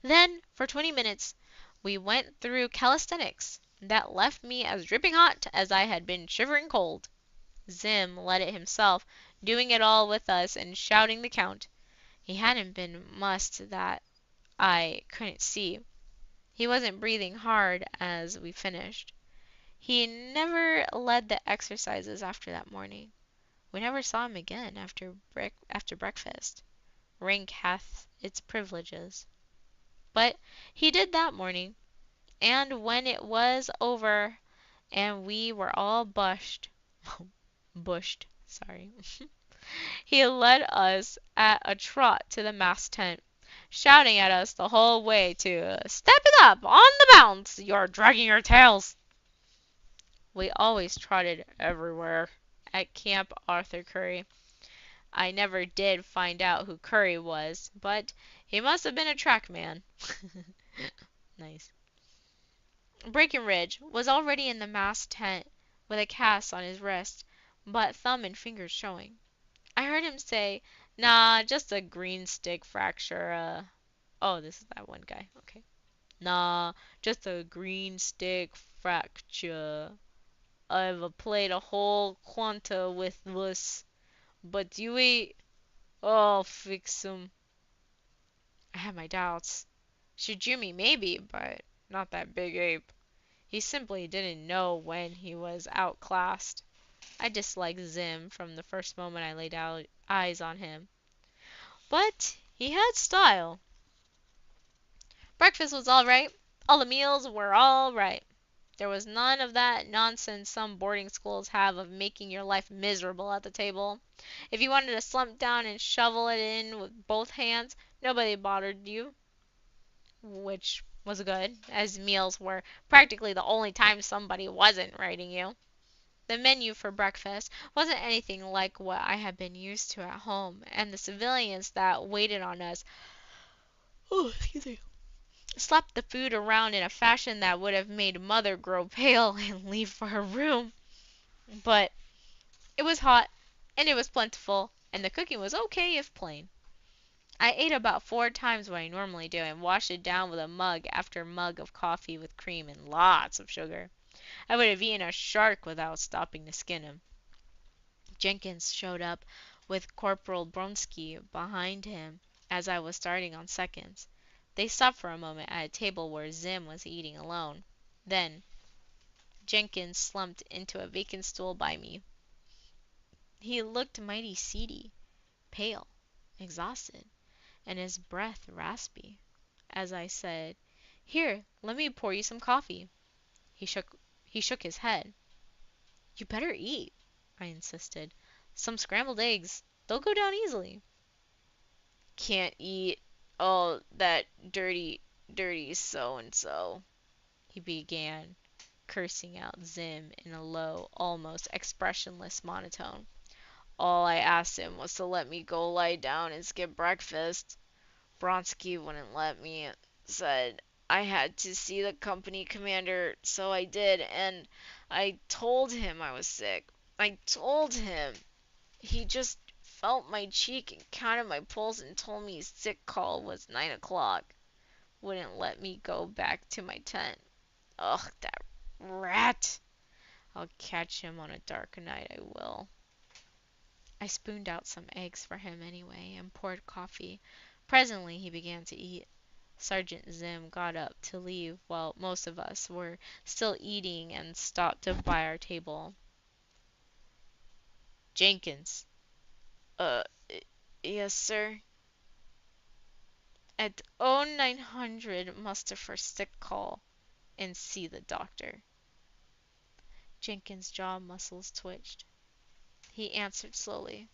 Then, for 20 minutes, we went through calisthenics. That left me as dripping hot as I had been shivering cold. Zim led it himself, doing it all with us and shouting the count. He hadn't been mussed that I couldn't see. He wasn't breathing hard as we finished. He never led the exercises after that morning. We never saw him again after breakfast. Rank hath its privileges. But he did that morning, and when it was over and we were all bushed, sorry, he led us at a trot to the mast tent, shouting at us the whole way to "Step it up! On the bounce! You're dragging your tails!" We always trotted everywhere at Camp Arthur Curry. I never did find out who Curry was, but he must have been a track man. Nice. Breckenridge was already in the mast tent with a cast on his wrist, but thumb and fingers showing. I heard him say, "Nah, just a green stick fracture, Oh, this is that one guy. Okay. "Nah, just a green stick fracture. I've played a whole quanta with this, but you ain't. I'll fix 'em." I had my doubts. Shijumi maybe, but not that big ape. He simply didn't know when he was outclassed. I disliked Zim from the first moment I laid eyes on him. But he had style. Breakfast was all right. All the meals were all right. There was none of that nonsense some boarding schools have of making your life miserable at the table. If you wanted to slump down and shovel it in with both hands, nobody bothered you. Which was good, as meals were practically the only time somebody wasn't writing you. The menu for breakfast wasn't anything like what I had been used to at home, and the civilians that waited on us, excuse me, slapped the food around in a fashion that would have made Mother grow pale and leave for her room. But it was hot, and it was plentiful, and the cooking was okay if plain. I ate about 4 times what I normally do, and washed it down with mug after mug of coffee with cream and lots of sugar. I would have eaten a shark without stopping to skin him. Jenkins showed up with Corporal Bronsky behind him as I was starting on seconds. They stopped for a moment at a table where Zim was eating alone. Then Jenkins slumped into a vacant stool by me. He looked mighty seedy, pale, exhausted, and his breath raspy. As I said, "Here, let me pour you some coffee." He shook his head. "You better eat," I insisted. "Some scrambled eggs. They'll go down easily." "Can't eat all that dirty so-and-so," he began, cursing out Zim in a low, almost expressionless monotone. "All I asked him was to let me go lie down and skip breakfast. Bronsky wouldn't let me. Said I had to see the company commander, so I did, and I told him I was sick. I told him. He just felt my cheek and counted my pulse and told me sick call was 9 o'clock. Wouldn't let me go back to my tent. Ugh, that rat. I'll catch him on a dark night, I will." I spooned out some eggs for him anyway and poured coffee. Presently he began to eat. Sergeant Zim got up to leave while most of us were still eating and stopped up by our table. "Jenkins." Uh, yes, sir." "At 0900 muster for sick call and see the doctor." Jenkins' jaw muscles twitched. He answered slowly,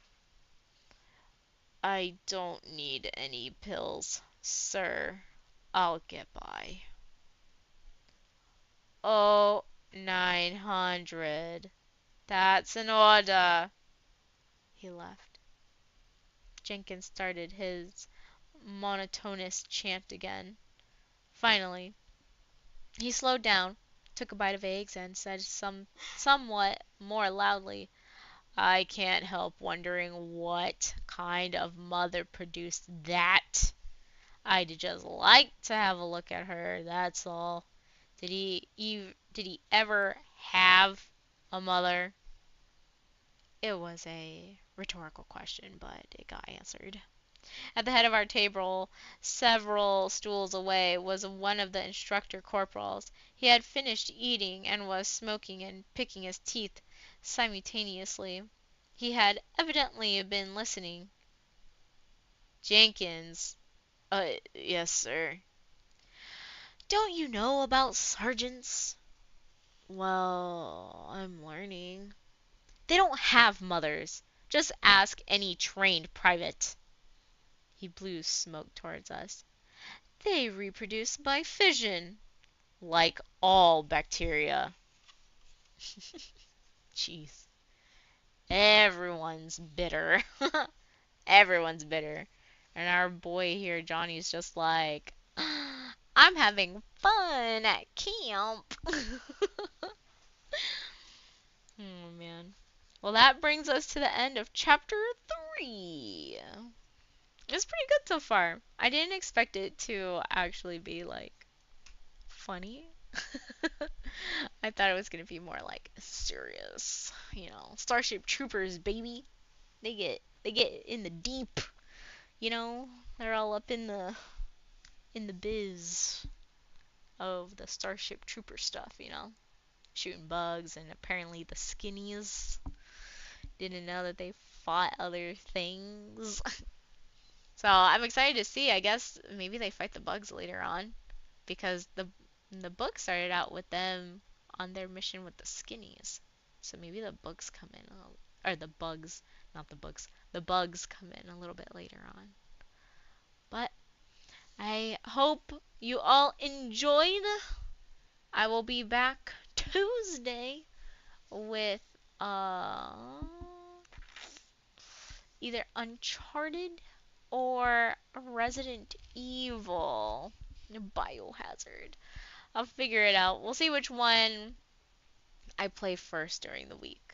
"I don't need any pills, sir. I'll get by." "Oh, 900. That's an order." He left. Jenkins started his monotonous chant again. Finally, he slowed down, took a bite of eggs, and said somewhat more loudly, "I can't help wondering what kind of mother produced that. I'd just like to have a look at her, that's all. Did he ever have a mother?" It was a rhetorical question, but it got answered. At the head of our table, several stools away, was one of the instructor corporals. He had finished eating and was smoking and picking his teeth simultaneously. He had evidently been listening. "Jenkins." Yes, sir." "Don't you know about sergeants?" "Well, I'm learning." "They don't have mothers. Just ask any trained private." He blew smoke towards us. "They reproduce by fission, like all bacteria." Jeez. Everyone's bitter. Everyone's bitter. And our boy here, Johnny's just like, "I'm having fun at camp." Oh, man. Well, that brings us to the end of chapter 3. It's pretty good so far. I didn't expect it to actually be, like, funny. I thought it was going to be more, like, serious. You know, Starship Troopers, baby. They get in the deep, you know? They're all up in the biz of the Starship Trooper stuff, you know? Shooting bugs, and apparently the skinnies didn't know that they fought other things. So I'm excited to see. I guess maybe they fight the bugs later on, because the book started out with them on their mission with the skinnies. So maybe the bugs come in, or the bugs, not the books. The bugs come in a little bit later on. But I hope you all enjoyed. I will be back Tuesday with either Uncharted or Resident Evil Biohazard. I'll figure it out. We'll see which one I play first during the week.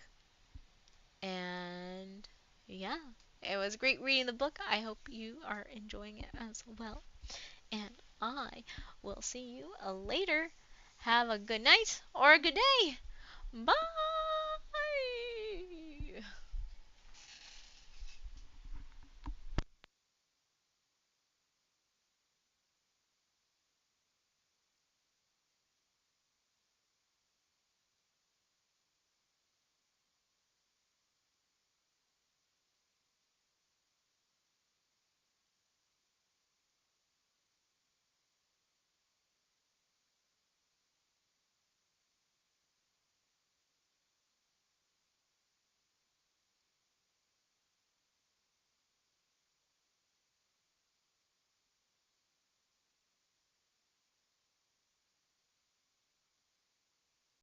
And yeah, it was great reading the book. I hope you are enjoying it as well. And I will see you later. Have a good night or a good day. Bye.